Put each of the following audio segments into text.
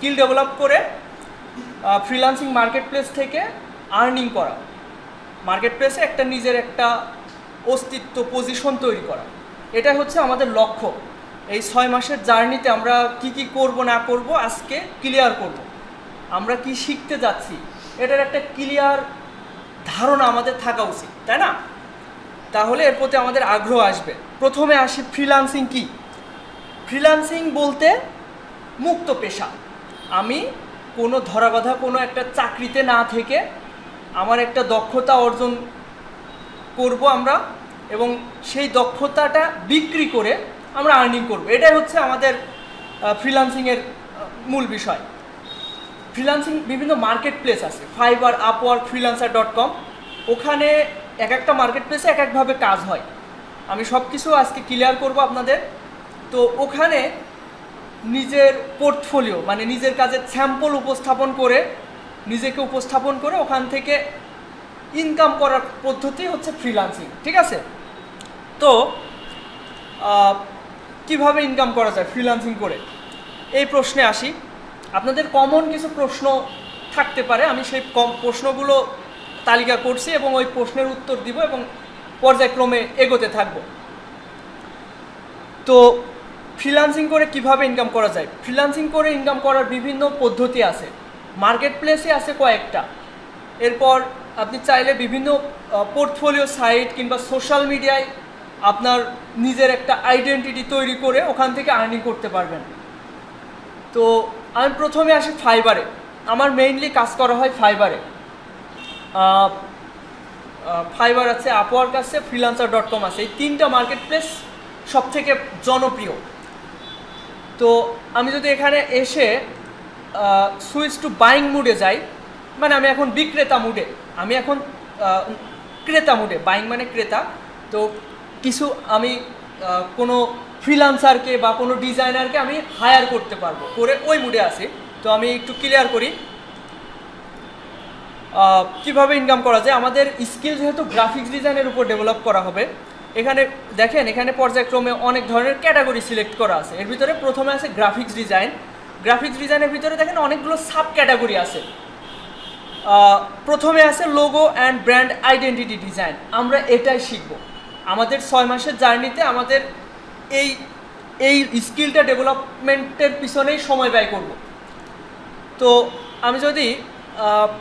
Skill develop করে freelancing market place থেকে earning করা, মার্কেট প্লেসে একটা নিজের একটা অস্তিত্ব পজিশন তৈরি করা, এটা হচ্ছে আমাদের লক্ষ্য। এই 6 মাসের জার্নিতে আমরা কি কি করব না করব আজকে ক্লিয়ার করব। আমরা কি শিখতে যাচ্ছি এটার একটা ক্লিয়ার ধারণা আমাদের থাকা উচিত, তাই না? তাহলে এর প্রতি আমাদের আগ্রহ আসবে। প্রথমে আসি ফ্রিল্যান্সিং কি। ফ্রিল্যান্সিং বলতে মুক্ত পেশা। আমি কোনো ধরাবাঁধা কোনো একটা চাকরিতে না থেকে আমার একটা দক্ষতা অর্জন করব আমরা, এবং সেই দক্ষতাটা বিক্রি করে আমরা আর্নিং করব। এটাই হচ্ছে আমাদের ফ্রিল্যান্সিংয়ের মূল বিষয়। ফ্রিল্যান্সিং বিভিন্ন মার্কেট প্লেস আছে, ফাইবার, আপওয়ার্ক, ফ্রিল্যান্সার.com। ওখানে এক একটা মার্কেট প্লেসে এক একভাবে কাজ হয়। আমি সব কিছু আজকে ক্লিয়ার করব আপনাদের। তো ওখানে নিজের পোর্টফোলিও মানে নিজের কাজের স্যাম্পল উপস্থাপন করে, নিজেকে উপস্থাপন করে ওখান থেকে ইনকাম করার পদ্ধতি হচ্ছে ফ্রিল্যান্সিং, ঠিক আছে? তো কিভাবে ইনকাম করা যায় ফ্রিল্যান্সিং করে, এই প্রশ্নে আসি। আপনাদের কমন কিছু প্রশ্ন থাকতে পারে, আমি সেই প্রশ্নগুলো তালিকা করছি এবং ওই প্রশ্নের উত্তর দিব এবং পর্যায়ক্রমে এগোতে থাকব। তো ফ্রিল্যান্সিং করে কিভাবে ইনকাম করা যায়? ফ্রিল্যান্সিং করে ইনকাম করার বিভিন্ন পদ্ধতি আছে, মার্কেট প্লেসে আছে কয়েকটা। এরপর আপনি চাইলে বিভিন্ন পোর্টফোলিও সাইট কিংবা সোশ্যাল মিডিয়ায় আপনার নিজের একটা আইডেন্টিটি তৈরি করে ওখান থেকে আর্নিং করতে পারবেন। তো আমি প্রথমে আসি ফাইবারে। আমার মেইনলি কাজ করা হয় ফাইবারে। ফাইবার আছে, আপওয়ার্ক আছে, ফ্রিল্যান্সার.com আছে। এই 3টা মার্কেট প্লেস সব থেকে জনপ্রিয়। তো আমি যদি এখানে এসে সুইচ টু বাইং মুডে যাই, মানে আমি এখন বিক্রেতা মুডে, আমি এখন ক্রেতা মুডে, বাইং মানে ক্রেতা। তো কিছু আমি কোনো ফ্রিল্যান্সারকে বা কোনো ডিজাইনারকে আমি হায়ার করতে পারবো, করে ওই মুডে আছি। তো আমি একটু ক্লিয়ার করি কিভাবে ইনকাম করা যায়। আমাদের স্কিল যেহেতু গ্রাফিক্স ডিজাইনের উপর ডেভেলপ করা হবে, এখানে দেখেন এখানে পর্যায়ক্রমে অনেক ধরনের ক্যাটাগরি সিলেক্ট করা আছে। এর ভিতরে প্রথমে আছে গ্রাফিক্স ডিজাইন। গ্রাফিক্স ডিজাইনের ভিতরে দেখেন অনেকগুলো সাব ক্যাটাগরি আছে। প্রথমে আছে logo and brand identity design. আমরা এটাই শিখব আমাদের 6 মাসের জার্নিতে। আমাদের এই স্কিলটা ডেভেলপমেন্টের পিছনেই সময় ব্যয় করব। তো আমি যদি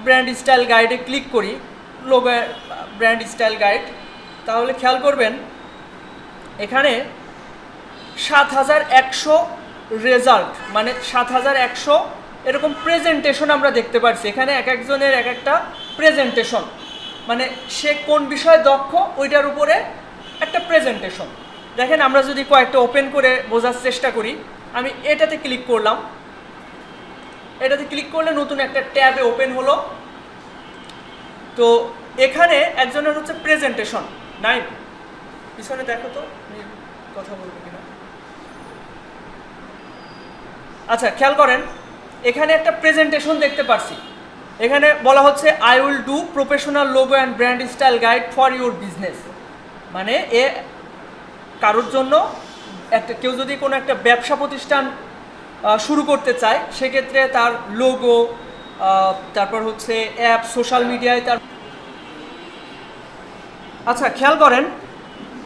ব্র্যান্ড স্টাইল গাইডে ক্লিক করি, লোগো ব্র্যান্ড স্টাইল গাইড, তাহলে খেয়াল করবেন এখানে 7100 রেজাল্ট, মানে 7100 এরকম প্রেজেন্টেশন আমরা দেখতে পাচ্ছি। এখানে এক একজনের এক একটা প্রেজেন্টেশন, মানে সে কোন বিষয়ে দক্ষ ওইটার উপরে একটা প্রেজেন্টেশন। দেখেন আমরা যদি কয়েকটা ওপেন করে বোঝার চেষ্টা করি, আমি এটাতে ক্লিক করলাম, এটাতে ক্লিক করলে নতুন একটা ট্যাবে ওপেন হলো। তো এখানে একজনের হচ্ছে প্রেজেন্টেশন। নাই পিছনে দেখো তো, কথা বলবো কিনা। আচ্ছা খেয়াল করেন এখানে একটা প্রেজেন্টেশন দেখতে পাচ্ছি। এখানে বলা হচ্ছে I will do professional logo and brand style guide for your business. মানে এ কারোর জন্য একটা, কেউ যদি কোনো একটা ব্যবসা প্রতিষ্ঠান শুরু করতে চায় সেক্ষেত্রে তার লোগো, তারপর হচ্ছে অ্যাপ, সোশ্যাল মিডিয়ায় তার। আচ্ছা খেয়াল করেন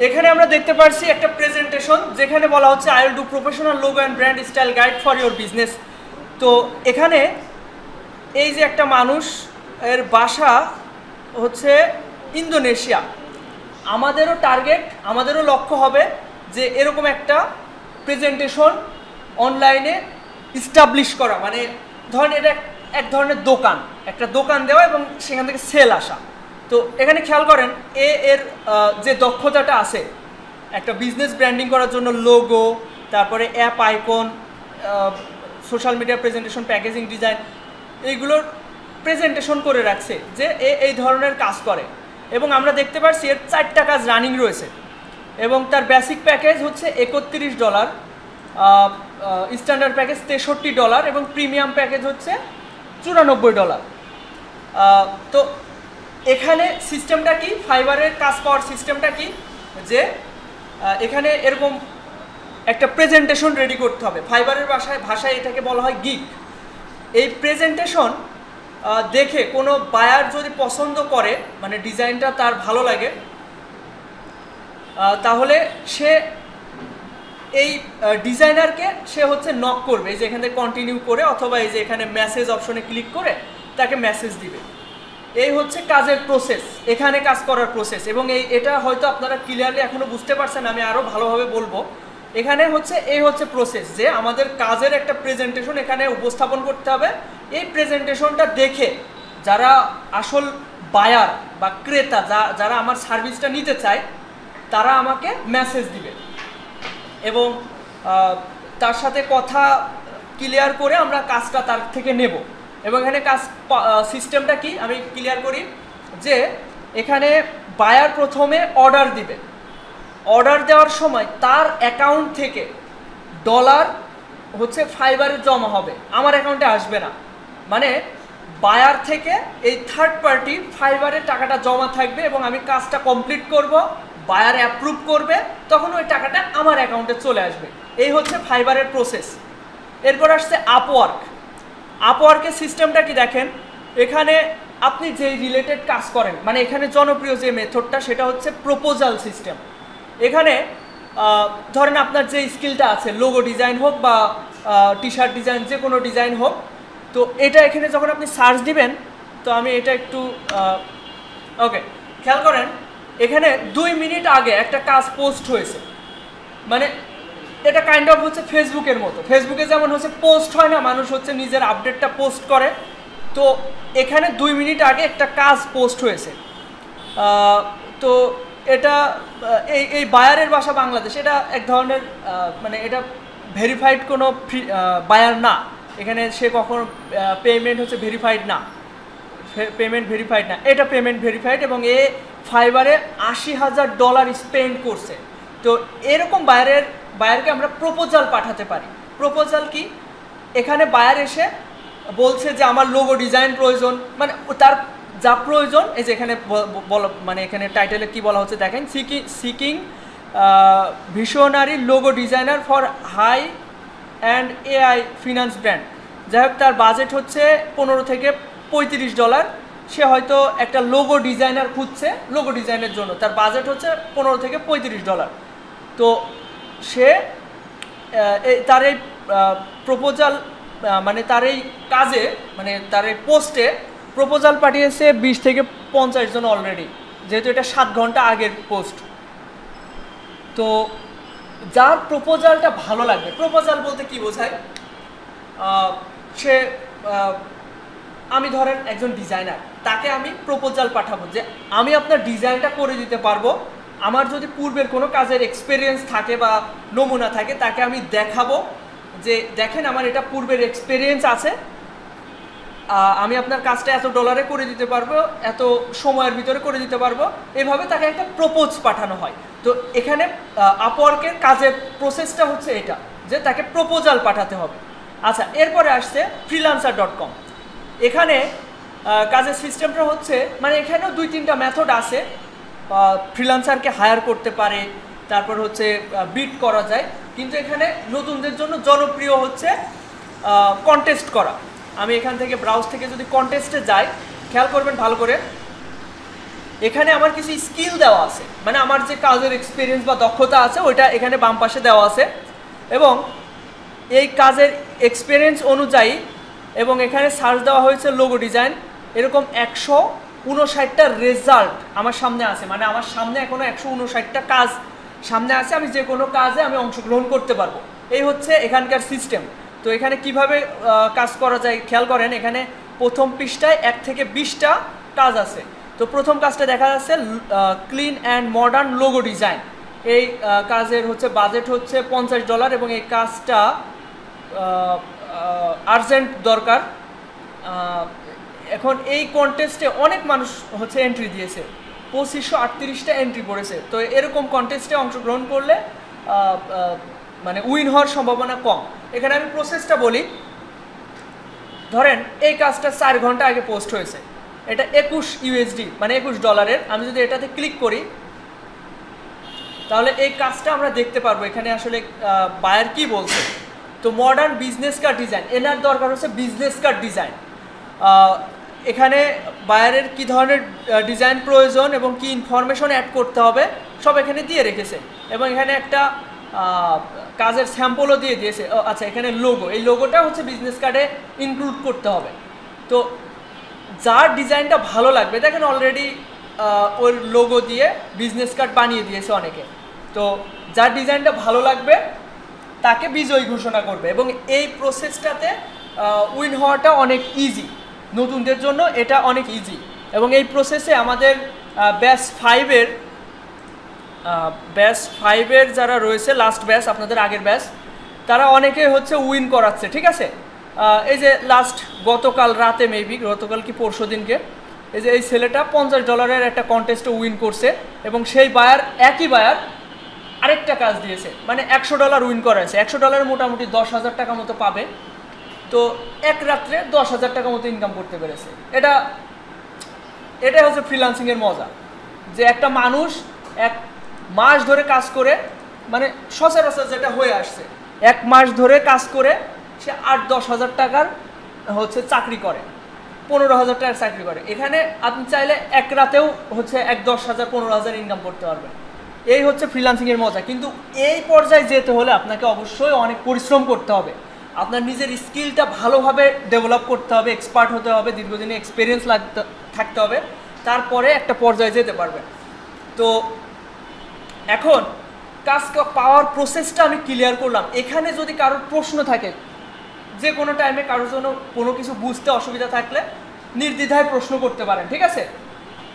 এখানে আমরা দেখতে পাচ্ছি একটা প্রেজেন্টেশন যেখানে বলা হচ্ছে I will do professional logo and brand style guide for your business. তো এখানে এই যে একটা মানুষ, এর বাসা হচ্ছে ইন্দোনেশিয়া। আমাদেরও টার্গেট, আমাদেরও লক্ষ্য হবে যে এরকম একটা প্রেজেন্টেশন অনলাইনে ইস্টাবলিশ করা। মানে ধরেন এটা এক ধরনের দোকান, একটা দোকান দেওয়া এবং সেখান থেকে সেল আসা। তো এখানে খেয়াল করেন এর যে দক্ষতাটা আছে একটা বিজনেস ব্র্যান্ডিং করার জন্য, লোগো, তারপরে app icon, social media presentation, packaging design, এইগুলোর প্রেজেন্টেশন করে রাখছে যে এই ধরনের কাজ করে। এবং আমরা দেখতে পাচ্ছি এর 4টা কাজ রানিং রয়েছে এবং তার বেসিক প্যাকেজ হচ্ছে $31, স্ট্যান্ডার্ড প্যাকেজ $63 এবং প্রিমিয়াম প্যাকেজ হচ্ছে $94। তো এখানে সিস্টেমটা কি, ফাইবারের কাজ পাওয়ার সিস্টেমটা কি, যে এখানে এরকম একটা প্রেজেন্টেশন রেডি করতে হবে। ফাইবারের ভাষায় এটাকে বলা হয় গিগ। এই প্রেজেন্টেশন দেখে কোনো বায়ার যদি পছন্দ করে, মানে ডিজাইনটা তার ভালো লাগে, তাহলে সে এই ডিজাইনারকে সে হচ্ছে নক করবে, এই যে এখানে কন্টিনিউ করে, অথবা এই যে এখানে মেসেজ অপশনে ক্লিক করে তাকে মেসেজ দিবে। এই হচ্ছে কাজের প্রসেস, এখানে কাজ করার প্রসেস। এবং এটা হয়তো আপনারা ক্লিয়ারলি এখনও বুঝতে পারছেন, আমি আরও ভালোভাবে বলবো। এখানে হচ্ছে এই হচ্ছে প্রসেস, যে আমাদের কাজের একটা প্রেজেন্টেশন এখানে উপস্থাপন করতে হবে। এই প্রেজেন্টেশনটা দেখে যারা আসল বায়ার বা ক্রেতা, যারা আমার সার্ভিসটা নিতে চায়, তারা আমাকে মেসেজ দিবে এবং তার সাথে কথা ক্লিয়ার করে আমরা কাজটা তার থেকে নেব। এবং এখানে কাজ সিস্টেমটা কি আমি ক্লিয়ার করি, যে এখানে বায়ার প্রথমে অর্ডার দিবে। অর্ডার দেওয়ার সময় তার অ্যাকাউন্ট থেকে ডলার হচ্ছে ফাইবারে জমা হবে, আমার অ্যাকাউন্টে আসবে না। মানে বায়ার থেকে এই থার্ড পার্টি ফাইবারে টাকাটা জমা থাকবে এবং আমি কাজটা কমপ্লিট করব, বায়ার অ্যাপ্রুভ করবে, তখন ওই টাকাটা আমার অ্যাকাউন্টে চলে আসবে। এই হচ্ছে ফাইবারের প্রসেস। এরপর আসছে আপওয়ার্ক। আপওয়ার্কের সিস্টেমটা কি দেখেন, এখানে আপনি যে রিলেটেড কাজ করেন, মানে এখানে জনপ্রিয় যে মেথডটা সেটা হচ্ছে প্রপোজাল সিস্টেম। এখানে ধরেন আপনার যে স্কিলটা আছে, লোগো ডিজাইন হোক বা টি শার্ট ডিজাইন, যে কোনো ডিজাইন হোক, তো এটা এখানে যখন আপনি সার্চ দিবেন, তো আমি এটা একটু ওকে খেয়াল করেন, এখানে 2 মিনিট আগে একটা কাজ পোস্ট হয়েছে। মানে এটা কাইন্ড অফ হচ্ছে ফেসবুকের মতো। ফেসবুকে যেমন হচ্ছে পোস্ট হয় না, মানুষ হচ্ছে নিজের আপডেটটা পোস্ট করে, তো এখানে 2 মিনিট আগে একটা কাজ পোস্ট হয়েছে। তো এটা এই বায়ারের বাসা বাংলাদেশ, এটা এক ধরনের মানে এটা ভেরিফাইড কোনো বায়ার না। এখানে সে কখনো পেমেন্ট হচ্ছে ভেরিফাইড না, পেমেন্ট ভেরিফাইড না, এটা পেমেন্ট ভেরিফাইড। এবং এ ফাইবারে $80,000 স্পেন্ড করছে। তো এরকম বায়ারকে আমরা প্রপোজাল পাঠাতে পারি। প্রপোজাল কি, এখানে বায়ার এসে বলছে যে আমার লোগো ডিজাইন প্রয়োজন, মানে তার যা প্রয়োজন, এই যে এখানে মানে এখানে টাইটেলে কি বলা হচ্ছে দেখেন, seeking visionary logo designer for high and AI finance brand. যাই হোক, তার বাজেট হচ্ছে $15 থেকে $35। সে হয়তো একটা লোগো ডিজাইনার খুঁজছে, লোগো ডিজাইনের জন্য তার বাজেট হচ্ছে $15 থেকে $35। তো সে তার এই প্রপোজাল, মানে তার এই কাজে, মানে তার এই পোস্টে প্রপোজাল পাঠিয়েছে 20 থেকে 50 জন অলরেডি, যেহেতু এটা 7 ঘন্টা আগের পোস্ট। তো যার প্রপোজালটা ভালো লাগবে, প্রপোজাল বলতে কি বোঝায়, সে আমি ধরেন একজন ডিজাইনার, তাকে আমি প্রপোজাল পাঠাবো যে আমি আপনার ডিজাইনটা করে দিতে পারবো। আমার যদি পূর্বের কোনো কাজের এক্সপিরিয়েন্স থাকে বা নমুনা থাকে, তাকে আমি দেখাবো যে দেখেন আমার এটা পূর্বের এক্সপিরিয়েন্স আছে, আমি আপনার কাজটা এত ডলারে করে দিতে পারবো, এত সময়ের ভিতরে করে দিতে পারবো। এভাবে তাকে একটা প্রপোজ পাঠানো হয়। তো এখানে আপওয়ার্কের কাজের প্রসেসটা হচ্ছে এটা, যে তাকে প্রপোজাল পাঠাতে হবে। আচ্ছা, এরপরে আসছে freelancer.com। এখানে কাজের সিস্টেমটা হচ্ছে, মানে এখানেও 2-3টা মেথড আছে। ফ্রিল্যান্সারকে হায়ার করতে পারে, তারপর হচ্ছে বিড করা যায়, কিন্তু এখানে নতুনদের জন্য জনপ্রিয় হচ্ছে কন্টেস্ট করা। আমি এখান থেকে ব্রাউজ থেকে যদি কন্টেস্টে যাই, খেয়াল করবেন ভালো করে, এখানে আমার কিছু স্কিল দেওয়া আছে, মানে আমার যে কাজের এক্সপিরিয়েন্স বা দক্ষতা আছে ওইটা এখানে বাম পাশে দেওয়া আছে। এবং এই কাজের এক্সপিরিয়েন্স অনুযায়ী, এবং এখানে সার্চ দেওয়া হয়েছে লোগো ডিজাইন, এরকম 159টা রেজাল্ট আমার সামনে আছে। মানে আমার সামনে এখনও 159টা কাজ সামনে আছে, আমি যে কোনো কাজে আমি অংশগ্রহণ করতে পারবো। এই হচ্ছে এখানকার সিস্টেম। তো এখানে কিভাবে কাজ করা যায় খেয়াল করেন, এখানে প্রথম পৃষ্ঠায় 1 থেকে 20টা কাজ আছে। তো প্রথম কাজটা দেখা যাচ্ছে clean and modern logo design. এই কাজের হচ্ছে বাজেট হচ্ছে $50 এবং এই কাজটা আর্জেন্ট দরকার। এখন এই কন্টেস্টে অনেক মানুষ হচ্ছে এন্ট্রি দিয়েছে, 2538টা এন্ট্রি পড়েছে। তো এরকম কন্টেস্টে অংশগ্রহণ করলে মানে উইন হওয়ার সম্ভাবনা কম। এখানে আমি প্রসেসটা বলি, ধরেন এই কাজটা 4 ঘন্টা আগে পোস্ট হয়েছে, এটা $21 মানে $21। আমি যদি এটাতে ক্লিক করি, তাহলে এই কাজটা আমরা দেখতে পারবো এখানে আসলে বায়ার কি বলছে। তো মডার্ন বিজনেস কার্ড ডিজাইন, এনার দরকার হচ্ছে বিজনেস কার্ড ডিজাইন। এখানে বায়ারের কী ধরনের ডিজাইন প্রয়োজন এবং কি ইনফরমেশন অ্যাড করতে হবে সব এখানে দিয়ে রেখেছে, এবং এখানে একটা কাজের স্যাম্পলও দিয়ে দিয়েছে। আচ্ছা, এখানে লোগো, এই লোগোটা হচ্ছে বিজনেস কার্ডে ইনক্লুড করতে হবে। তো যার ডিজাইনটা ভালো লাগবে, দেখেন অলরেডি ওর লোগো দিয়ে বিজনেস কার্ড বানিয়ে দিয়েছে অনেকে। তো যার ডিজাইনটা ভালো লাগবে তাকে বিজয়ী ঘোষণা করবে, এবং এই প্রসেসটাতে উইন হওয়াটা অনেক ইজি, নতুনদের জন্য এটা অনেক ইজি। এবং এই প্রসেসে আমাদের ব্যাচ 5-এর যারা রয়েছে, লাস্ট ব্যাচ, আপনাদের আগের ব্যাচ, তারা অনেকে হচ্ছে উইন করাচ্ছে, ঠিক আছে। এই যে লাস্ট গতকাল রাতে, মেবি গতকাল কি পরশু দিনকে, এই যে এই ছেলেটা $50 একটা কন্টেস্টে উইন করছে, এবং সেই একই বায়ার আরেকটা কাজ দিয়েছে, মানে $100 উইন করাছে। $100 মোটামুটি 10,000 টাকা মতো পাবে। তো এক রাত্রে 10,000 টাকা মতো ইনকাম করতে পেরেছে। এটাই হচ্ছে ফ্রিল্যান্সিংয়ের মজা, যে একটা মানুষ 1 মাস ধরে কাজ করে, মানে সচরাচর যেটা হয়ে আসছে, 1 মাস ধরে কাজ করে সে 8-10 হাজার টাকার হচ্ছে চাকরি করে, 15,000 টাকার চাকরি করে। এখানে আপনি চাইলে এক রাতেও হচ্ছে 10,000 15,000 ইনকাম করতে পারবেন। এই হচ্ছে ফ্রিল্যান্সিংয়ের মজা। কিন্তু এই পর্যায়ে যেতে হলে আপনাকে অবশ্যই অনেক পরিশ্রম করতে হবে, আপনার নিজের স্কিলটা ভালোভাবে ডেভেলপ করতে হবে, এক্সপার্ট হতে হবে, দীর্ঘদিনের এক্সপিরিয়েন্স থাকতে হবে, তারপরে একটা পর্যায়ে যেতে পারবেন। তো এখন কাজ পাওয়ার প্রসেসটা আমি ক্লিয়ার করলাম। এখানে যদি কারোর প্রশ্ন থাকে, যে কোনো টাইমে কারোর জন্য কোনো কিছু বুঝতে অসুবিধা থাকলে নির্দ্বিধায় প্রশ্ন করতে পারেন, ঠিক আছে।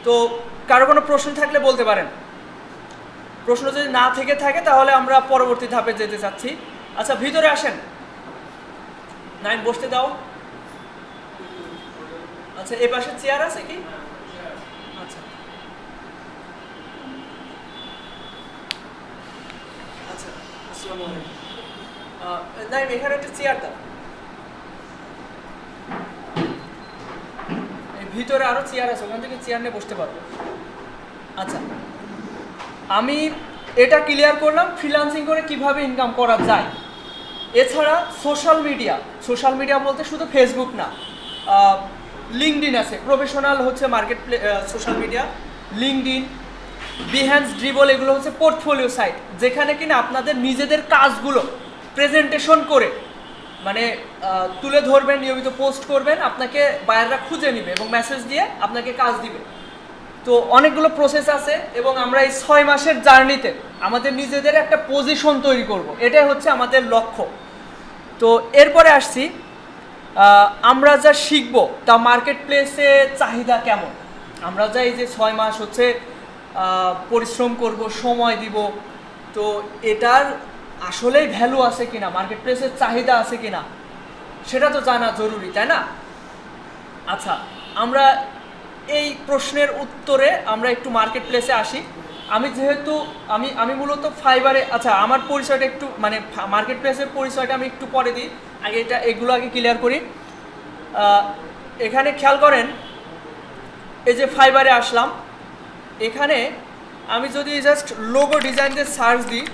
তো কারো কোনো প্রশ্ন থাকলে বলতে পারেন। প্রশ্ন যদি না থেকে থাকে তাহলে আমরা পরবর্তী ধাপে যেতে চাচ্ছি। আচ্ছা, ভিতরে আসেন, নাইন বসতে দাও। আচ্ছা, এ পাশে চেয়ার আছে কি? আচ্ছা আচ্ছা, আসসালামু আলাইকুম। নাইম, এখানে একটা চেয়ার দাও। এই ভিতরে আরো চেয়ার আছে, ওখান থেকে চেয়ার নিয়ে বসতে পারবো। আচ্ছা, আমি এটা ক্লিয়ার করলাম ফ্রিল্যান্সিং করে কিভাবে ইনকাম করা যায়। এছাড়া সোশ্যাল মিডিয়া বলতে শুধু ফেসবুক না, লিঙ্কডইন আছে, প্রফেশনাল হচ্ছে market social media. LinkedIn, Behance, dribble, এগুলো হচ্ছে পোর্টফোলিও সাইট, যেখানে কিনা আপনাদের নিজেদের কাজগুলো প্রেজেন্টেশন করে, মানে তুলে ধরবেন, নিয়মিত পোস্ট করবেন, আপনাকে বায়াররা খুঁজে নেবে এবং মেসেজ দিয়ে আপনাকে কাজ দিবে। তো অনেকগুলো প্রসেস আছে, এবং আমরা এই 6 মাসের জার্নিতে আমাদের নিজেদের একটা পজিশন তৈরি করব, এটাই হচ্ছে আমাদের লক্ষ্য। তো এরপরে আসছি, আমরা যা শিখব তা মার্কেট প্লেসে চাহিদা কেমন। আমরা যা এই যে 6 মাস হচ্ছে পরিশ্রম করব, সময় দিব, তো এটার আসলেই ভ্যালু আছে কিনা, মার্কেট প্লেসের চাহিদা আছে কিনা, সেটা তো জানা জরুরি, তাই না? আচ্ছা, আমরা এই প্রশ্নের উত্তরে আমরা একটু মার্কেট প্লেসে আসি। আমি মূলত ফাইবারে, আচ্ছা আমার পরিচয়টা একটু, মানে মার্কেট প্লেসের পরিচয়টা আমি একটু পরে দিই, আগে এগুলো আগে ক্লিয়ার করি। এখানে খেয়াল করেন, এই যে ফাইবারে আসলাম, এখানে আমি যদি জাস্ট লোগো ডিজাইন দিয়ে সার্চ দিই,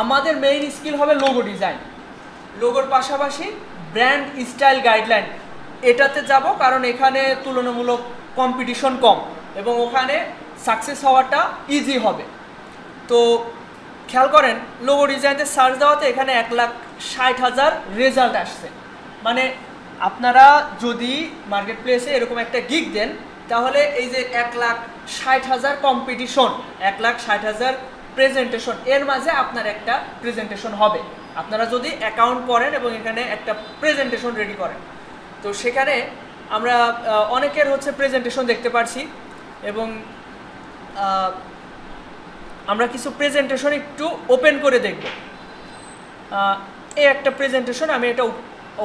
আমাদের মেইন স্কিল হবে লোগো ডিজাইন। লোগোর পাশাপাশি ব্র্যান্ড স্টাইল গাইডলাইন, এটাতে যাব, কারণ এখানে তুলনামূলক কম্পিটিশন কম এবং ওখানে সাকসেস হওয়াটা ইজি হবে। তো খেয়াল করেন, লোগো ডিজাইনের সার্চ দেওয়াতে এখানে 1,60,000 রেজাল্ট আসছে। মানে আপনারা যদি মার্কেট প্লেসে এরকম একটা গিগ দেন, তাহলে এই যে 1,60,000 কম্পিটিশন, 1,60,000 প্রেজেন্টেশন, এর মাঝে আপনার একটা প্রেজেন্টেশন হবে, আপনারা যদি অ্যাকাউন্ট করেন এবং এখানে একটা প্রেজেন্টেশন রেডি করেন। তো সেখানে আমরা অনেকের হচ্ছে প্রেজেন্টেশন দেখতে পাচ্ছি, এবং আমরা কিছু প্রেজেন্টেশন একটু ওপেন করে দেখব। এই একটা প্রেজেন্টেশন আমি এটা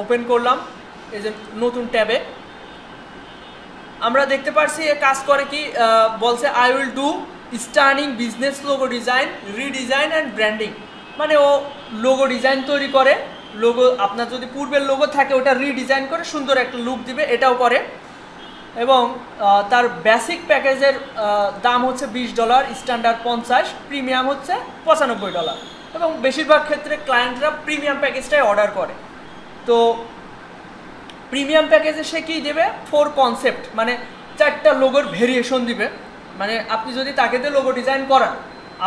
ওপেন করলাম, এই যে নতুন ট্যাবে আমরা দেখতে পাচ্ছি এ কাজ করে কি, বলছে I will do stunning business logo design, redesign and branding. মানে ও লোগো ডিজাইন তৈরি করে, লোগো আপনার যদি পূর্বের লোগো থাকে ওটা রিডিজাইন করে সুন্দর একটা লুক দিবে, এটাও করে। এবং তার বেসিক প্যাকেজের দাম হচ্ছে $20, স্ট্যান্ডার্ড $50, প্রিমিয়াম হচ্ছে $95। এবং বেশিরভাগ ক্ষেত্রে ক্লায়েন্টরা প্রিমিয়াম প্যাকেজটাই অর্ডার করে। তো প্রিমিয়াম প্যাকেজে সে কী দেবে, 4 কনসেপ্ট, মানে 4টা লোগোর ভেরিয়েশন দিবে। মানে আপনি যদি তাকে দিয়ে লোগো ডিজাইন করান,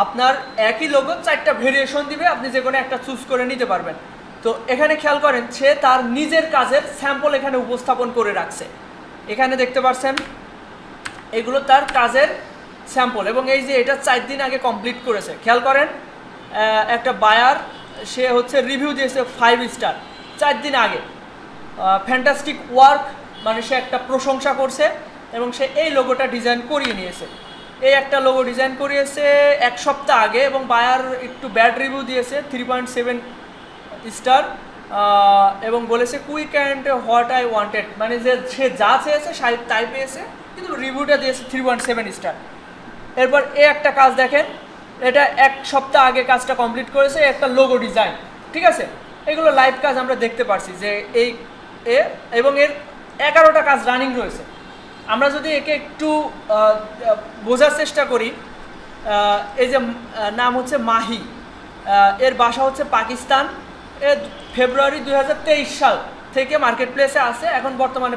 আপনার একই লোগো 4টা ভেরিয়েশন দিবে, আপনি যে কোনো একটা চুজ করে নিতে পারবেন। তো এখানে খেয়াল করেন, সে তার নিজের কাজের স্যাম্পল এখানে উপস্থাপন করে রাখছে। এখানে দেখতে পাচ্ছেন এগুলো তার কাজের স্যাম্পল, এবং এই যে এটা 4 দিন আগে কমপ্লিট করেছে। খেয়াল করেন, একটা বায়ার সে হচ্ছে রিভিউ দিয়েছে 5 স্টার 4 দিন আগে। ফ্যান্টাস্টিক ওয়ার্ক, মানে সে একটা প্রশংসা করছে এবং সে এই লোগোটা ডিজাইন করিয়ে নিয়েছে। এই একটা লোগো ডিজাইন করিয়েছে 1 সপ্তাহ আগে, এবং বায়ার একটু ব্যাড রিভিউ দিয়েছে 3.7 স্টার, এবং বলেছে quick and what I wanted, মানে যে সে যা চেয়েছে তাই পেয়েছে, কিন্তু রিভিউটা দিয়েছে 3.7 স্টার। এরপর একটা কাজ দেখেন, এটা 1 সপ্তাহ আগে কাজটা কমপ্লিট করেছে, একটা লোগো ডিজাইন, ঠিক আছে। এগুলো লাইভ কাজ আমরা দেখতে পারছি যে এবং এর 11টা কাজ রানিং রয়েছে। আমরা যদি একে একটু বোঝার চেষ্টা করি, এই যে নাম হচ্ছে মাহি, এর বাসা হচ্ছে পাকিস্তান, এ ফেব্রুয়ারি 2023 সাল থেকে মার্কেট প্লেসে আছে, এখন বর্তমানে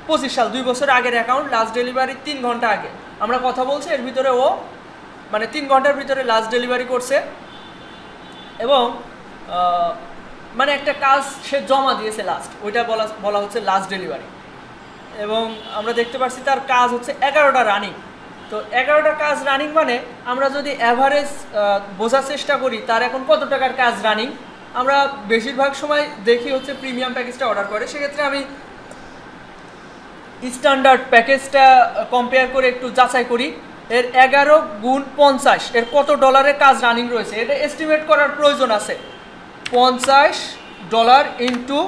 25 সাল, 2 বছর আগের অ্যাকাউন্ট। লাস্ট ডেলিভারি 3 ঘন্টা আগে আমরা কথা বলছি, এর ভিতরে ও মানে 3 ঘন্টার ভিতরে লাস্ট ডেলিভারি করছে, এবং মানে একটা কাজ সে জমা দিয়েছে লাস্ট, ওইটা বলা হচ্ছে লাস্ট ডেলিভারি। এবং আমরা দেখতে পাচ্ছি তার কাজ হচ্ছে 11টা রানিং। তো 11টা কাজ রানিং মানে আমরা যদি অ্যাভারেজ বোঝার চেষ্টা করি তার এখন কত টাকার কাজ রানিং, আমরা বেশিরভাগ সময় দেখি হচ্ছে প্রিমিয়াম প্যাকেজটা অর্ডার করে। সেক্ষেত্রে আমি স্ট্যান্ডার্ড প্যাকেজটা কম্পেয়ার করে একটু যাচাই করি, এর 11 গুণ 50, এর কত ডলারের কাজ রানিং রয়েছে, এটা এস্টিমেট করার প্রয়োজন আছে। $50 ইন্টু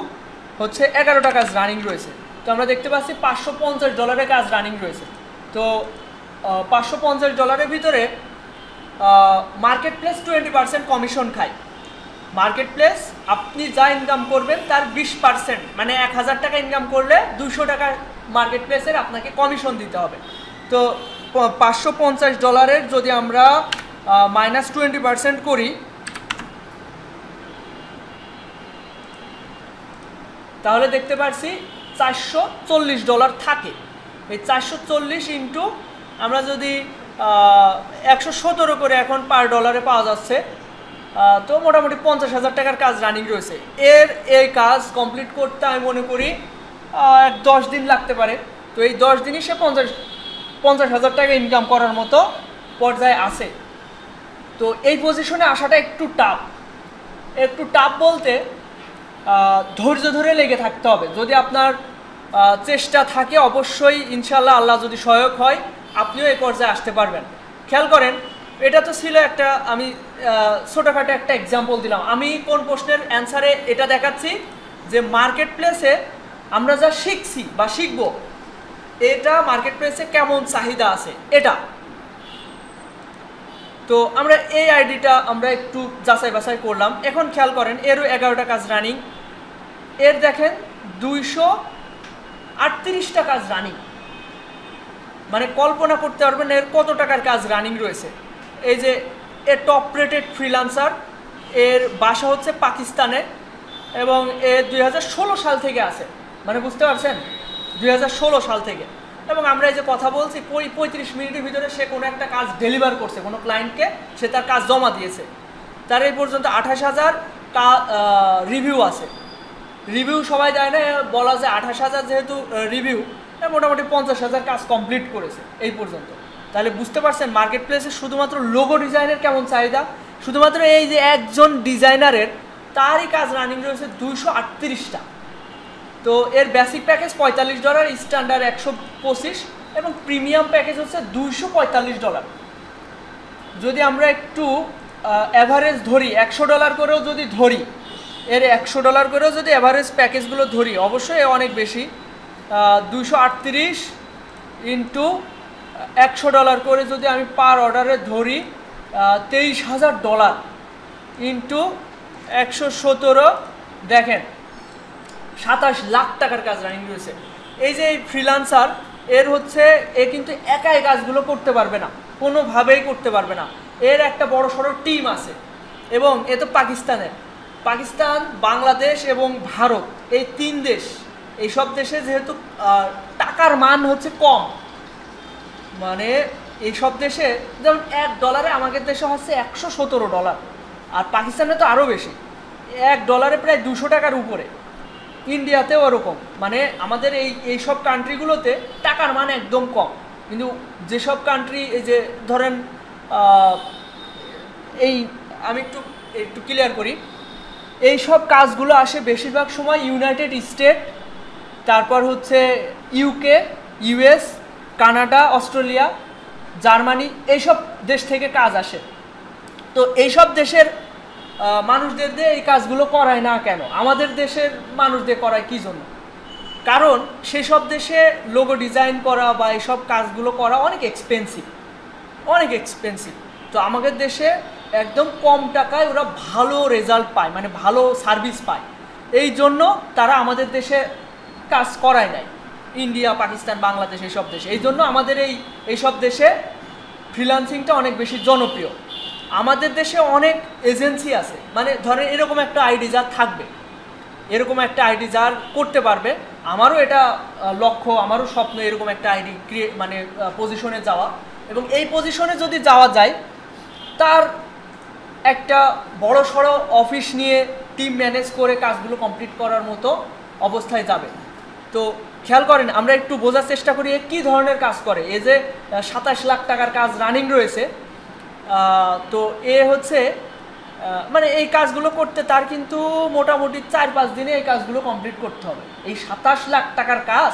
হচ্ছে 11টা কাজ রানিং রয়েছে। তো আমরা দেখতে পাচ্ছি $550 কাজ রানিং রয়েছে। তো $550 ভিতরে মার্কেট প্লেস 20% কমিশন খায়। মার্কেট প্লেস আপনি যা ইনকাম করবেন তার 20%, মানে 1000 টাকা ইনকাম করলে 200 টাকা মার্কেট প্লেসের আপনাকে কমিশন দিতে হবে। তো $550 যদি আমরা -20% করি, তাহলে দেখতে পাচ্ছি $440 থাকে। এই 440 ইন্টু আমরা যদি 117 করে এখন পার ডলারে পাওয়া যাচ্ছে, তো মোটামুটি 50,000 টাকার কাজ রানিং রয়েছে। এই কাজ কমপ্লিট করতে আমি মনে করি 10 দিন লাগতে পারে। তো এই 10 দিনই সে 50,000 টাকা ইনকাম করার মতো পর্যায়ে আছে। তো এই পজিশনে আসাটা একটু টাফ বলতে ধৈর্য ধরে লেগে থাকতে হবে। যদি আপনার চেষ্টা থাকে, অবশ্যই ইনশাল্লাহ আল্লাহ যদি সহায়ক হয় আপনিও এই পর্যায়ে আসতে পারবেন। খেয়াল করেন, এটা তো ছিল একটা, আমি ছোটোখাটো একটা এক্সাম্পল দিলাম। আমি কোন প্রশ্নের অ্যান্সারে এটা দেখাচ্ছি যে মার্কেট প্লেসে আমরা যা শিখছি বা শিখবো, এটা মার্কেট প্লেসে কেমন চাহিদা আছে এটা। তো আমরা এই আইডিটা আমরা একটু যাচাই বাছাই করলাম। এখন খেয়াল করেন, এরও 11টা কাজ রানিং, এর দেখেন 238টা কাজ রানিং, মানে কল্পনা করতে পারবেন এর কত টাকার কাজ রানিং রয়েছে। এই যে এর টপ রেটেড ফ্রিল্যান্সার, এর বাসা হচ্ছে পাকিস্তানে, এবং এ 2016 সাল থেকে আছে, মানে বুঝতে পারছেন 2016 সাল থেকে। এবং আমরা এই যে কথা বলছি 35 মিনিটের ভিতরে সে কোনো একটা কাজ ডেলিভার করছে, কোনো ক্লায়েন্টকে সে তার কাজ জমা দিয়েছে। তার এই পর্যন্ত 28,000 রিভিউ আছে। রিভিউ সবাই দেয় না, বলা যায় 28,000 যেহেতু রিভিউ, মোটামুটি 50,000 কাজ কমপ্লিট করেছে এই পর্যন্ত। তাহলে বুঝতে পারছেন মার্কেট প্লেসে শুধুমাত্র লোগো ডিজাইনের কেমন চাহিদা। শুধুমাত্র এই যে একজন ডিজাইনারের তারই কাজ রানিং রয়েছে 238টা। তো এর বেসিক প্যাকেজ $45, স্ট্যান্ডার্ড 125, এবং প্রিমিয়াম প্যাকেজ হচ্ছে $245। যদি আমরা একটু অ্যাভারেজ ধরি, $100 করেও যদি ধরি, এর $100 করেও যদি অ্যাভারেজ প্যাকেজগুলো ধরি, অবশ্যই অনেক বেশি। 238 ইন্টু $100 করে যদি আমি পার অর্ডারে ধরি, $23,000 ইন্টু 117, দেখেন 27 লাখ টাকার কাজ রানিং রয়েছে। এই যে এই ফ্রিল্যান্সার, এর হচ্ছে এ কিন্তু একাই কাজগুলো করতে পারবে না, কোনোভাবেই করতে পারবে না। এর একটা বড় সড়ো টিম আছে। এবং এ তো পাকিস্তান, বাংলাদেশ এবং ভারত, এই 3 দেশ, এইসব দেশে যেহেতু টাকার মান হচ্ছে কম, মানে এইসব দেশে যেমন $1 আমাদের দেশে হচ্ছে $117, আর পাকিস্তানে তো আরও বেশি, $1 প্রায় 200 টাকার উপরে। ইন্ডিয়াতেও ওরকম, মানে আমাদের এইসব কান্ট্রিগুলোতে টাকার মান একদম কম। কিন্তু যেসব কান্ট্রি, এই যে ধরেন এই আমি একটু ক্লিয়ার করি, এই সব কাজগুলো আসে বেশিরভাগ সময় ইউনাইটেড স্টেট, তারপর হচ্ছে UK, US, Canada, Australia, Germany, এইসব দেশ থেকে কাজ আসে। তো এইসব দেশের মানুষদের দিয়ে এই কাজগুলো করায় না কেন, আমাদের দেশের মানুষদের করায় কী জন্য? কারণ সেসব দেশে লোগো ডিজাইন করা বা এইসব কাজগুলো করা অনেক এক্সপেন্সিভ। তো আমাদের দেশে একদম কম টাকায় ওরা ভালো রেজাল্ট পায়, মানে ভালো সার্ভিস পায়, এই জন্য তারা আমাদের দেশে কাজ করায় নাই। ইন্ডিয়া, পাকিস্তান, বাংলাদেশ, এইসব দেশে, এই জন্য আমাদের এইসব দেশে ফ্রিল্যান্সিংটা অনেক বেশি জনপ্রিয়। আমাদের দেশে অনেক এজেন্সি আছে, মানে ধরেন এরকম একটা আইডি যার থাকবে, এরকম একটা আইডি যার করতে পারবে, আমারও এটা লক্ষ্য, আমারও স্বপ্ন এরকম একটা আইডি মানে পজিশনে যাওয়া, এবং এই পজিশনে যদি যাওয়া যায় তার একটা বড় সড়ো অফিস নিয়ে টিম ম্যানেজ করে কাজগুলো কমপ্লিট করার মতো অবস্থায় যাবে। তো খেয়াল করেন, আমরা একটু বোঝার চেষ্টা করি কী ধরনের কাজ করে। এই যে 27 লাখ টাকার কাজ রানিং রয়েছে, তো এ হচ্ছে মানে এই কাজগুলো করতে তার কিন্তু মোটামুটি 4-5 দিনে এই কাজগুলো কমপ্লিট করতে হবে। এই 27 লাখ টাকার কাজ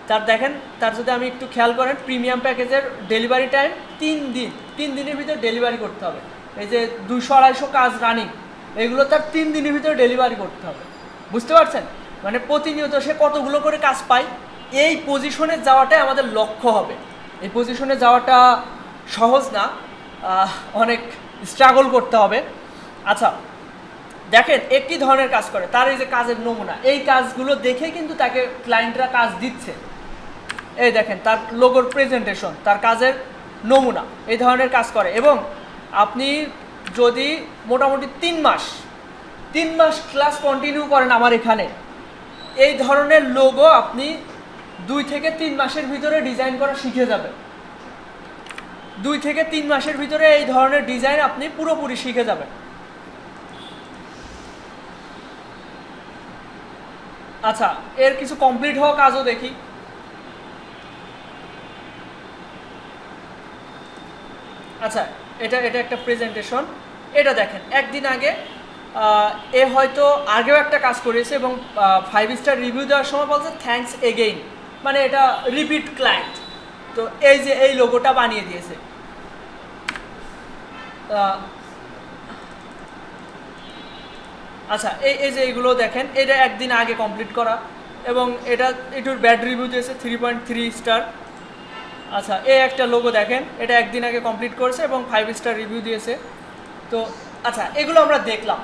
তার, দেখেন তার যদি আমি একটু খেয়াল করেন, প্রিমিয়াম প্যাকেজের ডেলিভারি টাইম 3 দিনের ভিতর ডেলিভারি করতে হবে। এই যে 200-250 কাজ রানিং, এগুলো তার 3 দিনের ভিতরে ডেলিভারি করতে হবে। বুঝতে পারছেন? মানে প্রতিনিয়ত সে কতগুলো করে কাজ পায়। এই পজিশনে যাওয়াটাই আমাদের লক্ষ্য হবে। এই পজিশনে যাওয়াটা সহজ না, অনেক স্ট্রাগল করতে হবে। আচ্ছা দেখেন একই ধরনের কাজ করে, তার এই যে কাজের নমুনা, এই কাজগুলো দেখে কিন্তু তাকে ক্লায়েন্টরা কাজ দিচ্ছে। এই দেখেন তার লোগোর প্রেজেন্টেশন, তার কাজের নমুনা, এই ধরনের কাজ করে। এবং আপনি যদি মোটামুটি 3 মাস ক্লাস কন্টিনিউ করেন আমার এখানে, এই ধরনের লোগো আপনি 2 থেকে 3 মাসের ভিতরে ডিজাইন করা শিখে যাবেন। 2 থেকে 3 মাসের ভিতরে এই ধরনের ডিজাইন আপনি পুরোপুরি শিখে যাবেন। আচ্ছা, এর কিছু কমপ্লিট হওয়া কাজও দেখি। আচ্ছা, এটা একটা প্রেজেন্টেশন। এটা দেখেন, একদিন আগে এ হয়তো আগেও একটা কাজ করেছে এবং 5 স্টার রিভিউ দেওয়ার সময় বলছে থ্যাঙ্কস এগেইন, মানে এটা রিপিট ক্লায়েন্ট। তো এই যে এই লোগোটা বানিয়ে দিয়েছে। আচ্ছা, এই যে এইগুলো দেখেন, এটা একদিন আগে কমপ্লিট করা, এবং এটা একটুর ব্যাড রিভিউ দিয়েছে 3.3 স্টার। আচ্ছা, এই একটা লোগো দেখেন, এটা একদিন আগে কমপ্লিট করেছে এবং 5 স্টার রিভিউ দিয়েছে। তো আচ্ছা, এগুলো আমরা দেখলাম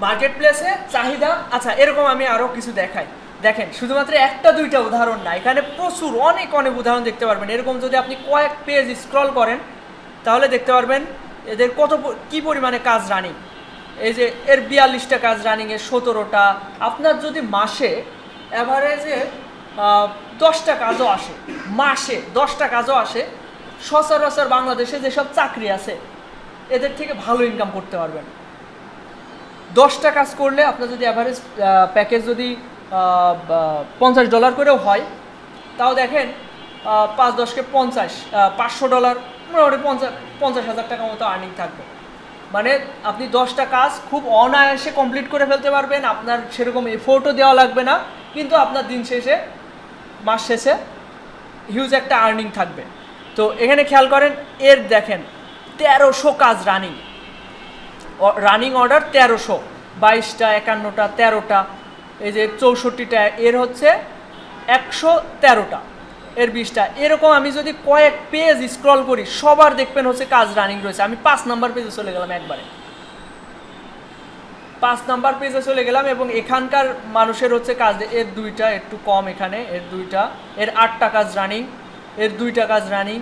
মার্কেট প্লেসে চাহিদা। আচ্ছা, এরকম আমি আরও কিছু দেখাই। দেখেন, শুধুমাত্র 1-2টা উদাহরণ না, এখানে প্রচুর অনেক উদাহরণ দেখতে পারবেন। এরকম যদি আপনি কয়েক পেজ স্ক্রল করেন তাহলে দেখতে পারবেন এদের কী পরিমাণে কাজ রানিং। এই যে এর 42টা কাজ রানিং, এর 17টা। আপনার যদি মাসে অ্যাভারেজে 10টা কাজও আসে, মাসে 10টা কাজও আসে, সচরাচর বাংলাদেশে যেসব চাকরি আছে এদের থেকে ভালো ইনকাম করতে পারবেন। 10টা কাজ করলে আপনার যদি অ্যাভারেজ প্যাকেজ যদি $50 করেও হয়, তাও দেখেন 5-10 × 50, $500, মোটামুটি 50,000 টাকা মতো আর্নিং থাকবে। মানে আপনি 10টা কাজ খুব অনায়াসে কমপ্লিট করে ফেলতে পারবেন, আপনার সেরকম এফোর্টও দেওয়া লাগবে না, কিন্তু আপনার মাস শেষে হিউজ একটা আর্নিং থাকবে। তো এখানে খেয়াল করেন, এর দেখেন 1300 কাজ রানিং অর্ডার 1300, 22টা, 51টা, 13টা, এই যে 64টা, এর হচ্ছে 113টা, এর 20টা। এরকম আমি যদি কয়েক পেজ স্ক্রল করি সবার দেখবেন হচ্ছে কাজ রানিং রয়েছে। আমি 5 নাম্বার পেজে চলে গেলাম, একবারে 5 নাম্বার পেজে চলে গেলাম, এবং এখানকার মানুষের হচ্ছে কাজ, এর 2টা, একটু কম এখানে, এর 2টা, এর 8টা কাজ রানিং, এর 2টা কাজ রানিং,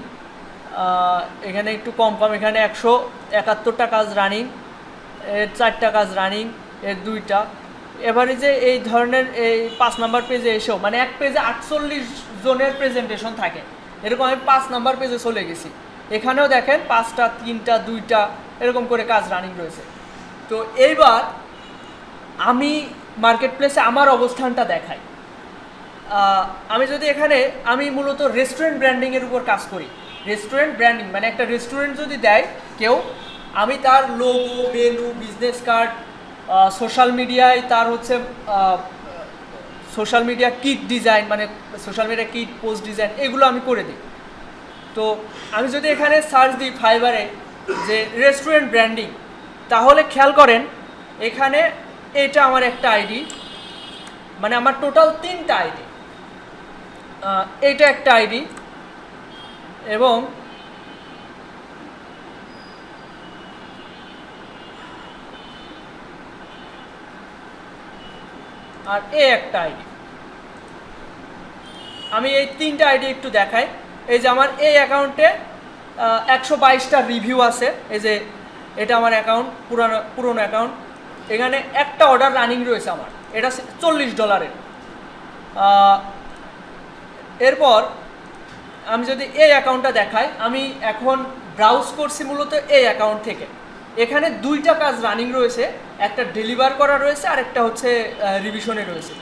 এখানে একটু কম কম, এখানে 171টা কাজ রানিং, এর 4টা কাজ রানিং, এর 2টা। এভারেজে এই ধরনের এই 5 নাম্বার পেজে এসেও মানে এক পেজে 48 জনের প্রেজেন্টেশন থাকে, এরকম আমি 5 নাম্বার পেজে চলে গেছি। এখানেও দেখেন 5টা, 3টা, 2টা এরকম করে কাজ রানিং রয়েছে। তো এইবার আমি মার্কেট প্লেসে আমার অবস্থানটা দেখাই। আমি যদি এখানে, আমি মূলত রেস্টুরেন্ট ব্র্যান্ডিংয়ের উপর কাজ করি। রেস্টুরেন্ট ব্র্যান্ডিং মানে একটা রেস্টুরেন্ট যদি দেয় কেউ, আমি তার logo, menu, business card, social মিডিয়ায় তার হচ্ছে সোশ্যাল মিডিয়া কিট ডিজাইন, মানে social media kit, post design, এগুলো আমি করে দিই। তো আমি যদি এখানে সার্চ দিই ফাইবারে যে রেস্টুরেন্ট ব্র্যান্ডিং, তাহলে খেয়াল করেন এখানে এটা আমার একটা আইডি, মানে আমার টোটাল 3টা আইডি। এটা একটা আইডি এবং আর একটা আইডি। আমি এই 3টা আইডি একটু দেখাই। এই যে আমার এই অ্যাকাউন্টে 122টা রিভিউ আছে। এই যে এটা আমার অ্যাকাউন্ট, পুরনো অ্যাকাউন্ট। এখানে একটা অর্ডার রানিং রয়েছে আমার, এটা $40। এরপর আমি যদি এই অ্যাকাউন্টটা দেখাই, আমি এখন ব্রাউজ করছি মূলত এই অ্যাকাউন্ট থেকে। এখানে 2টা কাজ রানিং রয়েছে, একটা ডেলিভার করা রয়েছে আর একটা হচ্ছে রিভিশনে রয়েছে।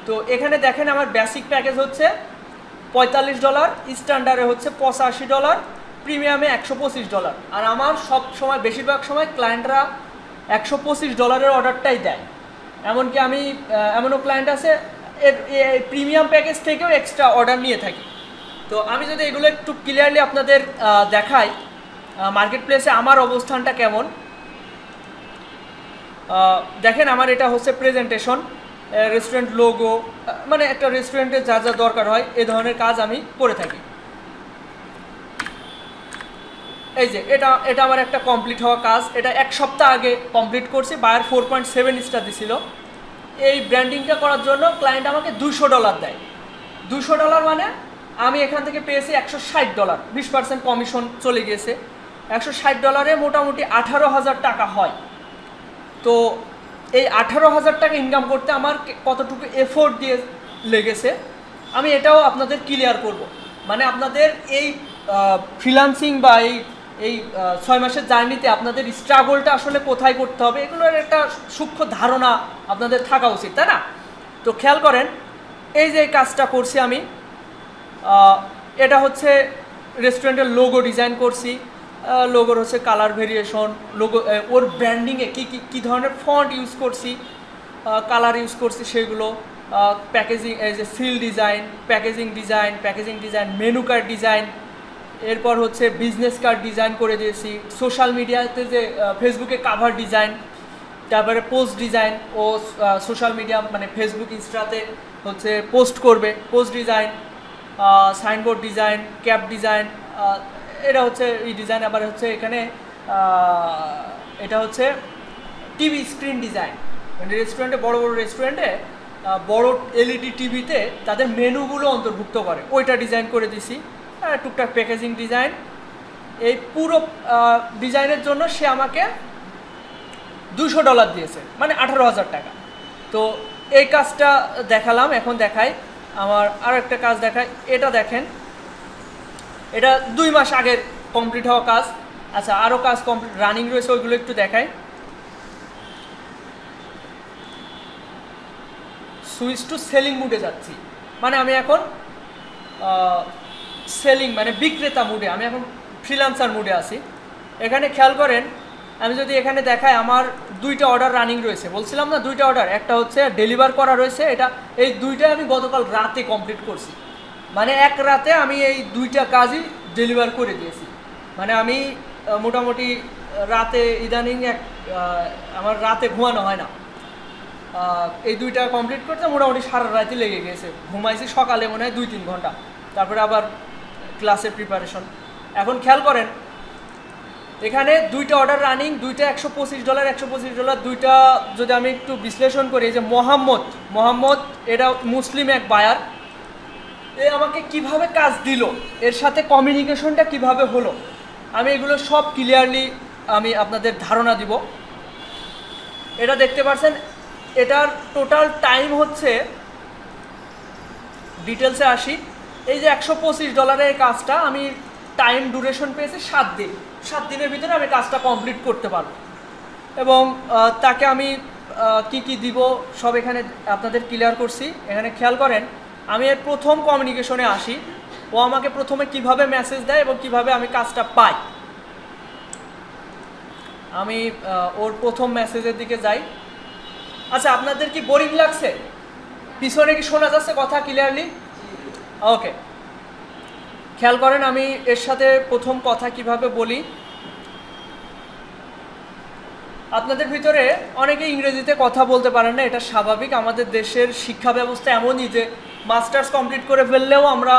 তো এখানে দেখেন আমার বেসিক প্যাকেজ হচ্ছে $45, স্ট্যান্ডার্ডে হচ্ছে $85, প্রিমিয়ামে $125। আর আমার সব সময়, বেশিরভাগ সময় ক্লায়েন্টরা $125 অর্ডারটাই দেয়। এমনকি আমি এমনও ক্লায়েন্ট আছে এর প্রিমিয়াম প্যাকেজ থেকেও এক্সট্রা অর্ডার নিয়ে থাকি। তো আমি যদি এগুলো একটু ক্লিয়ারলি আপনাদের দেখাই মার্কেট প্লেসে আমার অবস্থানটা কেমন। দেখেন আমার এটা হচ্ছে প্রেজেন্টেশন, রেস্টুরেন্ট লোগো, মানে একটা রেস্টুরেন্টে যা যা দরকার হয় এ ধরনের কাজ আমি করে থাকি। এই যে এটা আমার একটা কমপ্লিট হওয়া কাজ, এটা 1 সপ্তাহ আগে কমপ্লিট করছি। বায়ার 4.7 স্টার দিছিল। এই ব্র্যান্ডিংটা করার জন্য ক্লায়েন্ট আমাকে $200 দেয়। $200 মানে আমি এখান থেকে পেয়েছি $160, 20% কমিশন চলে গিয়েছে। $160 মোটামুটি 18,000 টাকা হয়। তো এই 18,000 টাকা ইনকাম করতে আমার কতটুকু এফোর্ট দিয়ে লেগেছে আমি এটাও আপনাদের ক্লিয়ার করব। মানে আপনাদের এই ফ্রিল্যান্সিং বা এই 6 মাসের জার্নিতে আপনাদের স্ট্রাগলটা আসলে কোথায় করতে হবে, এগুলোর একটা সূক্ষ্ম ধারণা আপনাদের থাকা উচিত, তাই না? তো খেয়াল করেন এই যে কাজটা করছি আমি, এটা হচ্ছে রেস্টুরেন্টের লোগো ডিজাইন করছি। লোগোর হচ্ছে কালার ভেরিয়েশন, লোগো ওর ব্র্যান্ডিংয়ে কী ধরনের ফন্ট ইউজ করছি, কালার ইউজ করছি সেগুলো, প্যাকেজিং, এই যে seal design, packaging design, menu card design, এরপর হচ্ছে বিজনেস কার্ড ডিজাইন করে দিয়েছি। সোশ্যাল মিডিয়াতে যে ফেসবুকে কাভার ডিজাইন, তারপরে পোস্ট ডিজাইন, ও সোশ্যাল মিডিয়া মানে ফেসবুক, ইনস্টাতে হচ্ছে পোস্ট করবে, post design, signboard design, cap design, এটা হচ্ছে এই ডিজাইন। আবার হচ্ছে এখানে এটা হচ্ছে টিভি স্ক্রিন ডিজাইন, মানে রেস্টুরেন্টে, বড় বড় রেস্টুরেন্টে বড় এলইডি টিভিতে তাদের মেনুগুলো অন্তর্ভুক্ত করে, ওইটা ডিজাইন করে দিছি। টুকটাক প্যাকেজিং ডিজাইন। এই পুরো ডিজাইনের জন্য সে আমাকে $200 দিয়েছে, মানে 18,000 টাকা। তো এই কাজটা দেখালাম। এখন দেখাই আমার আরও একটা কাজ দেখাই। এটা দেখেন, এটা 2 মাস আগের কমপ্লিট হওয়া কাজ। আচ্ছা, আরও কাজ কমপ্লিট রানিং রয়েছে, ওইগুলো একটু দেখাই। সুইচ টু সেলিং মুডে যাচ্ছি, মানে আমি এখন সেলিং মানে বিক্রেতা মুডে, আমি এখন ফ্রিল্যান্সার মুডে আছি। এখানে খেয়াল করেন, আমি যদি এখানে দেখাই আমার 2টা অর্ডার রানিং রয়েছে, বলছিলাম না 2টা অর্ডার, একটা হচ্ছে ডেলিভার করা রয়েছে। এই 2টাই আমি গতকাল রাতে কমপ্লিট করছি, মানে এক রাতে আমি এই 2টা কাজই ডেলিভার করে দিয়েছি। মানে আমি মোটামুটি রাতে ইদানিং আমার রাতে ঘুমানো হয় না। এই 2টা কমপ্লিট করতে মোটামুটি সারা রাতে লেগে গেছে। ঘুমাইছি সকালে মনে হয় 2-3 ঘন্টা, তারপরে আবার ক্লাসের প্রিপারেশন। এখন খেয়াল করেন এখানে 2টা অর্ডার রানিং, 2টা $125, 2টা যদি আমি একটু বিশ্লেষণ করি, যে মোহাম্মদ এটা মুসলিম এক বায়ার, এ আমাকে কিভাবে কাজ দিল, এর সাথে কমিউনিকেশনটা কিভাবে হলো, আমি এগুলো সব ক্লিয়ারলি আমি আপনাদের ধারণা দিব। এটা দেখতে পাচ্ছেন, এটার টোটাল টাইম হচ্ছে, ডিটেলসে আসি, এই যে $125 কাজটা আমি টাইম ডিউরেশন পেয়েছি 7 দিন। 7 দিনের ভিতরে আমি কাজটা কমপ্লিট করতে পারবো। এবং তাকে আমি কি কি দিব সব এখানে আপনাদের ক্লিয়ার করছি। এখানে খেয়াল করেন, আমি এর প্রথম কমিউনিকেশনে আসি। ও আমাকে প্রথমে কিভাবে মেসেজ দেয় এবং কিভাবে আমি কাজটা পাই। আমি ওর প্রথম মেসেজের দিকে যাই। আচ্ছা, আপনাদের কি বোরিং লাগছে? পিছনে কি শোনা যাচ্ছে কথা ক্লিয়ারলি? ওকে, খেয়াল করেন আমি এর সাথে প্রথম কথা কিভাবে বলি। আপনাদের ভিতরে অনেকে ইংরেজিতে কথা বলতে পারেন না, এটা স্বাভাবিক। আমাদের দেশের শিক্ষা ব্যবস্থা এমনই যে মাস্টার্স কমপ্লিট করে ফেললেও আমরা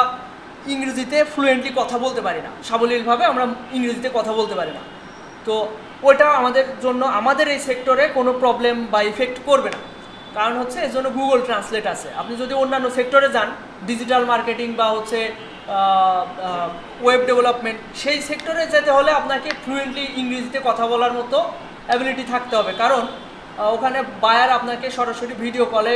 ইংরেজিতে ফ্লুয়েন্টলি কথা বলতে পারি না, সাবলীলভাবে আমরা ইংরেজিতে কথা বলতে পারি না। তো ওটা আমাদের জন্য, আমাদের এই সেক্টরে কোনো প্রবলেম বা ইফেক্ট করবে না। কারণ হচ্ছে এর জন্য গুগল ট্রান্সলেট আছে। আপনি যদি অন্যান্য সেক্টরে যান, ডিজিটাল মার্কেটিং বা হচ্ছে ওয়েব ডেভেলপমেন্ট, সেই সেক্টরে যেতে হলে আপনাকে ফ্লুয়েন্টলি ইংরেজিতে কথা বলার মতো অ্যাবিলিটি থাকতে হবে। কারণ ওখানে বায়ার আপনাকে সরাসরি ভিডিও কলে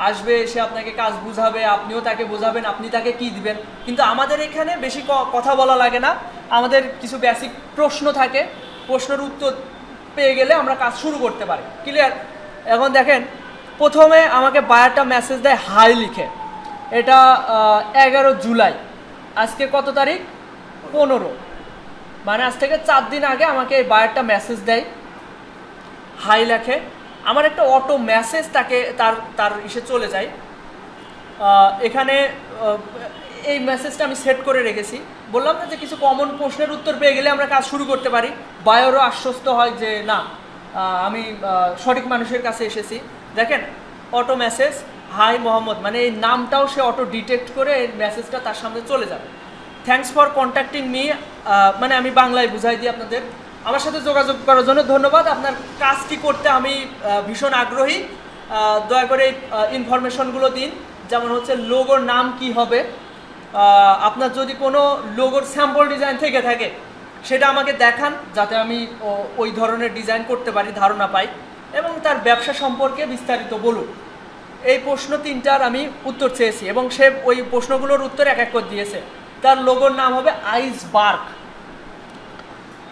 আসবে, এসে আপনাকে কাজ বুঝাবে, আপনিও তাকে বোঝাবেন, আপনি তাকে কি দিবেন। কিন্তু আমাদের এখানে বেশি কথা বলা লাগে না, আমাদের কিছু বেসিক প্রশ্ন থাকে, প্রশ্নের উত্তর পেয়ে গেলে আমরা কাজ শুরু করতে পারি। ক্লিয়ার? এখন দেখেন, প্রথমে আমাকে বায়ারটা মেসেজ দেয় হাই লিখে। এটা 11 জুলাই, আজকে কত তারিখ? 15, মানে আজ থেকে 4 দিন আগে আমাকে এই বায়ারটা মেসেজ দেয়, হাই লেখে। আমার একটা অটো মেসেজ তাকে তার ইসে চলে যায়। এখানে এই মেসেজটা আমি সেট করে রেখেছি। বললাম না যে কিছু কমন প্রশ্নের উত্তর পেয়ে গেলে আমরা কাজ শুরু করতে পারি। বায়ারও আশ্বস্ত হয় যে না, আমি সঠিক মানুষের কাছে এসেছি। দেখেন, অটো মেসেজ হাই মোহাম্মদ, মানে এই নামটাও সে অটো ডিটেক্ট করে এই মেসেজটা তার সামনে চলে যাবে। থ্যাঙ্কস ফর কন্ট্যাক্টিং মি, মানে আমি বাংলায় বুঝাই দিই আপনাদের, আমার সাথে যোগাযোগ করার জন্য ধন্যবাদ। আপনার কাজটি করতে আমি ভীষণ আগ্রহী। দয়া করে এই ইনফরমেশনগুলো দিন, যেমন হচ্ছে লোগোর নাম কি হবে, আপনার যদি কোনো লোগোর স্যাম্পল ডিজাইন থেকে থাকে সেটা আমাকে দেখান, যাতে আমি ওই ধরনের ডিজাইন করতে পারি, ধারণা পাই। এবং তার ব্যবসা সম্পর্কে বিস্তারিত বলুন। এই প্রশ্ন 3টার আমি উত্তর চেয়েছি এবং সে ওই প্রশ্নগুলোর উত্তর এক এক করে দিয়েছে। তার লোগোর নাম হবে আইসবার্গ।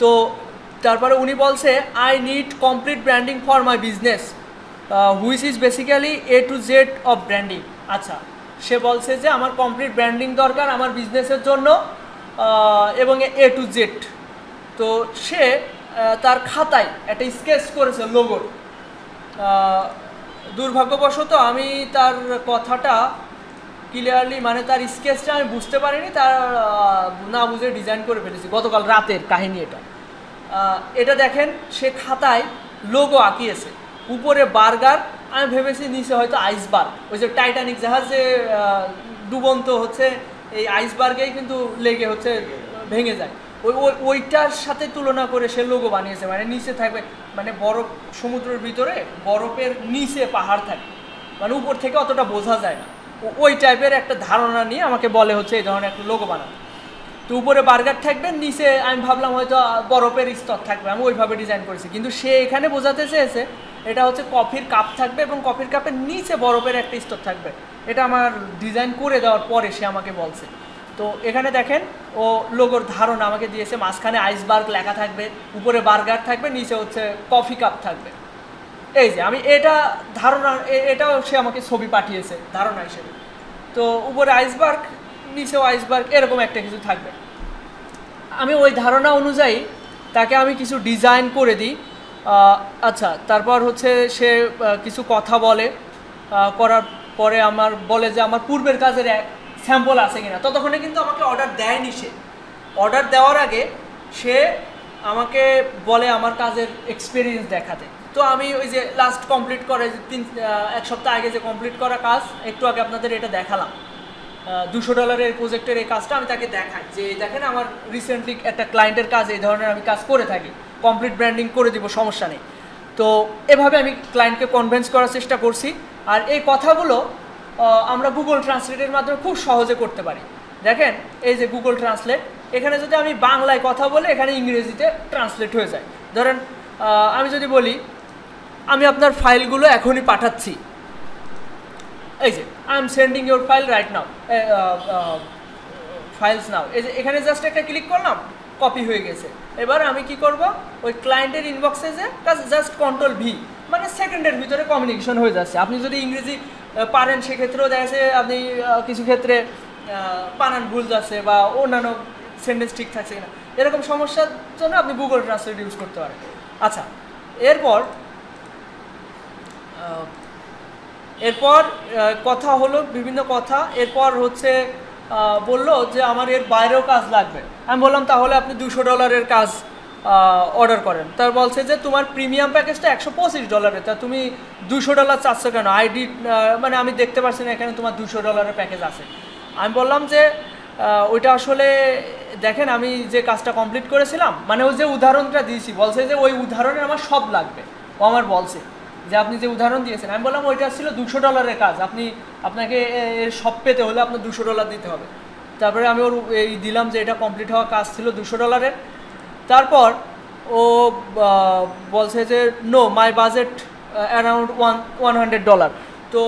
তো তারপরে উনি বলছে, I need complete branding for my business which is basically A to Z of branding. আচ্ছা, সে বলছে যে আমার কমপ্লিট ব্র্যান্ডিং দরকার আমার বিজনেসের জন্য এবং A to Z। তো সে তার খাতায় একটা স্কেচ করেছে লোগোর। দুর্ভাগ্যবশত আমি তার কথাটা ক্লিয়ারলি, মানে তার স্কেচটা আমি বুঝতে পারিনি, তার না বুঝে ডিজাইন করে ফেলেছি। গতকাল রাতের কাহিনী এটা। এটা দেখেন, সে খাতায় লোগো আঁকিয়েছে, উপরে বার্গার, আমি ভেবেছি নিচে হয়তো আইসবার্গ। ওই যে টাইটানিক জাহাজে ডুবন্ত হচ্ছে, এই আইসবার্গেই কিন্তু লেগে হচ্ছে ভেঙে যায়, ওইটার সাথে তুলনা করে সে লোগো বানিয়েছে। মানে নিচে থাকবে, মানে বরফ, সমুদ্রের ভিতরে বরফের নিচে পাহাড় থাকে, মানে উপর থেকে অতটা বোঝা যায় না, ওই টাইপের একটা ধারণা নিয়ে আমাকে বলে হচ্ছে এই ধরনের একটা লোগো বানানো। তো উপরে বার্গার থাকবে, নিচে আমি ভাবলাম হয়তো বরফের স্তর থাকবে, আমি ওইভাবে ডিজাইন করেছি। কিন্তু সে এখানে বোঝাতে চেয়েছে এটা হচ্ছে কফির কাপ থাকবে এবং কফির কাপের নিচে বরফের একটা স্তর থাকবে। এটা আমার ডিজাইন করে দেওয়ার পরে সে আমাকে বলছে। তো এখানে দেখেন, ও লোগোর ধারণা আমাকে দিয়েছে, মাঝখানে আইসবার্গ লেখা থাকবে, উপরে বার্গার থাকবে, নিচে হচ্ছে কফি কাপ থাকবে। এই যে আমি এটা ধারণা, এটাও সে আমাকে ছবি পাঠিয়েছে ধারণা হিসেবে। তো উপরে আইসবার্গ, নিচেও আইসবার্গ, এরকম একটা কিছু থাকবে। আমি ওই ধারণা অনুযায়ী তাকে আমি কিছু ডিজাইন করে দিই। আচ্ছা, তারপর হচ্ছে সে কিছু কথা বলে, করার পরে আমার বলে যে আমার পূর্বের কাজের এক স্যাম্পল আছে কিনা। ততক্ষণে কিন্তু আমাকে অর্ডার দেয়নি সে। অর্ডার দেওয়ার আগে সে আমাকে বলে আমার কাজের এক্সপিরিয়েন্স দেখাতে। তো আমি ওই যে লাস্ট কমপ্লিট করে, এক সপ্তাহ আগে যে কমপ্লিট করা কাজ, একটু আগে আপনাদের এটা দেখালাম, $200 প্রজেক্টের এই কাজটা আমি তাকে দেখাই যে দেখেন আমার রিসেন্টলি একটা ক্লায়েন্টের কাজ, এই ধরনের আমি কাজ করে থাকি, কমপ্লিট ব্র্যান্ডিং করে দিব, সমস্যা নেই। তো এভাবে আমি ক্লায়েন্টকে কনভিন্স করার চেষ্টা করছি। আর এই কথাগুলো আমরা গুগল ট্রান্সলেটের মাধ্যমে খুব সহজে করতে পারি। দেখেন এই যে গুগল ট্রান্সলেট, এখানে যদি আমি বাংলায় কথা বলি এখানে ইংরেজিতে ট্রান্সলেট হয়ে যায়। ধরেন আমি যদি বলি আমি আপনার ফাইলগুলো এখনই পাঠাচ্ছি, এই যে I am sending your file right now, files now, এই যে এখানে জাস্ট একটা ক্লিক করলাম, কপি হয়ে গেছে। এবার আমি কি করব, ওই ক্লায়েন্টের ইনবক্সে যে জাস্ট কন্ট্রোল ভি, মানে সেকেন্ডের ভিতরে কমিউনিকেশন হয়ে যাচ্ছে। আপনি যদি ইংরেজি পারেন সেক্ষেত্রেও দেখা যাচ্ছে আপনি কিছু ক্ষেত্রে বানান ভুল যাচ্ছে বা অন্যান্য সেন্টেন্স ঠিক থাকছে কিনা, এরকম সমস্যার জন্য আপনি গুগল ট্রান্সলেট ইউজ করতে পারেন। আচ্ছা, এরপর কথা হলো বিভিন্ন কথা। এরপর হচ্ছে বললো যে আমার এর বাইরেও কাজ লাগবে। আমি বললাম তাহলে আপনি $200 কাজ অর্ডার করেন। তার বলছে যে তোমার প্রিমিয়াম প্যাকেজটা $125, তা তুমি $200 চাচ্ছ কেন? আইডি মানে আমি দেখতে পাচ্ছি না এখানে তোমার $200 প্যাকেজ আছে। আমি বললাম যে ওইটা আসলে দেখেন আমি যে কাজটা কমপ্লিট করেছিলাম, মানে ওই যে উদাহরণটা দিয়েছি, বলছে যে ওই উদাহরণে আমার সব লাগবে। ও আমার বলছে যে আপনি যে উদাহরণ দিয়েছেন, আমি বললাম ওইটা ছিল $200 কাজ, আপনাকে এর সব পেতে হলে আপনার $200 দিতে হবে। তারপরে আমি ওর এই দিলাম যে এটা কমপ্লিট হওয়া কাজ ছিল $200। তারপর ও বলছে যে নো মাই বাজেট অ্যারাউন্ড $100। তো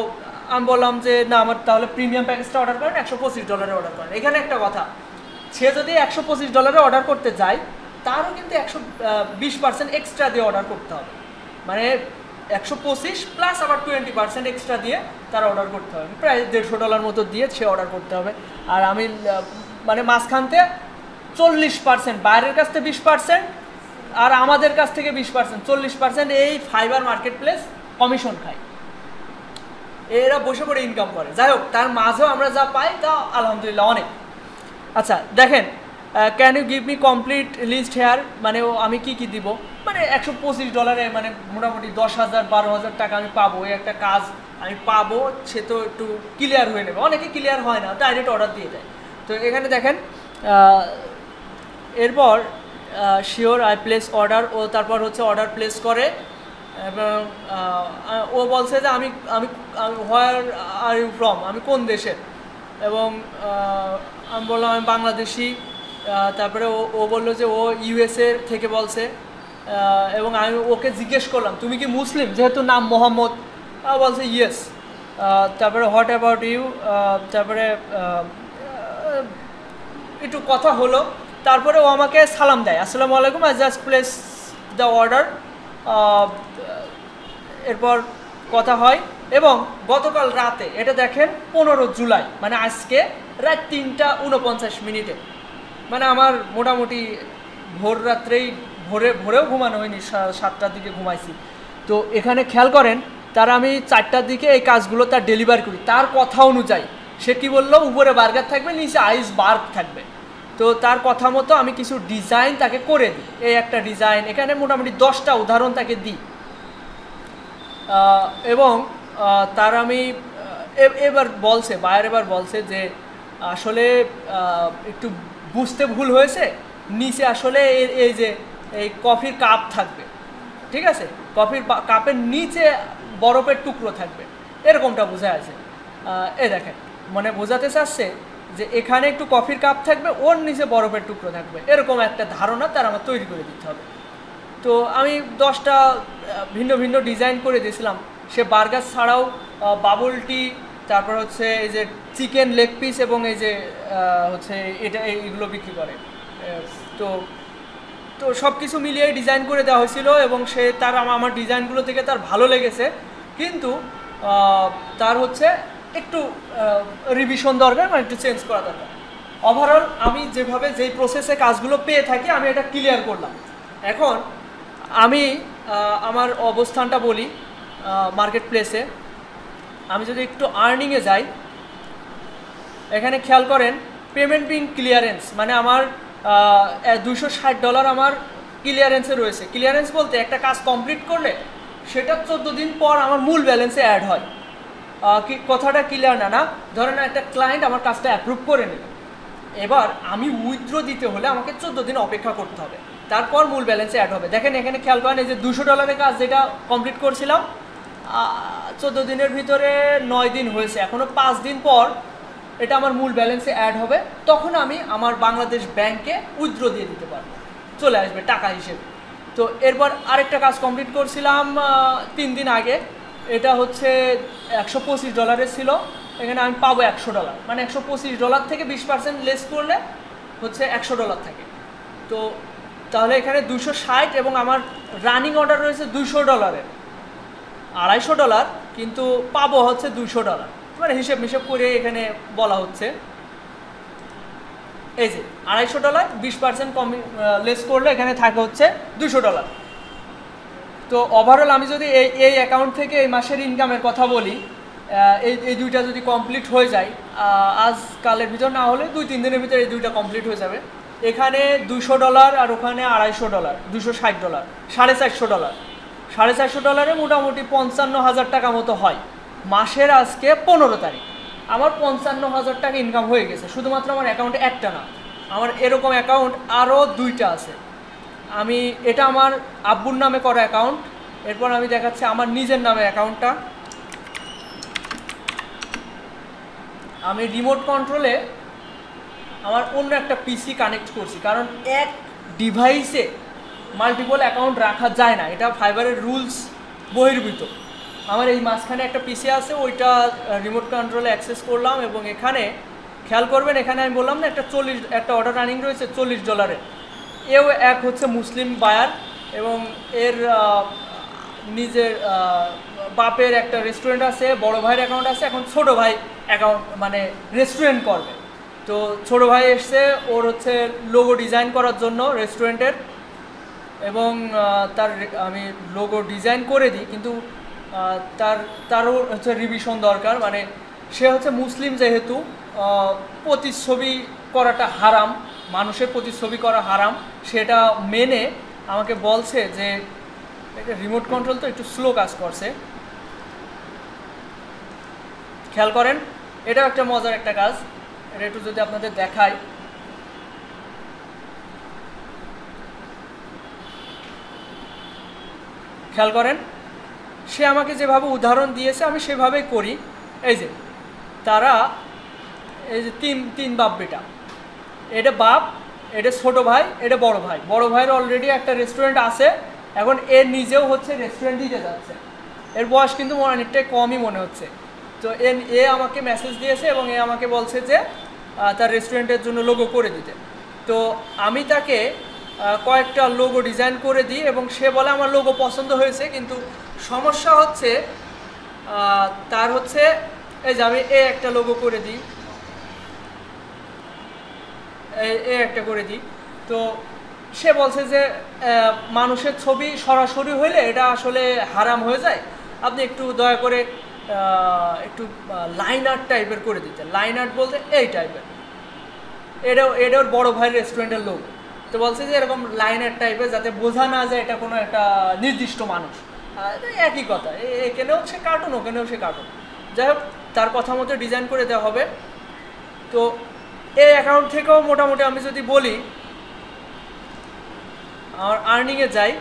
আমি বললাম যে না, আমার তাহলে প্রিমিয়াম প্যাকেজটা অর্ডার করেন, $125 অর্ডার করেন। এখানে একটা কথা, সে যদি $125 অর্ডার করতে যায় তারও কিন্তু 120% এক্সট্রা দিয়ে অর্ডার করতে হবে, মানে 125 প্লাস আবার 20% এক্সট্রা দিয়ে তার অর্ডার করতে হবে, প্রায় $150 মতো দিয়ে সে অর্ডার করতে হবে। আর আমি মানে মাঝখানতে 40% বাইরের কাছ থেকে 20% আর আমাদের কাছ থেকে 20%, 40% এই ফাইবার মার্কেট প্লেস কমিশন খায়। এরা বসে পড়ে ইনকাম করে। যাই হোক, তার মাঝেও আমরা যা পাই তা আলহামদুলিল্লাহ অনেক। আচ্ছা দেখেন, can you give me complete list here, মানে আমি কি কি দিব, মানে $125 মানে মোটামুটি 10,000-12,000 টাকা আমি পাবো, এই একটা কাজ আমি পাবো, সে তো একটু ক্লিয়ার হয়ে নেবে। অনেকে ক্লিয়ার হয় না, ডাইরেক্ট অর্ডার দিয়ে দেয়। তো এখানে দেখেন এরপর শিওর আই প্লেস অর্ডার, ও তারপর হচ্ছে অর্ডার প্লেস করে এবং ও বলছে যে আমি আমি হোয়ার আর ইউ ফ্রম, আমি কোন দেশের, এবং আমি বললাম আমি বাংলাদেশি। তারপরে ও বললো যে ও ইউএসএ থেকে বলছে, এবং আমি ওকে জিজ্ঞেস করলাম তুমি কি মুসলিম, যেহেতু নাম মোহাম্মদ। বলছে ইয়েস। তারপরে হোয়াট অ্যাবাউট ইউ, তারপরে একটু কথা হলো। তারপরে ও আমাকে সালাম দেয়, আসসালামু আলাইকুম, I just place the order. এরপর কথা হয় এবং গতকাল রাতে, এটা দেখেন 15 জুলাই, মানে আজকে রাত 3:49, মানে আমার মোটামুটি ভোর রাত্রেই ভোরেও ঘুমানো হয়নি, 7টার দিকে ঘুমাইছি। তো এখানে খেয়াল করেন, তার আমি 4টার দিকে এই কাজগুলো তার ডেলিভার করি। তার কথা অনুযায়ী সে কী বললো, উপরে বার্গার থাকবে, নিচে আইস বার্গ থাকবে। তো তার কথা মতো আমি কিছু ডিজাইন তাকে করে দিই। এই একটা ডিজাইন, এখানে মোটামুটি 10টা উদাহরণ তাকে দিই। এবং তার আমি এবার বলছে যে আসলে একটু বুঝতে ভুল হয়েছে, নিচে আসলে এই যে এই কফির কাপ থাকবে, ঠিক আছে, কফির কাপের নিচে বরফের টুকরো থাকবে, এরকমটা বোঝা আছে। এই দেখেন, মানে বোঝাতে চাচ্ছে যে এখানে একটু কফির কাপ থাকবে, ওর নিচে বরফের টুকরো থাকবে, এরকম একটা ধারণা তার আমার তৈরি করে দিতে হবে। তো আমি 10টা ভিন্ন ভিন্ন ডিজাইন করে দিয়েছিলাম। সে বার্গার ছাড়াও বাবল টি, তারপর হচ্ছে এই যে চিকেন লেগ পিস এবং এই যে হচ্ছে এইগুলো বিক্রি করে। তো তো সব কিছু মিলিয়ে ডিজাইন করে দেওয়া হয়েছিল এবং সে তার আমার ডিজাইনগুলো থেকে তার ভালো লেগেছে, কিন্তু তার হচ্ছে একটু রিভিশন দরকার, মানে একটু চেঞ্জ করা দরকার। ওভারঅল আমি যেই প্রসেসে কাজগুলো পেয়ে থাকি আমি এটা ক্লিয়ার করলাম। এখন আমি আমার অবস্থানটা বলি মার্কেট প্লেসে। আমি যদি একটু আর্নিংয়ে যাই, এখানে খেয়াল করেন পেমেন্ট বিং ক্লিয়ারেন্স, মানে আমার $260 আমার ক্লিয়ারেন্সে রয়েছে। ক্লিয়ারেন্স বলতে একটা কাজ কমপ্লিট করলে সেটা 14 দিন পর আমার মূল ব্যালেন্সে অ্যাড হয়। কথাটা ক্লিয়ার না? ধরেন একটা ক্লায়েন্ট আমার কাজটা অ্যাপ্রুভ করে নেবে, এবার আমি উইথড্র দিতে হলে আমাকে 14 দিন অপেক্ষা করতে হবে, তারপর মূল ব্যালেন্সে অ্যাড হবে। দেখেন এখানে খেয়াল করেন, এই যে $200 কাজ যেটা কমপ্লিট করছিলাম, 14 দিনের ভিতরে 9 দিন হয়েছে, এখনও 5 দিন পর এটা আমার মূল ব্যালেন্সে অ্যাড হবে, তখন আমি আমার বাংলাদেশ ব্যাংকে উইথড্র দিয়ে দিতে পারবো, চলে আসবে টাকা হিসেবে। তো এরপর আরেকটা কাজ কমপ্লিট করছিলাম 3 দিন আগে, এটা হচ্ছে $125 ছিল, এখানে আমি পাবো $100, মানে $125 থেকে 20% লেস করলে হচ্ছে $100 থাকে। তো তাহলে এখানে 260 এবং আমার রানিং অর্ডার রয়েছে $200, $250, কিন্তু পাবো হচ্ছে $200, মানে হিসেব করে এখানে বলা হচ্ছে এই যে $250, 20% কম লেস করলে এখানে থাকে হচ্ছে $200। তো ওভারঅল আমি যদি এই অ্যাকাউন্ট থেকে এই মাসের ইনকামের কথা বলি, এই দুইটা যদি কমপ্লিট হয়ে যায়, আজ কালের ভিতর না হলে 2-3 দিনের ভিতরে এই দুইটা কমপ্লিট হয়ে যাবে। এখানে $200 আর ওখানে $250, $260, $450, $450 মোটামুটি 55,000 টাকা মতো হয়। মাসের আজকে 15 তারিখ, আমার 55,000 টাকা ইনকাম হয়ে গেছে, শুধুমাত্র আমার অ্যাকাউন্টে একটা না, আমার এরকম অ্যাকাউন্ট আরও 2টা আছে। আমি এটা আমার আব্বুর নামে করা অ্যাকাউন্ট, এরপর আমি দেখাচ্ছি আমার নিজের নামে অ্যাকাউন্টটা। আমি রিমোট কন্ট্রোলে আমার অন্য একটা পিসি কানেক্ট করছি, কারণ এক ডিভাইসে মাল্টিপল অ্যাকাউন্ট রাখা যায় না, এটা ফাইবারের রুলস বহির্ভূত। আমার এই মাঝখানে একটা পিসি আছে, ওইটা রিমোট কন্ট্রোলে অ্যাক্সেস করলাম এবং এখানে খেয়াল করবেন, এখানে আমি বললাম না একটা অর্ডার রানিং রয়েছে $40। এও এক হচ্ছে মুসলিম বায়ার এবং এর নিজের বাপের একটা রেস্টুরেন্ট আছে, বড় ভাইয়ের অ্যাকাউন্ট আছে, এখন ছোট ভাই অ্যাকাউন্ট মানে রেস্টুরেন্ট করবে। তো ছোট ভাই এসছে ওর হচ্ছে লোগো ডিজাইন করার জন্য রেস্টুরেন্টের, এবং আমি লোগো ডিজাইন করে দিই, কিন্তু তারও হচ্ছে রিভিশন দরকার, মানে সে হচ্ছে মুসলিম, যেহেতু প্রতিচ্ছবি করাটা হারাম, মানুষের প্রতিচ্ছবি করা হারাম, সেটা মেনে আমাকে বলছে যে রিমোট কন্ট্রোল তো একটু স্লো কাজ করছে। খেয়াল করেন, এটাও একটা মজার একটা কাজ, এটা একটু যদি আপনাদের দেখাই। খেয়াল করেন, সে আমাকে যেভাবে উদাহরণ দিয়েছে আমি সেভাবেই করি। এই যে তারা, এই যে তিন বাপ বেটা, এটা বাপ, এটা ছোট ভাই, এটা বড় ভাই। বড় ভাইয়ের অলরেডি একটা রেস্টুরেন্ট আছে, এখন এ নিজেও হচ্ছে রেস্টুরেন্ট দিতে যাচ্ছে, এর বয়স কিন্তু অনেকটাই কমই মনে হচ্ছে। তো এ আমাকে মেসেজ দিয়েছে এবং এ আমাকে বলছে যে তার রেস্টুরেন্টের জন্য লোগো করে দিতে। তো আমি তাকে কয়েকটা লোগো ডিজাইন করে দিই এবং সে বলে আমার লোগো পছন্দ হয়েছে, কিন্তু সমস্যা হচ্ছে তার হচ্ছে এই যে আমি একটা লোগো করে দিই, একটা করে দিই। তো সে বলছে যে মানুষের ছবি সরাসরি হইলে এটা আসলে হারাম হয়ে যায়, আপনি একটু দয়া করে একটু লাইন আর্ট টাইপের করে দিতে। লাইন আর্ট বলতে এই টাইপের, এটা ওর বড়ো ভাইয়ের রেস্টুরেন্টের লোক। তো বলছে যে এরকম লাইন আর্ট টাইপের, যাতে বোঝা না যায় এটা কোনো একটা নির্দিষ্ট মানুষ। একই কথা, এখানেও সে কার্টুন, ওখানেও সে কার্টুন। যাই হোক, তার কথা মতো ডিজাইন করে দেওয়া হবে। তো এই অ্যাকাউন্ট থেকেও মোটামুটি আমি যদি বলি, আমার আর্নিংয়ে যাই,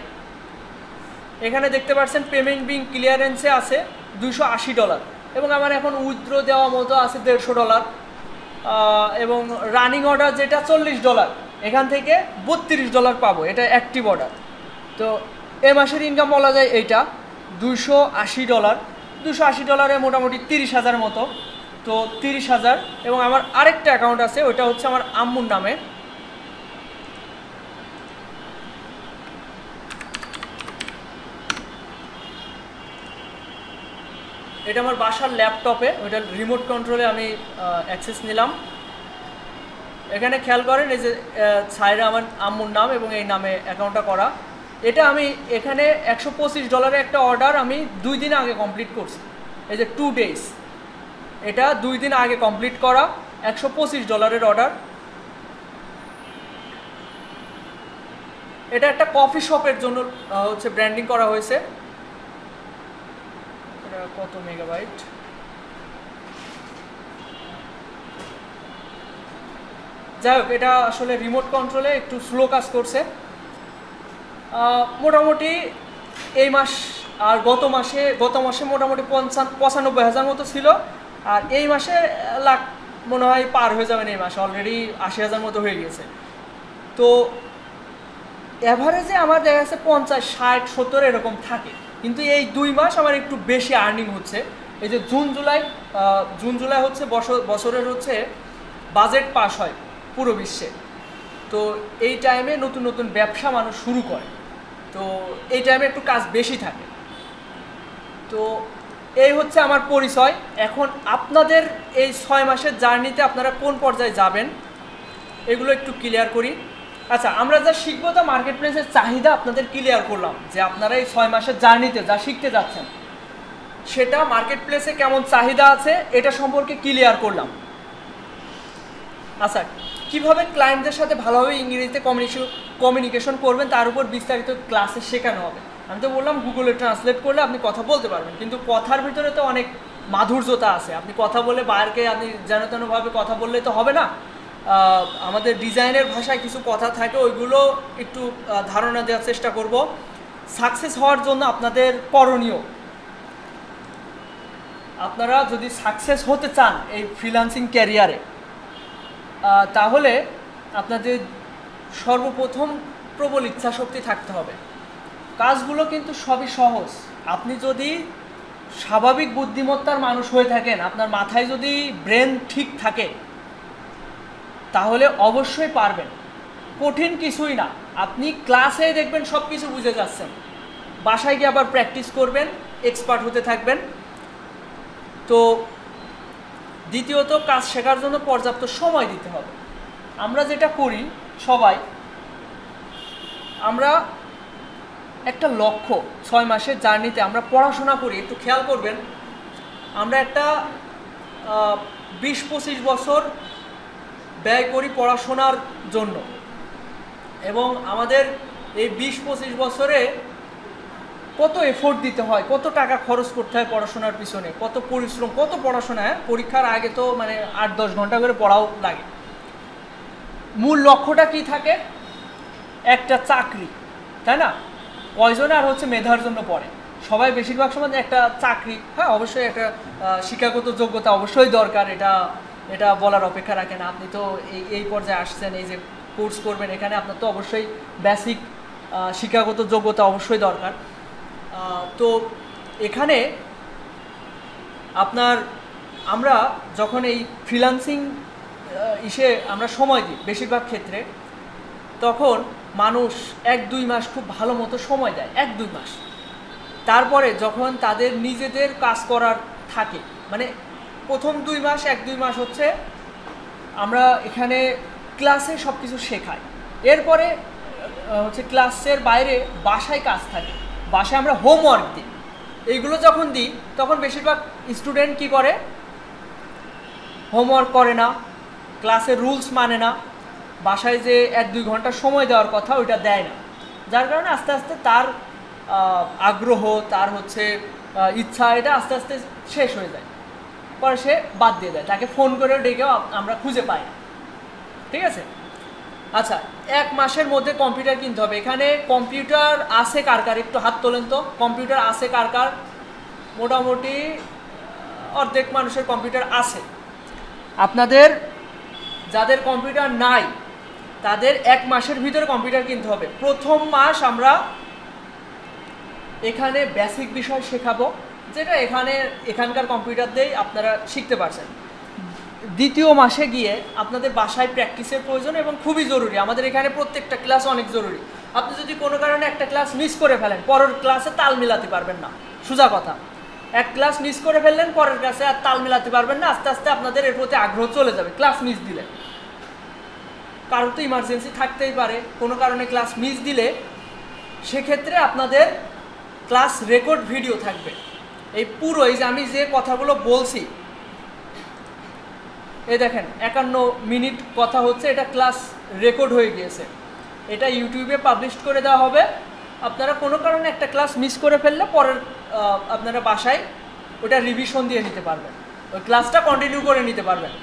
এখানে দেখতে পাচ্ছেন পেমেন্ট বিং ক্লিয়ারেন্সে আছে $280 এবং আমার এখন উইথড্র দেওয়া মতো আছে $150, এবং রানিং অর্ডার যেটা $40, এখান থেকে $32 পাবো, এটা অ্যাক্টিভ অর্ডার। তো এ মাসের ইনকাম বলা যায় এইটা $280, $280 মোটামুটি 30,000 মতো। তো 30,000, এবং আমার আরেকটা অ্যাকাউন্ট আছে, ওইটা হচ্ছে আমার আম্মুর নামে। এটা আমার বাসার ল্যাপটপে, ওইটা রিমোট কন্ট্রোলে আমি অ্যাক্সেস নিলাম। এখানে খেয়াল করেন, এই যে ছাইরা আমার আম্মুর নাম এবং এই নামে অ্যাকাউন্টটা করা। এটা আমি এখানে $125 একটা অর্ডার আমি 2 দিন আগে কমপ্লিট করছি, এই যে 2 days, এটা 2 দিন আগে কমপ্লিট করা $125 অর্ডার। এটা একটা কফি শপের জন্য হচ্ছে ব্র্যান্ডিং করা হয়েছে। এটা কত মেগাবাইট, যাই হোক, এটা আসলে রিমোট কন্ট্রোলে একটু স্লো কাজ করছে। মোটামুটি এই মাস আর গত মাসে মোটামুটি 95,000 মতো ছিল। আর এই মাসে লাখ মনে হয় পার হয়ে যাবেন, এই মাসে অলরেডি 80,000 মতো হয়ে গেছে। তো অ্যাভারেজে আমার দেখা যাচ্ছে 50, 60, 70 এরকম থাকে। কিন্তু এই 2 মাস আমার একটু বেশি আর্নিং হচ্ছে। এই যে জুন জুলাই হচ্ছে বছরের হচ্ছে বাজেট পাস হয় পুরো বিশ্বে। তো এই টাইমে নতুন নতুন ব্যবসা মানুষ শুরু করে, তো এই টাইমে একটু কাজ বেশি থাকে। তো এই হচ্ছে আমার পরিচয়। এখন আপনাদের এই 6 মাসের জার্নিতে আপনারা কোন পর্যায়ে যাবেন এগুলো একটু ক্লিয়ার করি। আচ্ছা, আমরা যা শিখবো তা মার্কেট প্লেসের চাহিদা আপনাদের ক্লিয়ার করলাম, যে আপনারা এই 6 মাসের জার্নিতে যা শিখতে যাচ্ছেন সেটা মার্কেট প্লেসে কেমন চাহিদা আছে এটা সম্পর্কে ক্লিয়ার করলাম। আচ্ছা, কীভাবে ক্লায়েন্টদের সাথে ভালোভাবে ইংরেজিতে কমিউনিকেশন করবেন তার উপর বিস্তারিত ক্লাসে শেখানো হবে। আমি তো বললাম গুগলে ট্রান্সলেট করলে আপনি কথা বলতে পারবেন, কিন্তু কথার ভিতরে তো অনেক মাধুর্যতা আছে। আপনি কথা বলে বাইরকে আপনি যেন তেনভাবে কথা বললে তো হবে না। আমাদের ডিজাইনের ভাষায় কিছু কথা থাকে, ওইগুলো একটু ধারণা দেওয়ার চেষ্টা করব। সাকসেস হওয়ার জন্য আপনাদের করণীয়, আপনারা যদি সাকসেস হতে চান এই ফ্রিল্যান্সিং ক্যারিয়ারে, তাহলে আপনাদের সর্বপ্রথম প্রবল ইচ্ছাশক্তি থাকতে হবে। কাজগুলো কিন্তু সবই সহজ। আপনি যদি স্বাভাবিক বুদ্ধিমত্তার মানুষ হয়ে থাকেন, আপনার মাথায় যদি ব্রেন ঠিক থাকে, তাহলে অবশ্যই পারবেন। কঠিন কিছুই না, আপনি ক্লাসে দেখবেন সব কিছু বুঝে যাচ্ছেন, বাসায় গিয়ে আবার প্র্যাকটিস করবেন, এক্সপার্ট হতে থাকবেন। তো দ্বিতীয়ত, কাজ শেখার জন্য পর্যাপ্ত সময় দিতে হবে। আমরা যেটা করি সবাই, আমরা একটা লক্ষ্য 6 মাসের জার্নিতে আমরা পড়াশোনা করি। একটু খেয়াল করবেন, আমরা একটা 20-25 বছর ব্যয় করি পড়াশোনার জন্য, এবং আমাদের এই 20-25 বছরে কত এফোর্ট দিতে হয়, কত টাকা খরচ করতে হয় পড়াশোনার পিছনে, কত পরিশ্রম, কত পড়াশোনা। পরীক্ষার আগে তো মানে 8-10 ঘন্টা করে পড়াও লাগে। মূল লক্ষ্যটা কি থাকে? একটা চাকরি, তাই না? কয়জন আর হচ্ছে মেধার জন্য পড়ে? সবাই বেশিরভাগ সময় একটা চাকরি। হ্যাঁ, অবশ্যই একটা শিক্ষাগত যোগ্যতা অবশ্যই দরকার, এটা বলার অপেক্ষা রাখে না। আপনি তো এই পর্যায়ে আসছেন, এই যে কোর্স করবেন, এখানে আপনার তো অবশ্যই বেসিক শিক্ষাগত যোগ্যতা অবশ্যই দরকার। তো এখানে আমরা যখন এই ফ্রিল্যান্সিং আমরা সময় দিই বেশিরভাগ ক্ষেত্রে, তখন মানুষ 1-2 মাস খুব ভালো মতো সময় দেয়, 1-2 মাস। তারপরে যখন তাদের নিজেদের কাজ করার থাকে, মানে প্রথম 1-2 মাস হচ্ছে আমরা এখানে ক্লাসে সব কিছু শেখাই। এরপরে হচ্ছে ক্লাসের বাইরে বাসায় কাজ থাকে, বাসায় আমরা হোমওয়ার্ক দিই। এইগুলো যখন দিই তখন বেশিরভাগ স্টুডেন্ট কি করে? হোমওয়ার্ক করে না, ক্লাসের রুলস মানে না, বাসায় যে 1-2 ঘন্টা সময় দেওয়ার কথা ওইটা দেয় না। যার কারণে আস্তে আস্তে তার আগ্রহ, তার হচ্ছে ইচ্ছা, এটা আস্তে আস্তে শেষ হয়ে যায়। পরে সে বাদ দিয়ে দেয়, তাকে ফোন করে ডেকেও আমরা খুঁজে পাই না। ঠিক আছে? আচ্ছা, 1 মাসের মধ্যে কম্পিউটার কিনতে হবে। এখানে কম্পিউটার আছে কার কার? একটু হাত তোলেন তো। কম্পিউটার আছে কার কার? মোটামুটি অর্ধেক মানুষের কম্পিউটার আছে। আপনাদের যাদের কম্পিউটার নাই তাদের 1 মাসের ভিতরে কম্পিউটার কিনতে হবে। প্রথম মাস আমরা এখানে বেসিক বিষয় শেখাবো, যেটা এখানকার কম্পিউটার দিয়েই আপনারা শিখতে পারছেন। দ্বিতীয় মাসে গিয়ে আপনাদের বাসায় প্র্যাকটিসের প্রয়োজন এবং খুবই জরুরি। আমাদের এখানে প্রত্যেকটা ক্লাস অনেক জরুরি। আপনি যদি কোনো কারণে একটা ক্লাস মিস করে ফেলেন, পরের ক্লাসে তাল মিলাতে পারবেন না। সোজা কথা, এক ক্লাস মিস করে ফেললেন, পরের ক্লাসে আর তাল মিলাতে পারবেন না। আস্তে আস্তে আপনাদের এর প্রতি আগ্রহ চলে যাবে ক্লাস মিস দিলে। কারণ তো ইমার্জেন্সি থাকতেই পারে, কোনো কারণে ক্লাস মিস দিলে সেক্ষেত্রে আপনাদের ক্লাস রেকর্ড ভিডিও থাকবে। এই পুরো এই যে আমি যে কথাগুলো বলছি, এই দেখেন 51 মিনিট কথা হচ্ছে, এটা ক্লাস রেকর্ড হয়ে গিয়েছে। এটা ইউটিউবে পাবলিশ করে দেওয়া হবে। আপনারা কোনো কারণে একটা ক্লাস মিস করে ফেললে পরের আপনারা বাসায় ওটা রিভিশন দিয়ে নিতে পারবেন, ওই ক্লাসটা কন্টিনিউ করে নিতে পারবেন।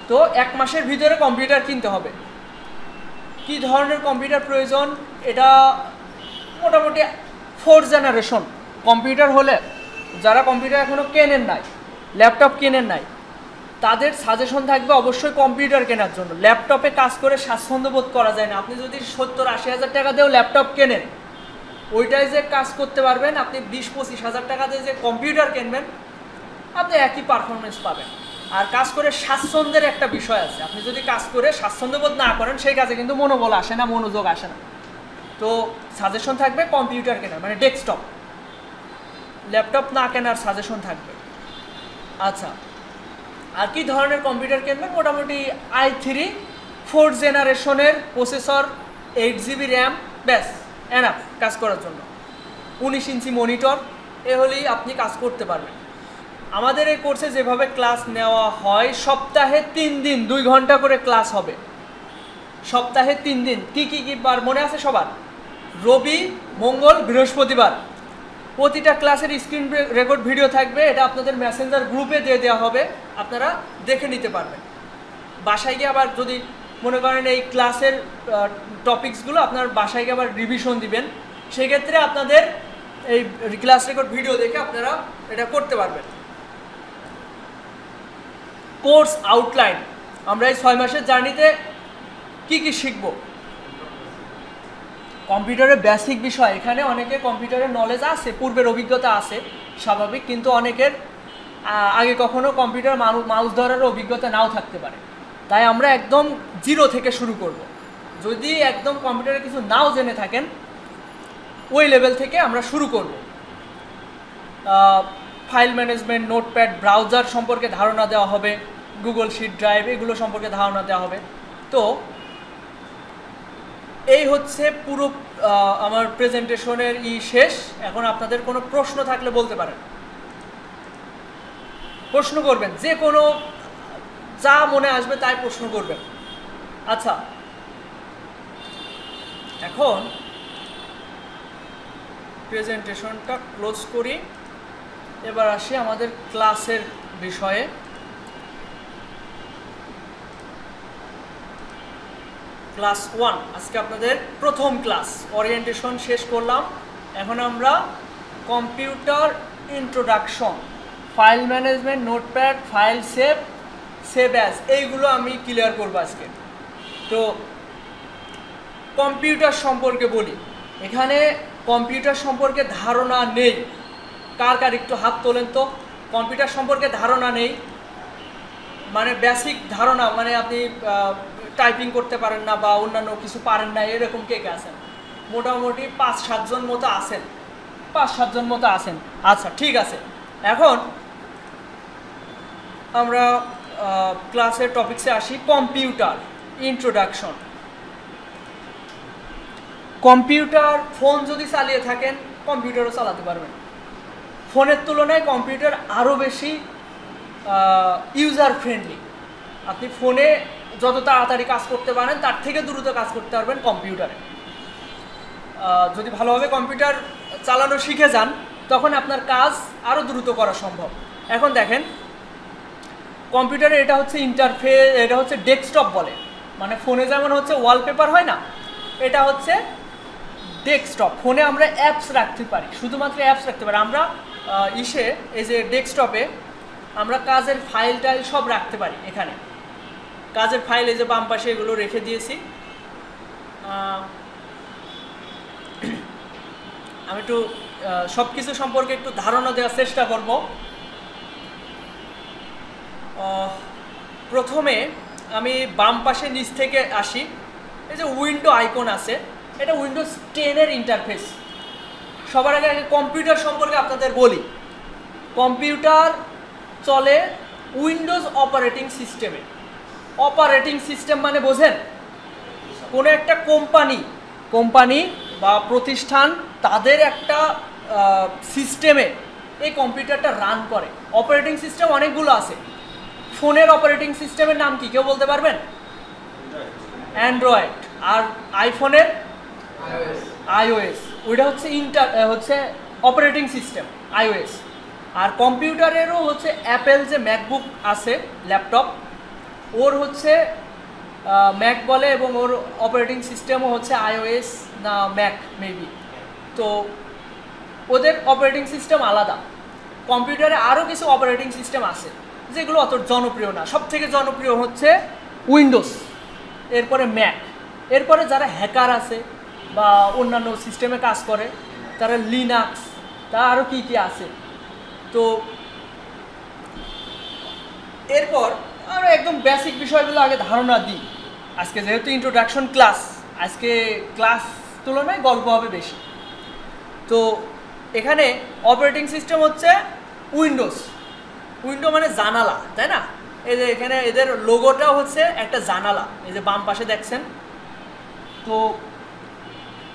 তো 1 মাসের ভিতরে কম্পিউটার কিনতে হবে। কি ধরনের কম্পিউটার প্রয়োজন? এটা মোটামুটি 4th জেনারেশন কম্পিউটার হলে, যারা কম্পিউটার এখনও কেনেন নাই, ল্যাপটপ কেনেন নাই, তাদের সাজেশন থাকবে অবশ্যই কম্পিউটার কেনার জন্য। ল্যাপটপে কাজ করে স্বাচ্ছন্দ্য বোধ করা যায় না। আপনি যদি 70-80 হাজার টাকা দিয়েও ল্যাপটপ কেনেন, ওইটাই যে কাজ করতে পারবেন, আপনি 20-25 হাজার টাকা দিয়ে যে কম্পিউটার কিনবেন, আপনি একই পারফরমেন্স পাবেন। আর কাজ করে স্বাচ্ছন্দ্যের একটা বিষয় আছে, আপনি যদি কাজ করে স্বাচ্ছন্দ্যবোধ না করেন, সেই কাজে কিন্তু মনোবল আসে না, মনোযোগ আসে না। তো সাজেশন থাকবে কম্পিউটার কেনার, মানে ডেস্কটপ, ল্যাপটপ না কেনার সাজেশন থাকবে। আচ্ছা, আর কি ধরনের কম্পিউটার কিনবেন? মোটামুটি i3 4th জেনারেশনের প্রসেসর, 8 GB র্যাম, ব্যাস এনাফ কাজ করার জন্য। 19 ইঞ্চি মনিটর, এ হলেই আপনি কাজ করতে পারবেন। আমাদের এই কোর্সে যেভাবে ক্লাস নেওয়া হয়, সপ্তাহে 3 দিন 2 ঘন্টা করে ক্লাস হবে। সপ্তাহে 3 দিন। কি বার মনে আছে সবার? রবি, মঙ্গল, বৃহস্পতিবার। প্রতিটা ক্লাসের স্ক্রিন রেকর্ড ভিডিও থাকবে, এটা আপনাদের মেসেঞ্জার গ্রুপে দিয়ে দেওয়া হবে, আপনারা দেখে নিতে পারবেন। বাসায় গিয়ে আবার যদি মনে করেন এই ক্লাসের টপিকসগুলো আপনার বাসায় গিয়ে আবার রিভিশন দিবেন, সেক্ষেত্রে আপনাদের এই ক্লাস রেকর্ড ভিডিও দেখে আপনারা এটা করতে পারবেন। কোর্স আউটলাইন, আমরা এই 6 মাসের জার্নিতে কি শিখব? কম্পিউটারের বেসিক বিষয়। এখানে অনেকে কম্পিউটারের নলেজ আছে, পূর্বের অভিজ্ঞতা আছে, স্বাভাবিক, কিন্তু অনেকের আগে কখনো কম্পিউটার মাউস ধরার অভিজ্ঞতা নাও থাকতে পারে। তাই আমরা একদম জিরো থেকে শুরু করব। যদি একদম কম্পিউটারে কিছু নাও জেনে থাকেন, ওই লেভেল থেকে আমরা শুরু করব। ফাইল ম্যানেজমেন্ট, নোটপ্যাড, ব্রাউজার সম্পর্কে ধারণা দেওয়া হবে, গুগল শিট ড্রাইভ, এগুলো সম্পর্কে ধারণা দেওয়া হবে। তো এই হচ্ছে পুরো আমার প্রেজেন্টেশনের শেষ। এখন আপনাদের কোনো প্রশ্ন থাকলে বলতে পারেন, প্রশ্ন করবেন, যে কোনো যা মনে আসবে তাই প্রশ্ন করবেন। আচ্ছা, এখন প্রেজেন্টেশনটা ক্লোজ করি, এবার আসি আমাদের ক্লাসের বিষয়ে। ক্লাস 1, আজকে আপনাদের প্রথম ক্লাস, ওরিয়েন্টেশন শেষ করলাম। এখন আমরা computer introduction, file management, notepad, file save as, এইগুলো আমি ক্লিয়ার করবো আজকে। তো কম্পিউটার সম্পর্কে বলি। এখানে কম্পিউটার সম্পর্কে ধারণা নেই কার একটু হাত তোলেন তো। কম্পিউটার সম্পর্কে ধারণা নেই মানে বেসিক ধারণা, মানে আপনি টাইপিং করতে পারেন না বা অন্যান্য কিছু পারেন না, এরকম কে আছেন? মোটামুটি 5-7 জন মতো আছেন, 5-7 জন মতো আছেন। আচ্ছা, ঠিক আছে। এখন আমরা ক্লাসের টপিকসে আসি। Computer introduction. কম্পিউটার, ফোন যদি চালিয়ে থাকেন, কম্পিউটারও চালাতে পারবেন। ফোনের তুলনায় কম্পিউটার আরও বেশি ইউজার ফ্রেন্ডলি। আপনি ফোনে যত তাড়াতাড়ি কাজ করতে পারেন, তার থেকে দ্রুত কাজ করতে পারবেন কম্পিউটারে। যদি ভালোভাবে কম্পিউটার চালানো শিখে যান, তখন আপনার কাজ আরও দ্রুত করা সম্ভব। এখন দেখেন, কম্পিউটারে এটা হচ্ছে ইন্টারফেস, এটা হচ্ছে ডেস্কটপ বলে, মানে ফোনে যেমন হচ্ছে ওয়ালপেপার হয় না, এটা হচ্ছে ডেস্কটপ। ফোনে আমরা অ্যাপস রাখতে পারি, শুধুমাত্র অ্যাপস রাখতে পারি আমরা। এই যে ডেস্কটপে আমরা কাজের ফাইল টাইল সব রাখতে পারি। এখানে কাজের ফাইল, এই যে বাম পাশে এগুলো রেখে দিয়েছি। আমি একটু সব কিছু সম্পর্কে একটু ধারণা দেওয়ার চেষ্টা করব। প্রথমে আমি বাম পাশে নিচ থেকে আসি। এই যে উইন্ডো আইকন আছে, এটা উইন্ডোজ 10-এর ইন্টারফেস। সবার আগে কম্পিউটার সম্পর্কে আপনাদের বলি। কম্পিউটার চলে উইন্ডোজ অপারেটিং সিস্টেমে। অপারেটিং সিস্টেম মানে বোঝেন? কোনো একটা কোম্পানি বা প্রতিষ্ঠান, তাদের একটা সিস্টেমে এই কম্পিউটারটা রান করে। অপারেটিং সিস্টেম অনেকগুলো আছে। ফোনের অপারেটিং সিস্টেমের নাম কি কেউ বলতে পারবেন? অ্যান্ড্রয়েড। আর আইফোনের iOS। ওইটা হচ্ছে অপারেটিং সিস্টেম, iOS। আর কম্পিউটারেরও হচ্ছে অ্যাপেল যে ম্যাকবুক আছে, ল্যাপটপ, ওর হচ্ছে ম্যাক বলে, এবং ওর অপারেটিং সিস্টেমও হচ্ছে iOS না ম্যাক মেবি। তো ওদের অপারেটিং সিস্টেম আলাদা। কম্পিউটারে আরও কিছু অপারেটিং সিস্টেম আছে যেগুলো অত জনপ্রিয় না। সব থেকে জনপ্রিয় হচ্ছে উইন্ডোজ, এরপরে ম্যাক, এরপরে যারা হ্যাকার আছে বা অন্যান্য সিস্টেমে কাজ করে তারা লিনাক্স, তা আরও কী কী আছে। তো এরপর আরও একদম বেসিক বিষয়গুলো আগে ধারণা দিই। আজকে যেহেতু ইন্ট্রোডাকশন ক্লাস, আজকে ক্লাস তুলনায় গল্প হবে বেশি। তো এখানে অপারেটিং সিস্টেম হচ্ছে উইন্ডোজ। উইন্ডো মানে জানালা, তাই না? এই যে এখানে এদের লোগোটাও হচ্ছে একটা জানালা, এই যে বাম পাশে দেখছেন। তো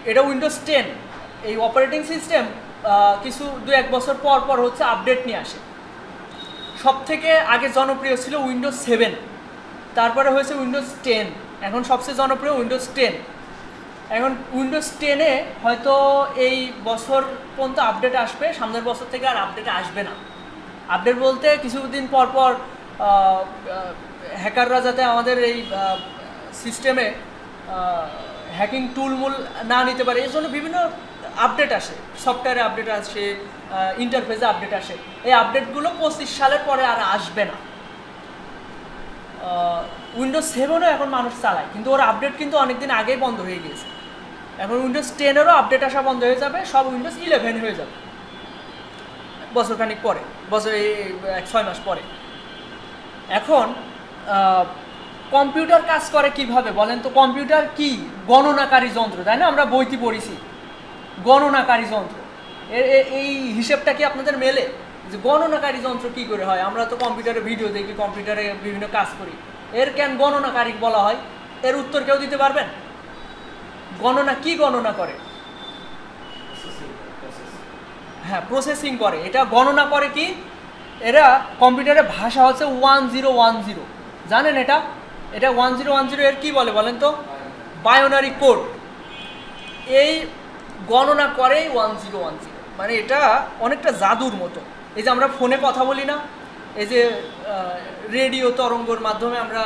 এটা উইন্ডোজ 10। এই অপারেটিং সিস্টেম কিছু 2-1 বছর পর পর হচ্ছে আপডেট নিয়ে আসে। সব থেকে আগে জনপ্রিয় ছিল উইন্ডোজ 7, তারপরে হয়েছে উইন্ডোজ 10, এখন সবচেয়ে জনপ্রিয় উইন্ডোজ 10। এখন উইন্ডোজ 10-এ হয়তো এই বছর পর্যন্ত আপডেট আসবে, সামনের বছর থেকে আর আপডেট আসবে না। আপডেট বলতে কিছুদিন পর পর হ্যাকাররা যাতে আমাদের এই সিস্টেমে হ্যাকিং টুলমুল না নিতে পারে, এই জন্য বিভিন্ন আপডেট আসে, সফটওয়্যারে আপডেট আসে, ইন্টারফেসে আপডেট আসে। এই আপডেটগুলো 25 সালের পরে আর আসবে না। উইন্ডোজ 7-ও এখন মানুষ চালায়, কিন্তু ওর আপডেট কিন্তু অনেকদিন আগেই বন্ধ হয়ে গিয়েছে। এখন উইন্ডোজ 10-এরও আপডেট আসা বন্ধ হয়ে যাবে, সব উইন্ডোজ 11 হয়ে যাবে বছরখানিক পরে, বছর 6 মাস পরে। এখন কম্পিউটার কাজ করে কিভাবে বলেন তো? কম্পিউটার কি? গণনাকারী যন্ত্র, তাই না? আমরা বইতে পড়েছি গণনাকারী যন্ত্র। এই হিসেবটা কি আপনাদের মেলে যে গণনাকারী যন্ত্র কি করে হয়? আমরা তো কম্পিউটারে ভিডিও দেখি, কম্পিউটারে বিভিন্ন কাজ করি, এর কেন গণনাকারী বলা হয়? এর উত্তর কেউ দিতে পারবেন? গণনা কি গণনা করে? হ্যাঁ, প্রসেসিং করে। এটা গণনা করে কি? এরা কম্পিউটারের ভাষা হচ্ছে 1010, জানেন এটা? এটা 1010 এর কি বলে বলেন তো? Binary code. এই গণনা করে 1010, মানে এটা অনেকটা জাদুর মতো। এই যে আমরা ফোনে কথা বলি না, এই যে রেডিও তরঙ্গর মাধ্যমে আমরা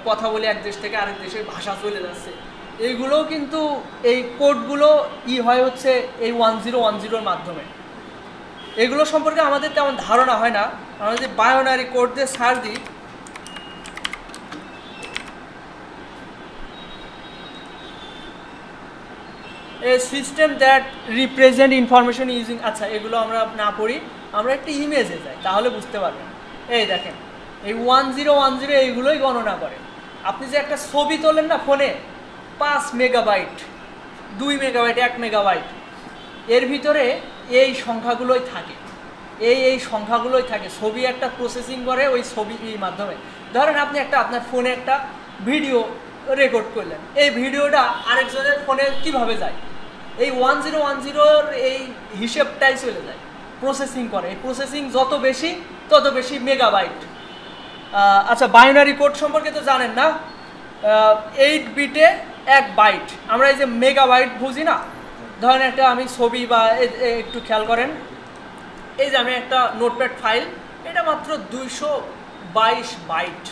কথা বলি, এক দেশ থেকে আরেক দেশে ভাষা চলে যাচ্ছে, এইগুলোও কিন্তু এই কোডগুলো হয় হচ্ছে এই 1010-এর মাধ্যমে। এগুলো সম্পর্কে আমাদের তেমন ধারণা হয় না। আমরা যে বাইনারি কোড দিয়ে সার্চ দিই, a system that represent information using, আচ্ছা এগুলো আমরা না পড়ি, আমরা একটা ইমেজে যাই, তাহলে বুঝতে পারবেন। এই দেখেন, এই 1010 এইগুলোই গণনা করে। আপনি যে একটা ছবি তোলেন না ফোনে, 5 মেগাবাইট, 2 মেগাবাইট, 1 মেগাবাইট, এর ভিতরে এই সংখ্যাগুলোই থাকে, এই সংখ্যাগুলোই থাকে। ছবি একটা প্রসেসিং করে ওই ছবির মাধ্যমে। ধরেন আপনি আপনার ফোনে একটা ভিডিও রেকর্ড করলেন, এই ভিডিওটা আরেকজনের ফোনে কিভাবে যায়? এই 1010-এর এই হিসেবটাই চলে যায়, প্রসেসিং করে। এই প্রসেসিং যত বেশি তত বেশি মেগাবাইট। আচ্ছা, বাইনারি কোড সম্পর্কে তো জানেন না? 8 বিটে 1 বাইট। আমরা এই যে মেগাবাইট বুঝি না? ধরেন একটা আমি ছবি বা একটু খেয়াল করেন, এই যে আমি একটা নোটপ্যাড ফাইল, এটা মাত্র 222 বাইট।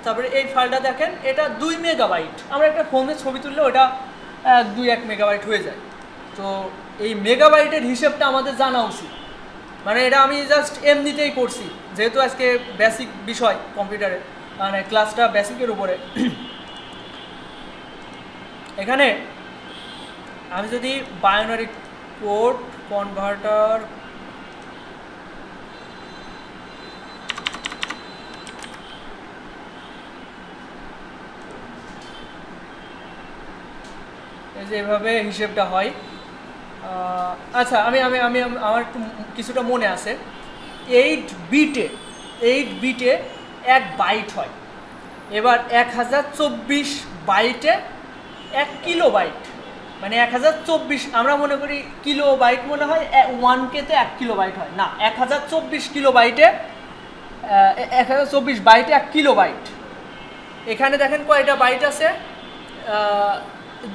তারপরে এই ফাইলটা দেখেন, এটা 2 মেগাবাইট। আমরা একটা ফোনে ছবি তুললে ওটা 2-1 মেগাবাইট হয়ে যায়। তো এই মেগাবাইটের হিসেবটা আমাদের জানা উচিত। মানে এটা আমি জাস্ট এমনিতেই করছি, যেহেতু আজকে বেসিক বিষয় কম্পিউটারে, মানে ক্লাসটা বেসিকের উপরে। এখানে আমি যদি বাইনারি কোড কনভার্টার, এই যে এভাবে হিসেবটা হয়। আচ্ছা, আমি আমি আমি আমার একটু কিছুটা মনে আছে। 8 বিটে 1 বাইট হয়। এবার 1024 বাইটে 1 কিলোবাইট, মানে 1024, আমরা মনে করি কিলোবাইট মনে হয় 1K-তে 1 কিলোবাইট হয় না, 1024 কিলোবাইটে 1024 বাইটে 1 কিলোবাইট। এখানে দেখেন কয়টা বাইট আছে?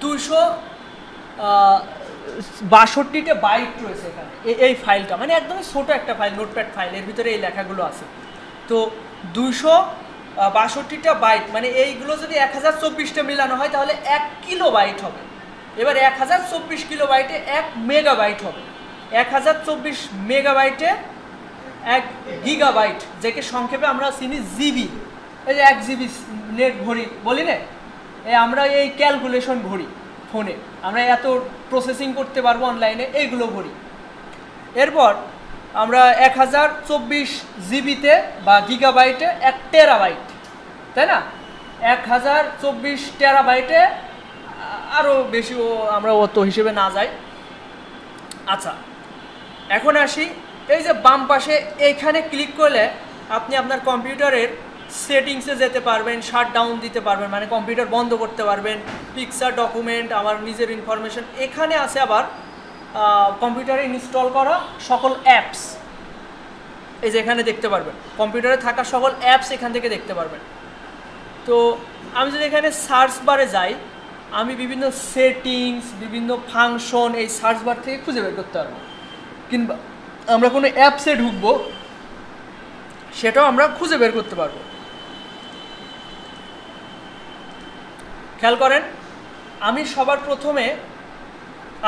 262টা বাইট রয়েছে এখানে। এই ফাইলটা মানে একদমই ছোটো একটা ফাইল, নোটপ্যাড ফাইল, এর ভিতরে এই লেখাগুলো আছে। তো 262টা বাইট, মানে এইগুলো যদি 1024টা মিলানো হয় তাহলে 1 কিলোবাইট হবে। এবার 1024 কিলোবাইটে 1 মেগাবাইট হবে, 1024 মেগাবাইটে 1 গিগাবাইট, যাকে সংক্ষেপে আমরা চিনি জিবি। এই যে 1 জিবি নেট ভরি বলি না, আমরা এই ক্যালকুলেশন ভরি ফোনে, আমরা এত প্রসেসিং করতে পারবো অনলাইনে, এইগুলো ভরি। এরপর আমরা 1024 জিবিতে বা গিগাবাইটে 1 টেরাবাইট, তাই না? 1024 টেরাবাইটে আরও বেশিও আমরা অত হিসেবে না যাই। আচ্ছা, এখন আসি এই যে বাম পাশে এইখানে ক্লিক করলে আপনি আপনার কম্পিউটারের সেটিংসে যেতে পারবেন, শাট ডাউন দিতে পারবেন, মানে কম্পিউটার বন্ধ করতে পারবেন, পিকচার, ডকুমেন্ট, আমার নিজের ইনফরমেশন। এখানে আছে আবার কম্পিউটারে ইনস্টল করা সকল অ্যাপস, এই যে এখানে দেখতে পারবেন কম্পিউটারে থাকা সকল অ্যাপস এখান থেকে দেখতে পারবেন। তো আমি যদি এখানে সার্চ বারে যাই, আমি বিভিন্ন সেটিংস, বিভিন্ন ফাংশন এই সার্চ বার থেকে খুঁজে বের করতে পারবো, কিংবা আমরা কোনো অ্যাপসে ঢুকবো সেটাও আমরা খুঁজে বের করতে পারবো। খেয়াল করেন, আমি সবার প্রথমে,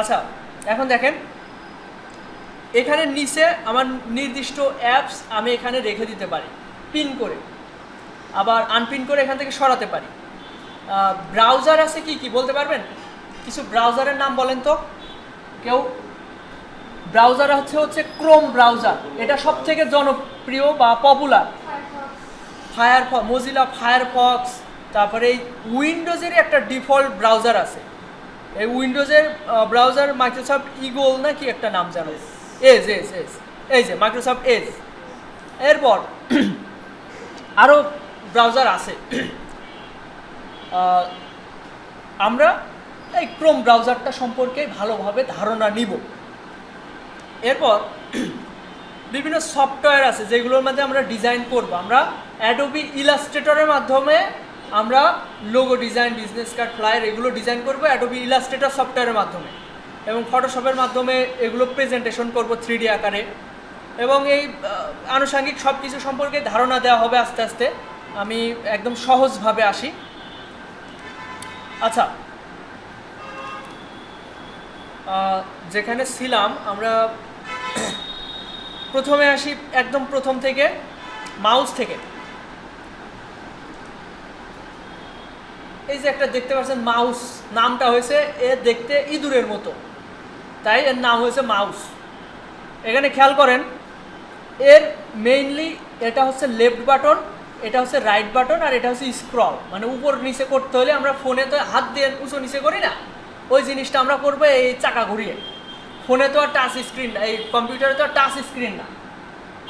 আচ্ছা এখন দেখেন এখানে নিচে আমার নির্দিষ্ট অ্যাপস আমি এখানে রেখে দিতে পারি পিন করে, আবার আনপিন করে এখান থেকে সরাতে পারি। ব্রাউজার আছে কি কি বলতে পারবেন? কিছু ব্রাউজারের নাম বলেন তো কেউ। ব্রাউজার হচ্ছে ক্রোম ব্রাউজার, এটা সব থেকে জনপ্রিয় বা পপুলার। ফায়ারফক্স, মজিলা ফায়ারফক্স, তারপরে এই উইন্ডোজের একটা ডিফল্ট ব্রাউজার আছে, এই উইন্ডোজের ব্রাউজার মাইক্রোসফট ইগল না কি একটা নাম জানো, এজ, এই যে মাইক্রোসফট এজ। এরপর আরও ব্রাউজার আছে, আমরা এই ক্রোম ব্রাউজারটা সম্পর্কে ভালোভাবে ধারণা নিব। এরপর বিভিন্ন সফটওয়্যার আছে যেগুলোর মধ্যে আমরা ডিজাইন করব। আমরা অ্যাডোবি ইলাস্ট্রেটরের মাধ্যমে আমরা logo design, business card, flyer এগুলো ডিজাইন করব অ্যাডোবি ইলাস্ট্রেটর সফটওয়্যারের মাধ্যমে, এবং ফটোশপের মাধ্যমে এগুলো প্রেজেন্টেশন করব 3D আকারে, এবং এই আনুষঙ্গিক সব কিছু সম্পর্কে ধারণা দেওয়া হবে আস্তে আস্তে। আমি একদম সহজভাবে আসি। আচ্ছা, যেখানে ছিলাম আমরা প্রথমে আসি একদম প্রথম থেকে, মাউস থেকে। এই যে একটা দেখতে পাচ্ছেন মাউস, নামটা হয়েছে এ দেখতে ইঁদুরের মতো, তাই এর নাম হয়েছে মাউস। এখানে খেয়াল করেন, এর মেইনলি এটা হচ্ছে লেফট বাটন, এটা হচ্ছে রাইট বাটন, আর এটা হচ্ছে স্ক্রল, মানে উপর নিচে করতে হলে আমরা ফোনে তো হাত দিয়ে উঁচু নিচে করি না, ওই জিনিসটা আমরা করবো এই চাকা ঘুরিয়ে। ফোনে তো আর টাচ স্ক্রিন, এই কম্পিউটারে তো আর টাচ স্ক্রিন না,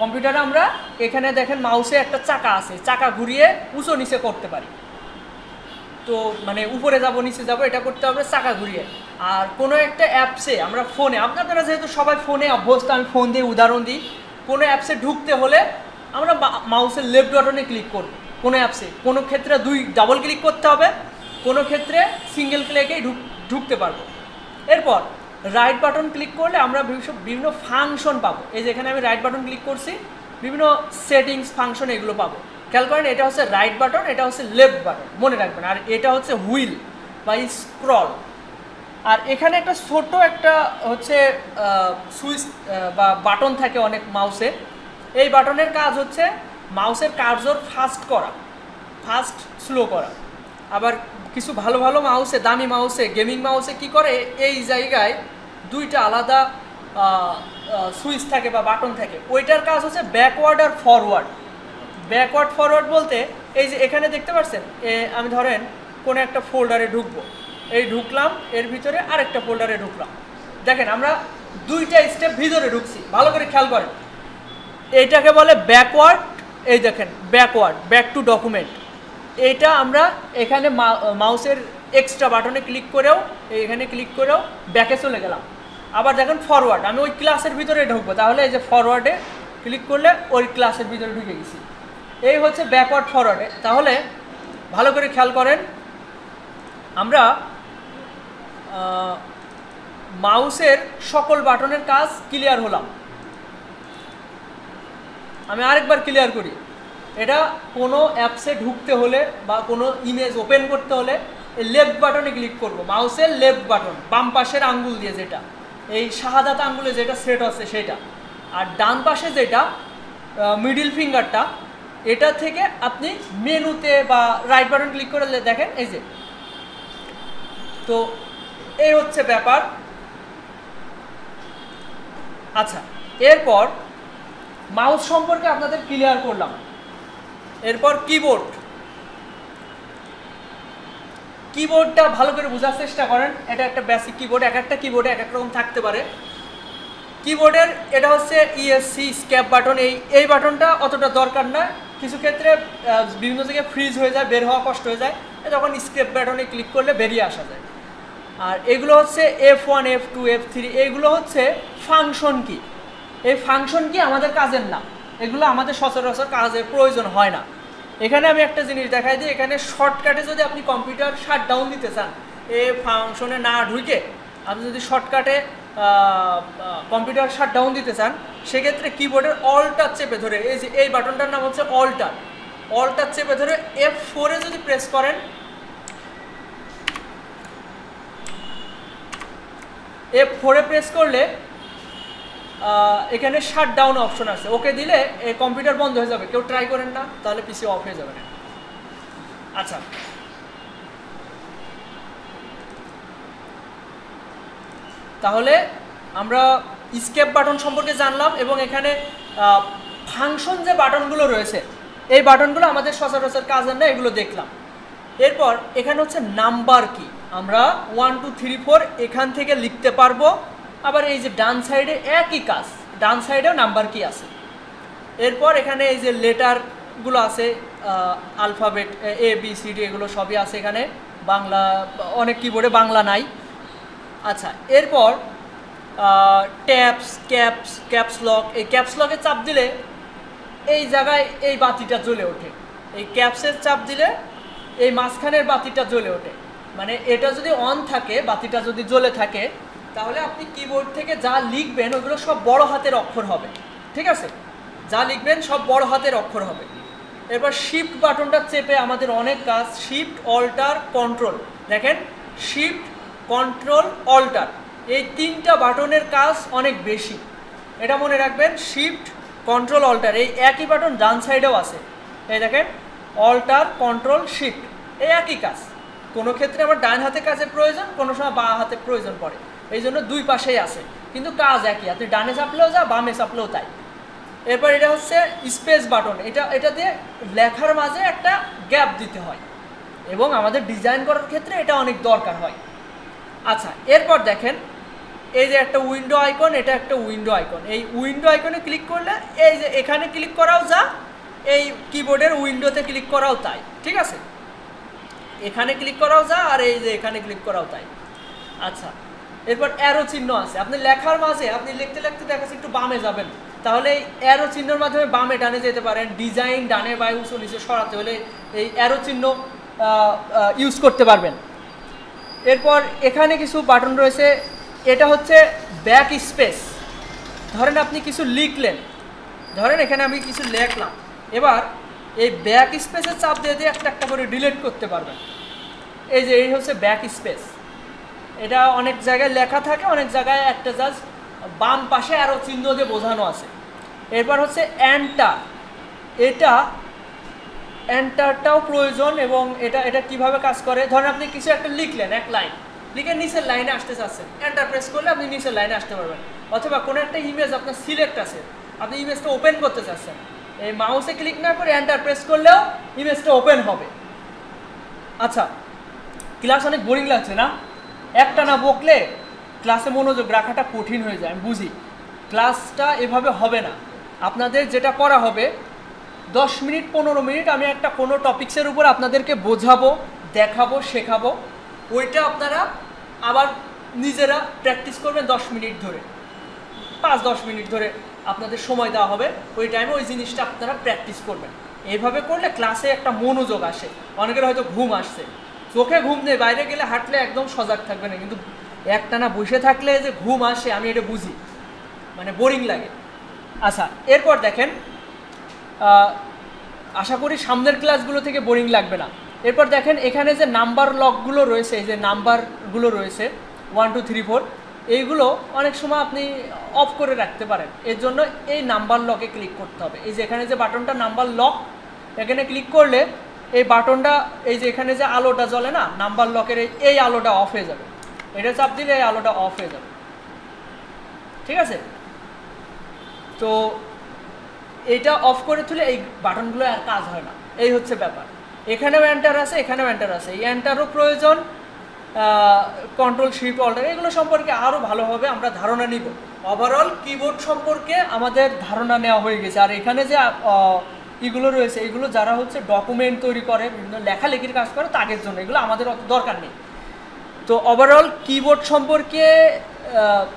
কম্পিউটারে আমরা এখানে দেখেন মাউসে একটা চাকা আছে, চাকা ঘুরিয়ে উঁচু নিচে করতে পারি। তো মানে উপরে যাব নিচে যাব এটা করতে হবে চাকা ঘুরিয়ে। আর কোনো একটা অ্যাপসে আমরা ফোনে, আপনারা যেহেতু সবাই ফোনে অভ্যস্ত, আমি ফোন দিয়ে উদাহরণ দিই, কোনো অ্যাপসে ঢুকতে হলে আমরা মাউসের লেফট বাটনে ক্লিক করব। কোনো অ্যাপসে কোনো ক্ষেত্রে ডাবল ক্লিক করতে হবে, কোনো ক্ষেত্রে সিঙ্গেল ক্লিকেই ঢুকতে পারবো। এরপর রাইট বাটন ক্লিক করলে আমরা বিভিন্ন ফাংশন পাবো। এই যে এখানে আমি রাইট বাটন ক্লিক করছি, বিভিন্ন সেটিংস ফাংশন এগুলো পাবো। খেয়াল করেন, এটা হচ্ছে রাইট বাটন, এটা হচ্ছে লেফট বাটন, মনে রাখবেন। আর এটা হচ্ছে হুইল বা স্ক্রল। আর এখানে একটা ছোট একটা হচ্ছে সুইচ বা বাটন থাকে অনেক মাউসে। এই বাটনের কাজ হচ্ছে মাউসের কার্সর ফাস্ট করা, ফাস্ট স্লো করা। আবার কিছু ভালো ভালো মাউসে, দামি মাউসে, গেমিং মাউসে কি করে, এই জায়গায় দুইটা আলাদা সুইচ থাকে বা বাটন থাকে, ওইটার কাজ হচ্ছে ব্যাকওয়ার্ড আর ফরওয়ার্ড। ব্যাকওয়ার্ড ফরওয়ার্ড বলতে এই যে এখানে দেখতে পাচ্ছেন, আমি ধরেন কোনো একটা ফোল্ডারে ঢুকবো, এই ঢুকলাম, এর ভিতরে আরেকটা ফোল্ডারে ঢুকলাম, দেখেন আমরা দুইটা স্টেপ ভিতরে ঢুকছি। ভালো করে খেয়াল করেন, এইটাকে বলে ব্যাকওয়ার্ড। এই দেখেন ব্যাকওয়ার্ড, ব্যাক টু ডকুমেন্ট। এইটা আমরা এখানে মাউসের এক্সট্রা বাটনে ক্লিক করেও, এখানে ক্লিক করেও ব্যাকে চলে গেলাম। আবার দেখেন ফরওয়ার্ড, আমি ওই ক্লাসের ভিতরে ঢুকবো, তাহলে এই যে ফরওয়ার্ডে ক্লিক করলে ওই ক্লাসের ভিতরে ঢুকে গেছি। এই হচ্ছে ব্যাকওয়ার্ড ফরওয়ার্ডে। তাহলে ভালো করে খেয়াল করেন, আমরা মাউসের সকল বাটনের কাজ ক্লিয়ার হলাম। আমি আরেকবার ক্লিয়ার করি, এটা কোনো অ্যাপসে ঢুকতে হলে বা কোনো ইমেজ ওপেন করতে হলে এই লেফট বাটনে ক্লিক করব, মাউসের লেফট বাটন বাম পাশের আঙ্গুল দিয়ে, যেটা এই শাহাদাত আঙ্গুলে যেটা সেট আছে সেটা, আর ডান পাশে যেটা মিডিল ফিঙ্গারটা, এটা থেকে আপনি মেনুতে বা রাইট বাটন ক্লিক করে দেখেন এই যে। তো এই হচ্ছে ব্যাপার। আচ্ছা, এরপর মাউস সম্পর্কে আপনাদের ক্লিয়ার করলাম। এরপর কিবোর্ডটা ভালো করে বোঝার চেষ্টা করেন। এটা একটা বেসিক কিবোর্ড, এক একটা কিবোর্ডে এক এক রকম থাকতে পারে। কিবোর্ডের এটা হচ্ছে ইএসসি স্কেপ বাটন। এই বাটনটা অতটা দরকার না, কিছু ক্ষেত্রে বিভিন্ন জায়গায় ফ্রিজ হয়ে যায়, বের হওয়া কষ্ট হয়ে যায়, তখন স্কেপ বাটনে ক্লিক করলে বেরিয়ে আসা যায়। আর এগুলো হচ্ছে F1 F2 F3, এইগুলো হচ্ছে ফাংশন কি। এই ফাংশন কি আমাদের কাজের না, এগুলো আমাদের সচরাচর কাজের প্রয়োজন হয় না। এখানে আমি একটা জিনিস দেখাই দিই, এখানে শর্টকাটে যদি আপনি কম্পিউটার শাট ডাউন দিতে চান, এই ফাংশনে না ঢুকে আপনি যদি শর্টকাটে কম্পিউটার শাট ডাউন দিতে চান, সেক্ষেত্রে কিবোর্ডের অল্টার চেপে ধরে, এই যে এই বাটনটার নাম হচ্ছে অল্টার চেপে ধরে F4 এ যদি প্রেস করেন, F4 এ প্রেস করলে এখানে শাট ডাউন অপশন আছে, ওকে দিলে এই কম্পিউটার বন্ধ হয়ে যাবে। কেউ ট্রাই করেন না, তাহলে পিসি অফ হয়ে যাবে না। আচ্ছা, তাহলে আমরা স্কেপ বাটন সম্পর্কে জানলাম, এবং এখানে ফাংশন যে বাটনগুলো রয়েছে, এই বাটনগুলো আমাদের সচরাচর কাজের না, এগুলো দেখলাম। এরপর এখানে হচ্ছে নাম্বার কি, আমরা 1 2 3 4 এখান থেকে লিখতে পারবো। আবার এই যে ডান সাইডে একই কাজ, ডান সাইডেও নাম্বার কি আছে। এরপর এখানে এই যে লেটারগুলো আছে, আলফাবেট ABCD, এগুলো সবই আছে এখানে। বাংলা অনেক কিবোর্ডে বাংলা নাই। আচ্ছা, এরপর ক্যাপস লক, এই ক্যাপস লকে চাপ দিলে এই জায়গায় এই বাতিটা জ্বলে ওঠে। এই ক্যাপসের চাপ দিলে এই মাঝখানের বাতিটা জ্বলে ওঠে। মানে এটা যদি অন থাকে, বাতিটা যদি জ্বলে থাকে, তাহলে আপনি কিবোর্ড থেকে যা লিখবেন ওগুলো সব বড় হাতের অক্ষর হবে। ঠিক আছে, যা লিখবেন সব বড় হাতের অক্ষর হবে। এরপর শিফট বাটনটা চেপে আমাদের অনেক কাজ, শিফট অল্টার কন্ট্রোল। দেখেন, শিফট কন্ট্রোল অল্টার, এই তিনটা বাটনের কাজ অনেক বেশি, এটা মনে রাখবেন। শিফট কন্ট্রোল অল্টার, এই একই বাটন ডান সাইডেও আছে। এই দেখেন, অল্টার কন্ট্রোল শিফট, এই একই কাজ। কোনো ক্ষেত্রে আমার ডান হাতে কাজের প্রয়োজন, কোনো সময় বাঁ হাতে প্রয়োজন পড়ে, এই জন্য দুই পাশেই আছে, কিন্তু কাজ একই। আপনি ডানে চাপলেও যা, বামে চাপলেও তাই। এরপর এটা হচ্ছে স্পেস বাটন, এটা দিয়ে লেখার মাঝে একটা গ্যাপ দিতে হয়, এবং আমাদের ডিজাইন করার ক্ষেত্রে এটা অনেক দরকার হয়। আচ্ছা, এরপর দেখেন এই যে একটা উইন্ডো আইকন, এটা একটা উইন্ডো আইকন। এই উইন্ডো আইকনে ক্লিক করলে এই যে এখানে ক্লিক করাও যা, এই কিবোর্ডের উইন্ডোতে ক্লিক করাও তাই। ঠিক আছে, এখানে ক্লিক করাও যা, আর এই যে এখানে ক্লিক করাও তাই। আচ্ছা, এরপর অ্যারো চিহ্ন আছে, আপনি লেখার মাঝে আপনি লিখতে লিখতে দেখাচ্ছি একটু বামে যাবেন, তাহলে এই অ্যারো চিহ্নের মাধ্যমে বামে ডানে যেতে পারেন। ডিজাইন ডানে বা উঁচু নিচে সরাতে হলে এই অ্যারো চিহ্ন ইউজ করতে পারবেন। এরপর এখানে কিছু বাটন রয়েছে, এটা হচ্ছে ব্যাক স্পেস। ধরেন আপনি কিছু লিখলেন, ধরেন এখানে আমি কিছু লিখলাম, এবার এই ব্যাক স্পেসে চাপ দিয়ে দিয়ে একটা একটা করে ডিলিট করতে পারবেন। এই যে এই হচ্ছে ব্যাক স্পেস, এটা অনেক জায়গায় লেখা থাকে, অনেক জায়গায় একটা জাস্ট বাম পাশে আরও চিহ্ন দিয়ে বোঝানো আছে। এরপর হচ্ছে এন্টার, এন্টারটাও প্রয়োজন, এবং এটা কিভাবে কাজ করে। ধরেন আপনি কিছু একটা লিখলেন, এক লাইন লিখে নিচের লাইনে আসতে চাচ্ছেন, এন্টার প্রেস করলে আপনি নিচের লাইনে আসতে পারবেন। অথবা কোনো একটা ইমেজ আপনার সিলেক্ট আছে, আপনি ইমেজটা ওপেন করতে চাচ্ছেন, এই মাউসে ক্লিক না করে এন্টার প্রেস করলেও ইমেজটা ওপেন হবে। আচ্ছা, ক্লাস অনেক বোরিং লাগছে না? একটা না বকলে ক্লাসে মনোযোগ রাখাটা কঠিন হয়ে যায়, আমি বুঝি। ক্লাসটা এভাবে হবে না, আপনাদের যেটা করা হবে 10 মিনিট 15 মিনিট আমি একটা কোনো টপিক্সের উপর আপনাদেরকে বোঝাবো, দেখাবো, শেখাবো, ওইটা আপনারা আবার নিজেরা প্র্যাকটিস করবেন 10 মিনিট ধরে, 5-10 মিনিট ধরে আপনাদের সময় দেওয়া হবে, ওই টাইমে ওই জিনিসটা আপনারা প্র্যাকটিস করবেন। এইভাবে করলে ক্লাসে একটা মনোযোগ আসে। অনেকের হয়তো ঘুম আসছে, চোখে ঘুম নেই, বাইরে গেলে হাঁটলে একদম সজাগ থাকবে না, কিন্তু একটানা বসে থাকলে যে ঘুম আসে আমি এটা বুঝি, মানে বোরিং লাগে। আচ্ছা, এরপর দেখেন, আশা করি সামনের ক্লাসগুলো থেকে বোরিং লাগবে না। এরপর দেখেন এখানে যে নাম্বার লকগুলো রয়েছে, এই যে নাম্বারগুলো রয়েছে 1 2 3 4, এইগুলো অনেক সময় আপনি অফ করে রাখতে পারেন। এর জন্য এই নাম্বার লকে ক্লিক করতে হবে। এই যে এখানে যে বাটনটা নাম্বার লক, এখানে ক্লিক করলে এই বাটনটা, এই যে এখানে যে আলোটা জ্বলে না নাম্বার লকের, এই আলোটা অফ হয়ে যাবে। এটা চাপ দিলে এই আলোটা অফ হয়ে যাবে, ঠিক আছে? তো এইটা অফ করে তুলে এই বাটনগুলো আর কাজ হয় না, এই হচ্ছে ব্যাপার। এখানেও এন্টার আছে, এখানেও এন্টার আছে, এই এন্টারও প্রয়োজন, কন্ট্রোল শিফট অল্টার, এগুলো সম্পর্কে আরও ভালোভাবে আমরা ধারণা নিব। ওভারঅল কিবোর্ড সম্পর্কে আমাদের ধারণা নেওয়া হয়ে গেছে। আর এখানে যে এগুলো রয়েছে, এগুলো যারা হচ্ছে ডকুমেন্ট তৈরি করে, বিভিন্ন লেখালেখির কাজ করে, তাদের জন্য এগুলো আমাদের অত দরকার নেই। তো ওভারঅল কিবোর্ড সম্পর্কে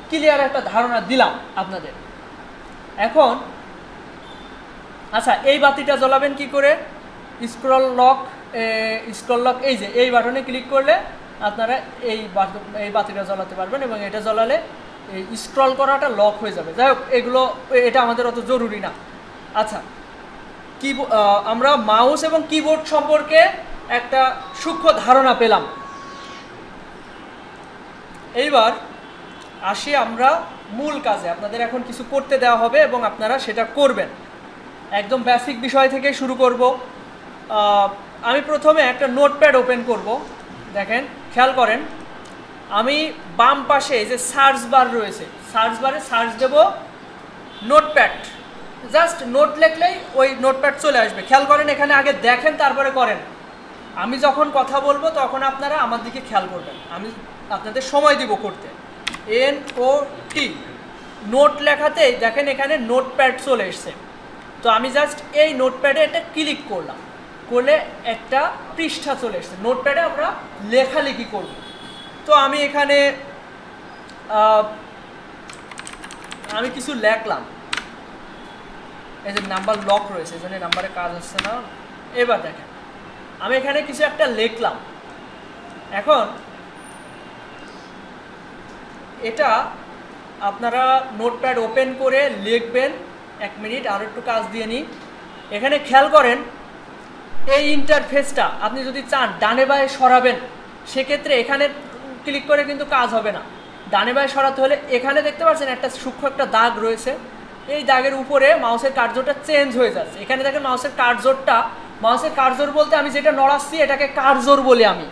ক্লিয়ার একটা ধারণা দিলাম আপনাদের। এখন আচ্ছা, এই বাতিটা জ্বলাবেন কি করে? স্ক্রল লক, এই যে এই বাটনে ক্লিক করলে আপনারা এই বাতিটা জ্বলাতে পারবেন, এবং এটা জ্বলালে এই স্ক্রল করাটা লক হয়ে যাবে। যাই হোক, এগুলো এটা আমাদের অত জরুরি না। আচ্ছা, আমরা মাউস এবং কিবোর্ড সম্পর্কে একটা সূক্ষ্ম ধারণা পেলাম। এইবার আসি আমরা মূল কাজে। আপনাদের এখন কিছু করতে দেওয়া হবে এবং আপনারা সেটা করবেন। একদম বেসিক বিষয় থেকে শুরু করব। আমি প্রথমে একটা নোটপ্যাড ওপেন করব। দেখেন, খেয়াল করেন, আমি বাম পাশে যে সার্চ বার রয়েছে, সার্চ বারে সার্চ দেব নোটপ্যাড, জাস্ট নোট লিখলেই ওই নোটপ্যাড চলে আসবে। খেয়াল করেন, এখানে আগে দেখেন তারপরে করেন। আমি যখন কথা বলবো তখন আপনারা আমার দিকে খেয়াল করবেন, আমি আপনাদের সময় দিব করতে। NOT, নোট লেখাতেই দেখেন এখানে নোটপ্যাড চলে এসছে। তো আমি জাস্ট এই নোটপ্যাডে এটা ক্লিক করলাম, করলে একটা পৃষ্ঠা চলে এসছে। নোটপ্যাডে আমরা লেখালেখি করব। তো আমি এখানে আমি কিছু লেখলাম, এই যে নাম্বার লক রয়েছে, এই জন্য নাম্বারে কাজ হচ্ছে না। এবার দেখেন, আমি এখানে কিছু একটা লিখলাম। এখন এটা আপনারা নোটপ্যাড ওপেন করে লিখবেন। 1 মিনিট, আরও একটু কাজ দিয়ে নিই। এখানে খেয়াল করেন, এই ইন্টারফেসটা আপনি যদি চান ডানে বাঁয়ে সরাবেন, সেক্ষেত্রে এখানে ক্লিক করে কিন্তু কাজ হবে না। ডানে বাঁয়ে সরাতে হলে এখানে দেখতে পাচ্ছেন একটা সূক্ষ্ম একটা দাগ রয়েছে, এই দাগের উপরে মাউসের কার্সরটা চেঞ্জ হয়ে যাচ্ছে। এখানে দেখেন মাউসের কার্সর বলতে আমি যেটা নড়াচ্ছি এটাকে কার্সর বলি আমি।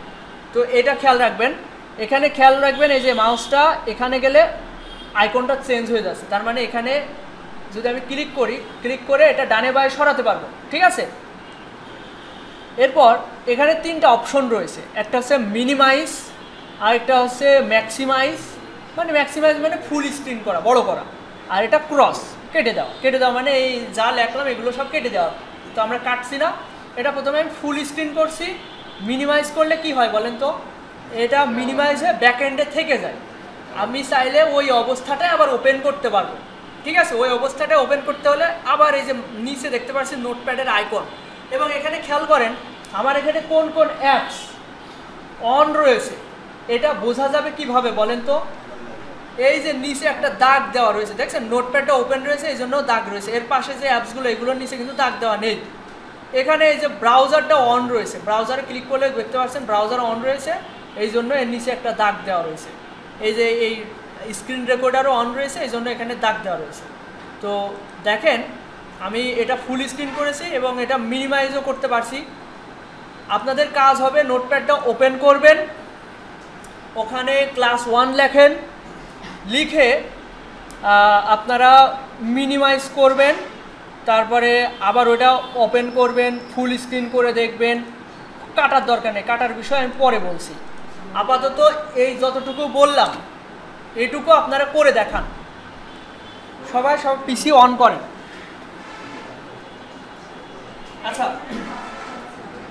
তো এটা খেয়াল রাখবেন। এখানে খেয়াল রাখবেন, এই যে মাউসটা এখানে গেলে আইকনটা চেঞ্জ হয়ে যাচ্ছে, তার মানে এখানে যদি আমি ক্লিক করে এটা ডানে বাঁয়ে সরাতে পারবো, ঠিক আছে? এরপর এখানে 3টা অপশন রয়েছে, একটা হচ্ছে মিনিমাইজ, আর একটা হচ্ছে ম্যাক্সিমাইজ মানে ফুল স্ক্রিন করা, বড় করা, আর এটা ক্রস, কেটে দেওয়া মানে এই যা লেখলাম এগুলো সব কেটে দেওয়া। তো আমরা কাটছি না, এটা প্রথমে আমি ফুল স্ক্রিন করছি। মিনিমাইজ করলে কি হয় বলেন তো? এটা মিনিমাইজ হয়ে ব্যাক এন্ডে থেকে যায়। আমি চাইলে ওই অবস্থাটাই আবার ওপেন করতে পারবো, ঠিক আছে? ওই অবস্থাটা ওপেন করতে হলে আবার এই যে নিচে দেখতে পাচ্ছি নোটপ্যাডের আইকন, এবং এখানে খেয়াল করেন আমার এখানে কোন কোন অ্যাপস অন রয়েছে, এটা বোঝা যাবে কিভাবে বলেন তো? এই যে নিচে একটা দাগ দেওয়া রয়েছে, দেখছেন নোটপ্যাডটা ওপেন রয়েছে, এই জন্য দাগ রয়েছে। এর পাশে যে অ্যাপসগুলো, এগুলোর নিচে কিন্তু দাগ দেওয়া নেই। এখানে এই যে ব্রাউজারটা অন রয়েছে, ব্রাউজারে ক্লিক করলে দেখতে পাচ্ছেন ব্রাউজার অন রয়েছে, এই জন্য এর নিচে একটা দাগ দেওয়া রয়েছে। এই যে এই স্ক্রিন রেকর্ডারও অন রয়েছে, এই জন্য এখানে দাগ দেওয়া রয়েছে। তো দেখেন, আমি এটা ফুল স্ক্রিন করেছি এবং এটা মিনিমাইজও করতে পারছি। আপনাদের কাজ হবে নোটপ্যাডটা ওপেন করবেন, ওখানে ক্লাস 1 লেখেন, লিখে আপনারা মিনিমাইজ করবেন, তারপরে আবার ওটা ওপেন করবেন, ফুল স্ক্রিন করে দেখবেন। কাটার দরকার নেই, কাটার বিষয় আমি পরে বলছি। আপাতত এই যতটুকু বললাম এটুকু আপনারা করে দেখান। সবাই সব পিসি অন করেন। আচ্ছা,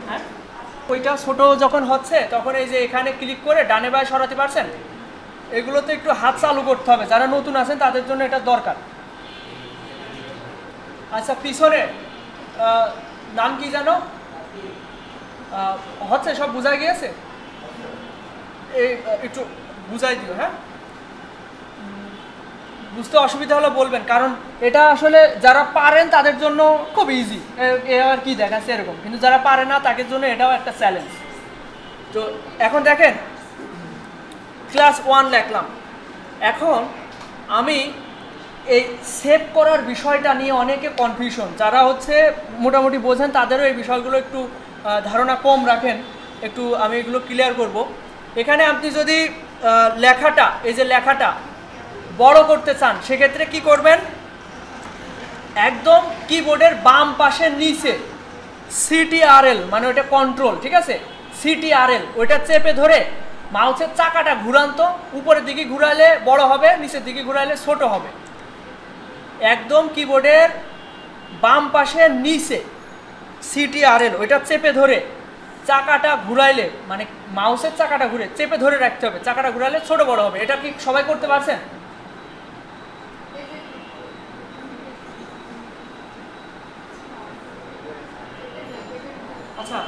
হ্যাঁ, ওইটা ছোট যখন হচ্ছে তখন এই যে এখানে ক্লিক করে ডানে বাঁয়ে সরাতে পারছেন, এগুলোতে একটু হাত চালু করতে হবে, যারা নতুন আছেন তাদের জন্য এটা দরকার। আচ্ছা, পিছনে নাম কি জানো? হচ্ছে সব বোঝা গিয়েছে? এই একটু বুঝাই দিও, হ্যাঁ। বুঝতে অসুবিধা হলে বলবেন, কারণ এটা আসলে যারা পারেন তাদের জন্য খুব ইজি, এ আর কি দেখাচ্ছে এরকম, কিন্তু যারা পারে না তাদের জন্য এটাও একটা চ্যালেঞ্জ। তো এখন দেখেন ক্লাস 1 লিখলাম। এখন আমি এই সেভ করার বিষয়টা নিয়ে অনেকে কনফিউশন, যারা হচ্ছে মোটামুটি বোঝেন তাদেরও এই বিষয়গুলো একটু ধারণা কম রাখেন, একটু আমি এগুলো ক্লিয়ার করব। এখানে আপনি যদি লেখাটা, এই যে লেখাটা বড় করতে চান সেক্ষেত্রে কি করবেন, একদম কিবোর্ডের বাম পাশের নিচে CTRL মানে ওইটা কন্ট্রোল, ঠিক আছে, CTRL ওইটা চেপে ধরে মাউসের চাকাটা ঘুরান, তো উপরের দিকে ঘুরালে বড় হবে, নিচের দিকে ঘুরালে ছোট হবে। একদম কিবোর্ডের বাম পাশের নিচে CTRL ওইটা চেপে ধরে চাকাটা ঘুরাইলে, মানে মাউসের চাকাটা ঘুরে চেপে ধরে রাখতে হবে, চাকাটা ঘুরাইলে ছোট বড় হবে। এটা কি সবাই করতে পারছেন? আচ্ছা,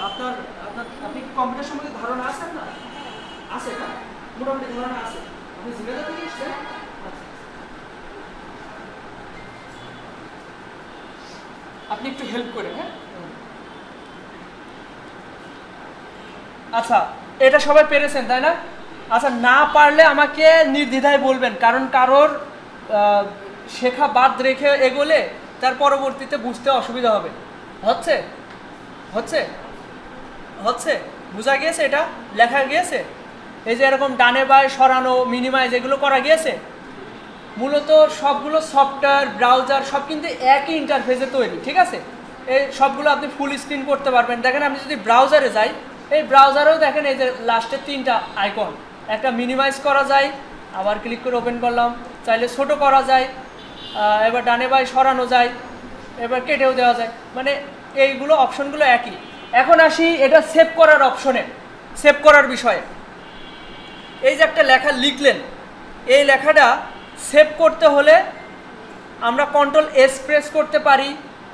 আপনি কম্পিউটার সম্বন্ধে ধারণা আছেন না? আছে না? মোটামুটি ধারণা আছে। আপনি জিজ্ঞাসা থেকে এসছেন? আচ্ছা, আপনি একটু হেল্প করেন, হ্যাঁ। আচ্ছা, এটা সবাই পেরেছেন তাই না? আচ্ছা, না পারলে আমাকে নির্দ্বিধায় বলবেন, কারণ কারোর শেখা বাদ রেখে এগোলে তার পরবর্তীতে বুঝতে অসুবিধা হবে। হচ্ছে হচ্ছে হচ্ছে বোঝা গিয়েছে? এটা লেখা গিয়েছে? এই যে এরকম ডানে বাঁয়ে সরানো, মিনিমাইজ, এগুলো করা গিয়েছে। মূলত সবগুলো সফটওয়্যার, ব্রাউজার সব কিন্তু একই ইন্টারফেসে তৈরি, ঠিক আছে। এই সবগুলো আপনি ফুল স্ক্রিন করতে পারবেন। দেখেন আমি যদি ব্রাউজারে যাই, এই ব্রাউজারেও দেখেন এই যে লাস্টের 3টা আইকন, একটা মিনিমাইজ করা যায়, আবার ক্লিক করে ওপেন করলাম, চাইলে ছোট করা যায়, এবার ডানে বাঁয়ে সরানো যায়, এবার কেটেও দেওয়া যায়, মানে এইগুলো অপশনগুলো একই। এখন আসি এটা সেভ করার অপশনে, সেভ করার বিষয়ে। এই যে একটা লেখা লিখলেন, এই লেখাটা সেভ করতে হলে আমরা Ctrl+S প্রেস করতে পারি,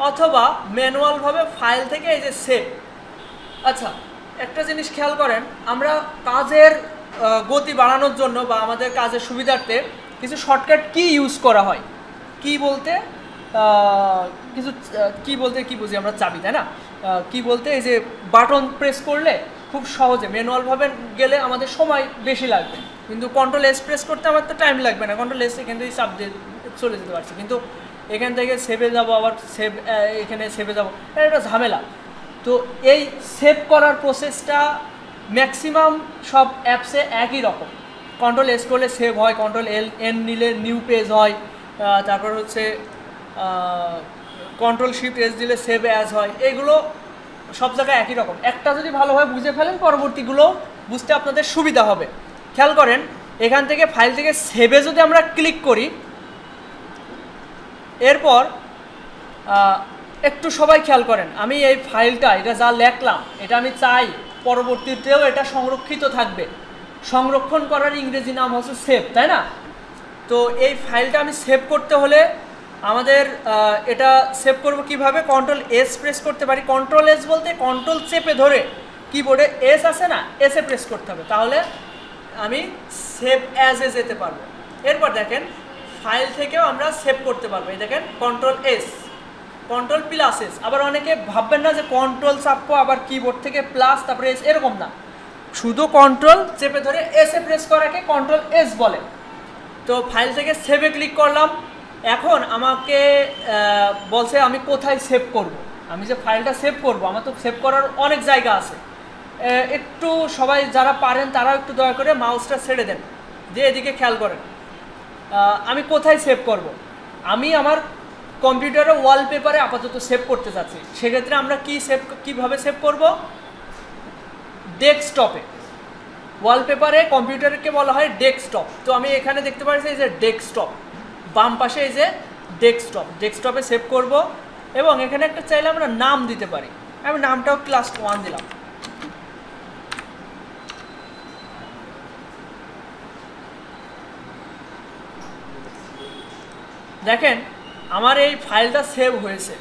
অথবা ম্যানুয়ালভাবে ফাইল থেকে এই যে সেভ। আচ্ছা, একটা জিনিস খেয়াল করেন, আমরা কাজের গতি বাড়ানোর জন্য বা আমাদের কাজের সুবিধার্থে কিছু শর্টকাট কি ইউজ করা হয়। কি বলতে কিছু কি বলতে কি বুঝি আমরা, চাবি, তাই না? কি বলতে এই যে বাটন প্রেস করলে খুব সহজে, ম্যানুয়ালভাবে গেলে আমাদের সময় বেশি লাগবে, কিন্তু Ctrl+S প্রেস করতে আমার তো টাইম লাগবে না, Ctrl+S এখান থেকে চাপ দিয়ে চলে যেতে পারছি, কিন্তু এখান থেকে সেভে যাব, আবার সেভ, এখানে সেভে যাব, এটা একটা ঝামেলা। তো এই সেভ করার প্রসেসটা ম্যাক্সিমাম সব অ্যাপসে একই রকম। Ctrl+S করলে সেভ হয়, Ctrl+N নিলে নিউ পেজ হয়, তারপর হচ্ছে Ctrl+Shift+S দিলে সেভ অ্যাজ হয়। এগুলো সব জায়গায় একই রকম। একটা যদি ভালোভাবে বুঝে ফেলেন, পরবর্তীগুলো বুঝতে আপনাদের সুবিধা হবে। খেয়াল করেন, এখান থেকে ফাইল থেকে সেভে যদি আমরা ক্লিক করি, এরপর একটু সবাই খেয়াল করেন, আমি এই ফাইলটা, এটা যা লেখলাম, এটা আমি চাই পরবর্তীতেও এটা সংরক্ষিত থাকবে। সংরক্ষণ করার ইংরেজি নাম হচ্ছে সেভ, তাই না? তো এই ফাইলটা আমি সেভ করতে হলে আমাদের এটা সেভ করব কিভাবে? Ctrl+S প্রেস করতে পারি। Ctrl+S বলতে কন্ট্রোল চেপে ধরে কিবোর্ডে এস আছে না, এসে প্রেস করতে হবে, তাহলে আমি সেভ অ্যাজে যেতে পারবো। এরপর দেখেন ফাইল থেকেও আমরা সেভ করতে পারবো। এই দেখেন Ctrl+S, Ctrl+S। আবার অনেকে ভাববেন না যে কন্ট্রোল চাপবো আবার কিবোর্ড থেকে প্লাস তারপরে এস, এরকম না, শুধু কন্ট্রোল চেপে ধরে এসে প্রেস করাকে Ctrl+S বলে। তো ফাইল থেকে সেভে ক্লিক করলাম। এখন আমাকে বলছে আমি কোথায় সেভ করব। আমি যে ফাইলটা সেভ করব, আমার তো সেভ করার অনেক জায়গা আছে। একটু সবাই যারা পারেন তারা একটু দয়া করে মাউসটা ছেড়ে দেন, দিয়ে এদিকে খেয়াল করেন। আমি কোথায় সেভ করব? আমি আমার কম্পিউটারে ওয়ালপেপারে আপাতত সেভ করতে চাচ্ছি। সেক্ষেত্রে আমরা কীভাবে সেভ করব? ডেস্কটপে। ওয়ালপেপারে কম্পিউটারকে বলা হয় ডেস্কটপ। তো আমি এখানে দেখতে পাচ্ছি এই যে ডেস্কটপ, বাম পাশে এই যে ডেস্কটপ, ডেস্কটপে সেভ করব। এবং এখানে একটা চাইলে আমরা নাম দিতে পারি, আমি নামটাও ক্লাস 1 দিলাম। দেখেন আমার এই ফাইলটা সেভ হয়েছে।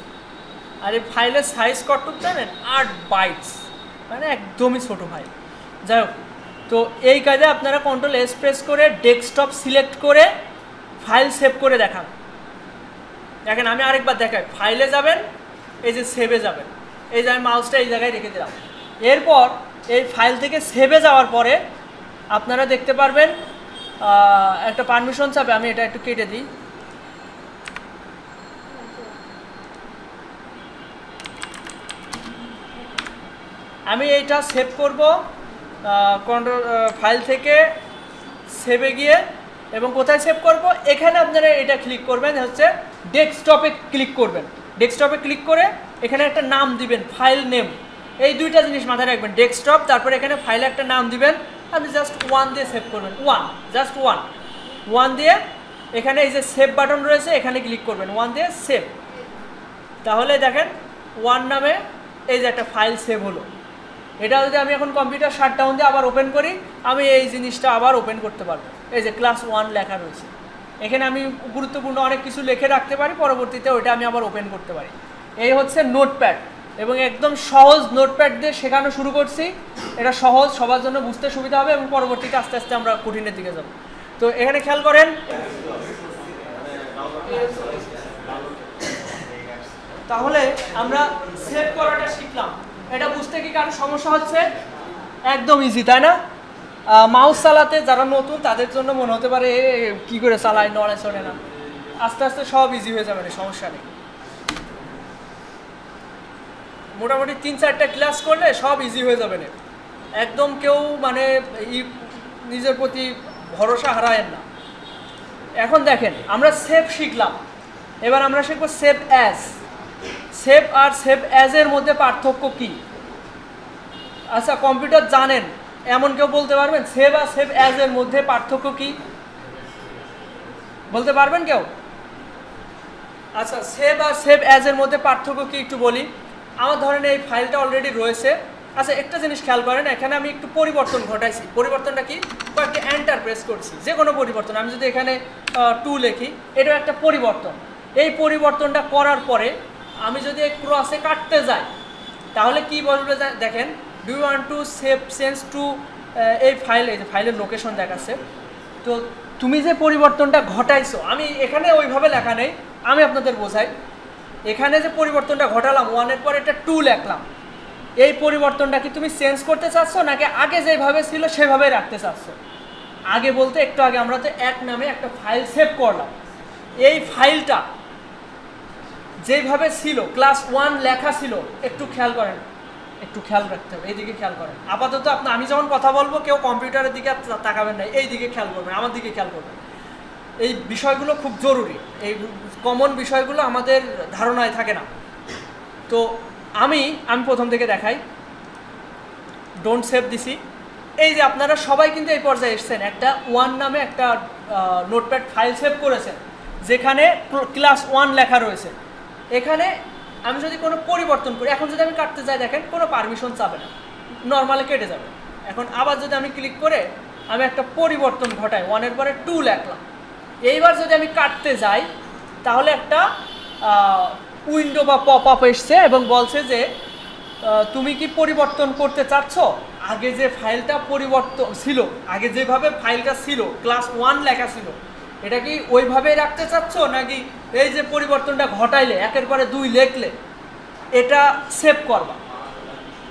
আর এই ফাইলের সাইজ কতটুকু জানেন? 8 বাইটস, মানে একদমই ছোটো ফাইল। যাই হোক, তো এই কাজে আপনারা Ctrl+S প্রেস করে ডেস্কটপ সিলেক্ট করে ফাইল সেভ করে দেখান। দেখেন আমি আরেকবার দেখাই, ফাইলে যাবেন, এই যে সেভে যাবেন, এই যে আমি মাউসটা এই জায়গায় রেখে দিলাম। এরপর এই ফাইল থেকে সেভে যাওয়ার পরে আপনারা দেখতে পারবেন একটা পারমিশন চাবে, আমি এটা একটু কেটে দিই। আমি এইটা সেভ করব কন্ট্রোল ফাইল থেকে সেভে গিয়ে, এবং কোথায় সেভ করব, এখানে আপনারা এটা ক্লিক করবেন, হচ্ছে ডেস্কটপে ক্লিক করবেন। ডেস্কটপে ক্লিক করে এখানে একটা নাম দিবেন, ফাইল নেম। এই দুইটা জিনিস মাথায় রাখবেন, ডেস্কটপ, তারপরে এখানে ফাইলে একটা নাম দিবেন। আপনি জাস্ট 1 দিয়ে সেভ করবেন, 1, জাস্ট 1 দিয়ে এখানে এই যে সেভ বাটন রয়েছে এখানে ক্লিক করবেন, 1 দিয়ে সেভ। তাহলে দেখেন 1 নামে এই যে একটা ফাইল সেভ হলো। এটা যদি আমি এখন কম্পিউটার শাটডাউন দিয়ে আবার ওপেন করি, আমি এই জিনিসটা আবার ওপেন করতে পারবো। এই যে ক্লাস 1 লেখা রয়েছে, এখানে আমি গুরুত্বপূর্ণ অনেক কিছু লিখে রাখতে পারি, পরবর্তীতে ওইটা আমি আবার ওপেন করতে পারি। এই হচ্ছে নোটপ্যাড, এবং একদম সহজ নোটপ্যাড দিয়ে শেখানো শুরু করছি। এটা সহজ, সবার জন্য বুঝতে সুবিধা হবে, এবং পরবর্তীতে আস্তে আস্তে আমরা কঠিনের দিকে যাব। তো এখানে খেয়াল করেন, তাহলে আমরা সেভ করাটা শিখলাম। এটা বুঝতে কি কারো সমস্যা হচ্ছে? একদম ইজি, তাই না? মাউস চালাতে যারা নতুন তাদের জন্য মনে হতে পারে কি করে চালায়, নড়ে চড়ে না। আস্তে আস্তে সব ইজি হয়ে যাবে, সমস্যা নেই। মোটামুটি 3-4টা ক্লাস করলে সব ইজি হয়ে যাবে না। একদম কেউ মানে নিজের প্রতি ভরসা হারায়েন না। এখন দেখেন আমরা সেভ শিখলাম, এবার আমরা শিখবো সেভ অ্যাজ। সেভ আর সেভ অ্যাজের মধ্যে পার্থক্য কি? আচ্ছা, কম্পিউটার জানেন এমন কেউ বলতে পারবেন সেভ আর সেভ অ্যাজের মধ্যে পার্থক্য কি? বলতে পারবেন কেউ? আচ্ছা, সেভ আর সেভ অ্যাজের মধ্যে পার্থক্য কি একটু বলি। আমার ধরেন এই ফাইলটা অলরেডি রয়েছে। আচ্ছা, একটা জিনিস খেয়াল করেন, এখানে আমি একটু পরিবর্তন ঘটাইছি। পরিবর্তনটা কি? কয়েকটা এন্টার প্রেস করছি, যে কোনো পরিবর্তন। আমি যদি এখানে 2 লিখি, এটাও একটা পরিবর্তন। এই পরিবর্তনটা করার পরে আমি যদি ক্রসে কাটতে যাই, তাহলে কি বলবে দেখেন, do you want to save change to এই ফাইল, এই যে ফাইলের লোকেশন দেখাচ্ছে। তো তুমি যে পরিবর্তনটা ঘটাইছো, আমি এখানে ওইভাবে লেখা নেই, আমি আপনাদের বোঝাই। এখানে যে পরিবর্তনটা ঘটালাম, 1-এর পর এটা 2 লেখলাম, এই পরিবর্তনটা কি তুমি চেঞ্জ করতে চাচ্ছ, নাকি আগে যেভাবে ছিল সেভাবেই রাখতে চাচ্ছ? আগে বলতে একটু আগে আমরা তো 1 নামে একটা ফাইল সেভ করলাম। এই ফাইলটা যেভাবে ছিল, ক্লাস 1 লেখা ছিল, একটু খেয়াল করেন, একটু খেয়াল রাখতে হবে, এইদিকে খেয়াল করেন। আপাতত আমি যখন কথা বলবো কেউ কম্পিউটারের দিকে তাকাবেন না, এই দিকে খেয়াল করবেন, আমার দিকে খেয়াল করবেন। এই বিষয়গুলো খুব জরুরি, এই কমন বিষয়গুলো আমাদের ধারণায় থাকে না। তো আমি প্রথম থেকে দেখাই, ডোন্ট সেভ দিছি। এই যে আপনারা সবাই কিন্তু এই পর্যায়ে এসেছেন, একটা 1 নামে একটা নোটপ্যাড ফাইল সেভ করেছেন, যেখানে ক্লাস 1 লেখা রয়েছে। এখানে আমি যদি কোনো পরিবর্তন করি, এখন যদি আমি কাটতে যাই, দেখেন কোনো পারমিশন চাবে না, নর্মালি কেটে যাবে। এখন আবার যদি আমি ক্লিক করে আমি একটা পরিবর্তন ঘটাই, 1-এর পরে 2 লেখলাম, এইবার যদি আমি কাটতে যাই, তাহলে একটা উইন্ডো বা পপ আপ এসছে এবং বলছে যে তুমি কি পরিবর্তন করতে চাচ্ছ? আগে যে ফাইলটা পরিবর্তন ছিল, আগে যেভাবে ফাইলটা ছিল, ক্লাস 1 লেখা ছিল, এটা কি ওইভাবেই রাখতে চাচ্ছ, নাকি এই যে পরিবর্তনটা ঘটাইলে 1-এর পরে 2 লিখলে এটা সেভ করবা?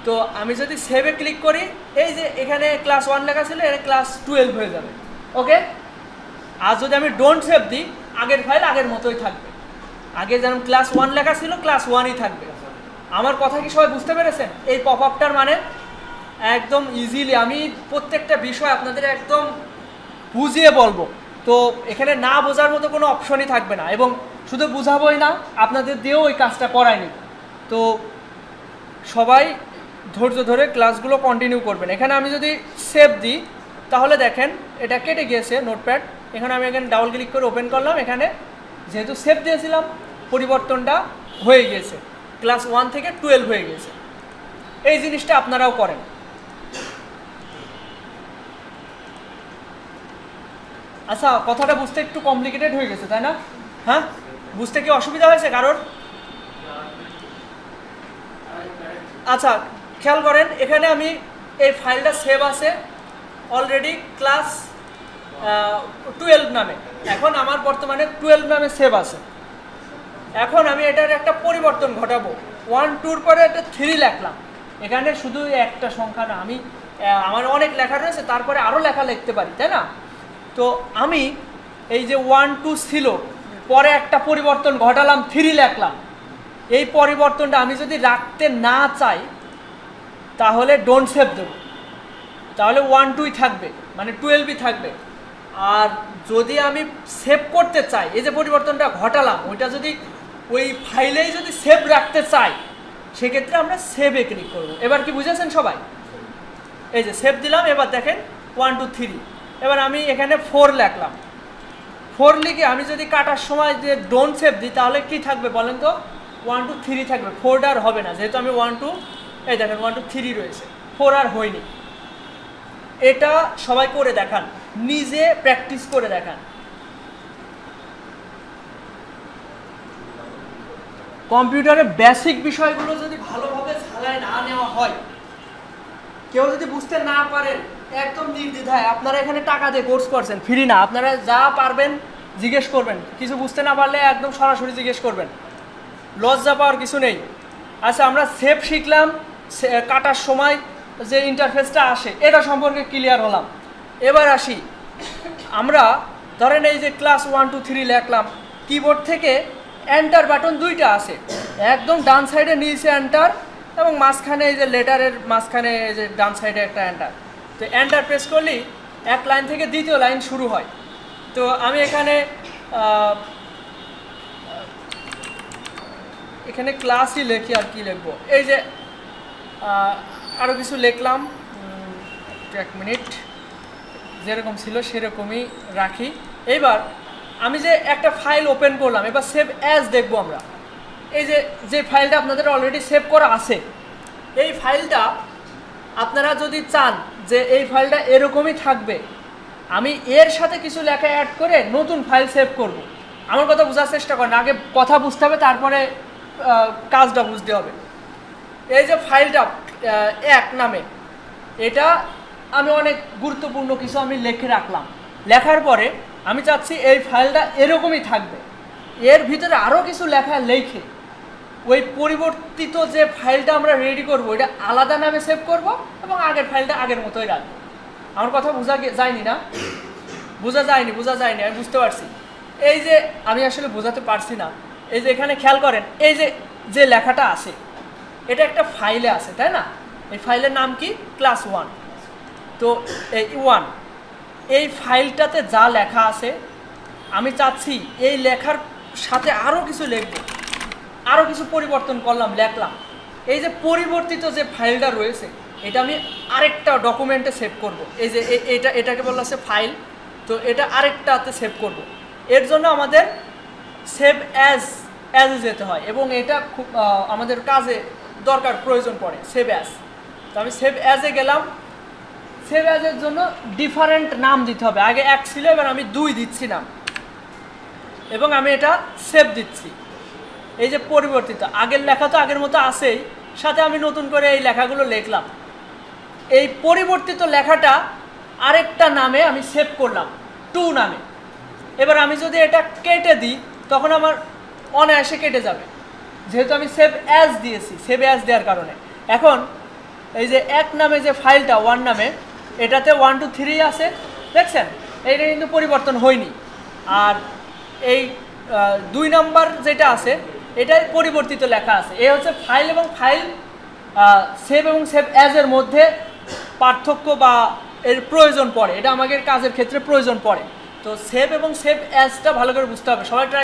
তো আমি যদি সেভে ক্লিক করি, এই যে এখানে ক্লাস 1 লেখা ছিল, এটা ক্লাস 12 হয়ে যাবে। ওকে। আর যদি আমি ডোন্ট সেভ দিই, আগের ফাইল আগের মতোই থাকবে, আগে যেমন ক্লাস 1 লেখা ছিল ক্লাস 1ই থাকবে। আমার কথা কি সবাই বুঝতে পেরেছেন? এই পপ আপটার মানে একদম ইজিলি আমি প্রত্যেকটা বিষয় আপনাদের একদম বুঝিয়ে বলবো। তো এখানে না বোঝার মতো কোনো অপশনই থাকবে না, এবং শুধু বুঝাবোই না, আপনাদের দিয়েও ওই কাজটা করায়নি। তো সবাই ধৈর্য ধরে ক্লাসগুলো কন্টিনিউ করবেন। এখানে আমি যদি সেভ দিই, তাহলে দেখেন এটা কেটে গিয়েছে নোটপ্যাড। এখানে আমি এখানে ডাবল ক্লিক করে ওপেন করলাম, এখানে যেহেতু সেভ দিয়েছিলাম পরিবর্তনটা হয়ে গিয়েছে, ক্লাস 1 থেকে 12 হয়ে গিয়েছে। এই জিনিসটা আপনারাও করেন। আচ্ছা, কথাটা বুঝতে একটু কমপ্লিকেটেড হয়ে গেছে, তাই না? হ্যাঁ, বুঝতে কি অসুবিধা হয়েছে কারোর? আচ্ছা, খেয়াল করেন, এখানে আমি এই ফাইলটা সেভ আছে অলরেডি ক্লাস 12 নামে। এখন আমার বর্তমানে 12 নামে সেভ আছে। এখন আমি এটার একটা পরিবর্তন ঘটাবো, 1 2 পরে একটা 3 লিখলাম। এখানে শুধু একটা সংখ্যা না, আমি আমার অনেক লেখা রয়েছে, তারপরে আরও লেখা লিখতে পারি, তাই না? তো আমি এই যে 1 2 ছিল, পরে একটা পরিবর্তন ঘটালাম, 3 লিখলাম। এই পরিবর্তনটা আমি যদি রাখতে না চাই তাহলে ডোন্ট সেভ দেবো, তাহলে 1 2ই থাকবে, মানে 12ই থাকবে। আর যদি আমি সেভ করতে চাই, এই যে পরিবর্তনটা ঘটালাম ওইটা যদি ওই ফাইলেই যদি সেভ রাখতে চাই, সেক্ষেত্রে আমরা সেভে ক্লিক করব। এবার কি বুঝেছেন সবাই? এই যে সেভ দিলাম, এবার দেখেন 1 2 3। এবার আমি এখানে 4 লিখলাম। 4 লিখে আমি যদি কাটার সময় যে ডোন্ট সেভ দিই তাহলে কি থাকবে বলেন তো? 1 2 3 থাকবে, 4 আর হবে না, যেহেতু আমি 1 2, এই দেখেন 1 2 3 রয়েছে, 4 আর হয়নি। এটা সবাই করে দেখান, নিজে প্র্যাকটিস করে দেখান। কম্পিউটারের বেসিক বিষয়গুলো যদি ভালোভাবে ঝালায় না নেওয়া হয়, কেউ যদি বুঝতে না পারেন, একদম নির্দ্বিধায়, আপনারা এখানে টাকা দিয়ে কোর্স করছেন, ফ্রি না, আপনারা যা পারবেন জিজ্ঞেস করবেন, কিছু বুঝতে না পারলে একদম সরাসরি জিজ্ঞেস করবেন, লজ্জা পাওয়ার কিছু নেই। আচ্ছা, আমরা সেভ শিখলাম, কাটার সময় যে ইন্টারফেসটা আসে এটা সম্পর্কে ক্লিয়ার হলাম। এবার আসি, আমরা ধরেন এই যে ক্লাস 1 2 3 লিখলাম, কিবোর্ড থেকে এন্টার বাটন দুইটা আছে, একদম ডান সাইডে নিচে এন্টার এবং মাঝখানে এই যে লেটারের মাঝখানে এই যে ডান সাইডে একটা এন্টার। তো এন্টার প্রেস করলেই এক লাইন থেকে দ্বিতীয় লাইন শুরু হয়। তো আমি এখানে ক্লাসই লিখি, আর কি লিখবো, এই যে আরও কিছু লিখলাম, এক মিনিট, যেরকম ছিল সেরকমই রাখি। এইবার আমি যে একটা ফাইল ওপেন করলাম, এবার সেভ অ্যাজ দেখবো আমরা। এই যে ফাইলটা আপনাদের অলরেডি সেভ করা আছে, এই ফাইলটা আপনারা যদি চান যে এই ফাইলটা এরকমই থাকবে, আমি এর সাথে কিছু লেখা অ্যাড করে নতুন ফাইল সেভ করব। আমার কথা বোঝার চেষ্টা করেন, আগে কথা বুঝতে হবে, তারপরে কাজটা বুঝতে হবে। এই যে ফাইলটা 1 নামে, এটা আমি অনেক গুরুত্বপূর্ণ কিছু আমি লিখে রাখলাম। লেখার পরে আমি চাচ্ছি এই ফাইলটা এরকমই থাকবে, এর ভিতরে আরও কিছু লেখা লিখে ওই পরিবর্তিত যে ফাইলটা আমরা রেডি করব এটা আলাদা নামে সেভ করব এবং আগের ফাইলটা আগের মতোই রাখবো। আমার কথা বোঝা যায়নি না? বোঝা যায়নি, আমি বুঝতে পারছি। এই যে আমি আসলে বোঝাতে পারছি না, এই যে এখানে খেয়াল করেন, এই যে লেখাটা আছে এটা একটা ফাইলে আছে, তাই না? এই ফাইলের নাম কি? ক্লাস 1। তো এই 1, এই ফাইলটাতে যা লেখা আছে আমি চাচ্ছি এই লেখার সাথে আরও কিছু লিখবো, আরও কিছু পরিবর্তন করলাম, লিখলাম। এই যে পরিবর্তিত যে ফাইলটা রয়েছে এটা আমি আরেকটা ডকুমেন্টে সেভ করব। এই যে এটাকে বলা আছে ফাইল, তো এটা আরেকটাতে সেভ করব। এর জন্য আমাদের সেভ অ্যাজে যেতে হয় এবং এটা খুব আমাদের কাজে দরকার, প্রয়োজন পড়ে সেভ অ্যাজ। তো আমি সেভ অ্যাজে গেলাম। সেভ অ্যাজের জন্য ডিফারেন্ট নাম দিতে হবে, আগে 1 ছিল, এবার আমি 2 দিচ্ছি নাম এবং আমি এটা সেভ দিচ্ছি। এই যে পরিবর্তিত, আগের লেখা তো আগের মতো আছেই, সাথে আমি নতুন করে এই লেখাগুলো লিখলাম। এই পরিবর্তিত লেখাটা আরেকটা নামে আমি সেভ করলাম, 2 নামে। এবার আমি যদি এটা কেটে দিই তখন আমার অনায়াসে কেটে যাবে, যেহেতু আমি সেভ অ্যাজ দিয়েছি, সেভ অ্যাজ দেওয়ার কারণে। এখন এই যে 1 নামে যে ফাইলটা 1 নামে, এটাতে 1 2 3 আছে, দেখছেন? এইটা কিন্তু পরিবর্তন হয়নি। আর এই 2 নাম্বার যেটা আছে এটাই পরিবর্তিত লেখা আছে। এই হচ্ছে ফাইল এবং ফাইল সেভ এবং সেভ অ্যাজের মধ্যে পার্থক্য বা এর প্রয়োজন পড়ে, এটা আমাদের কাজের ক্ষেত্রে প্রয়োজন পড়ে। তো সেভ এবং সেভ অ্যাজটা ভালো করে বুঝতে হবে। সবাই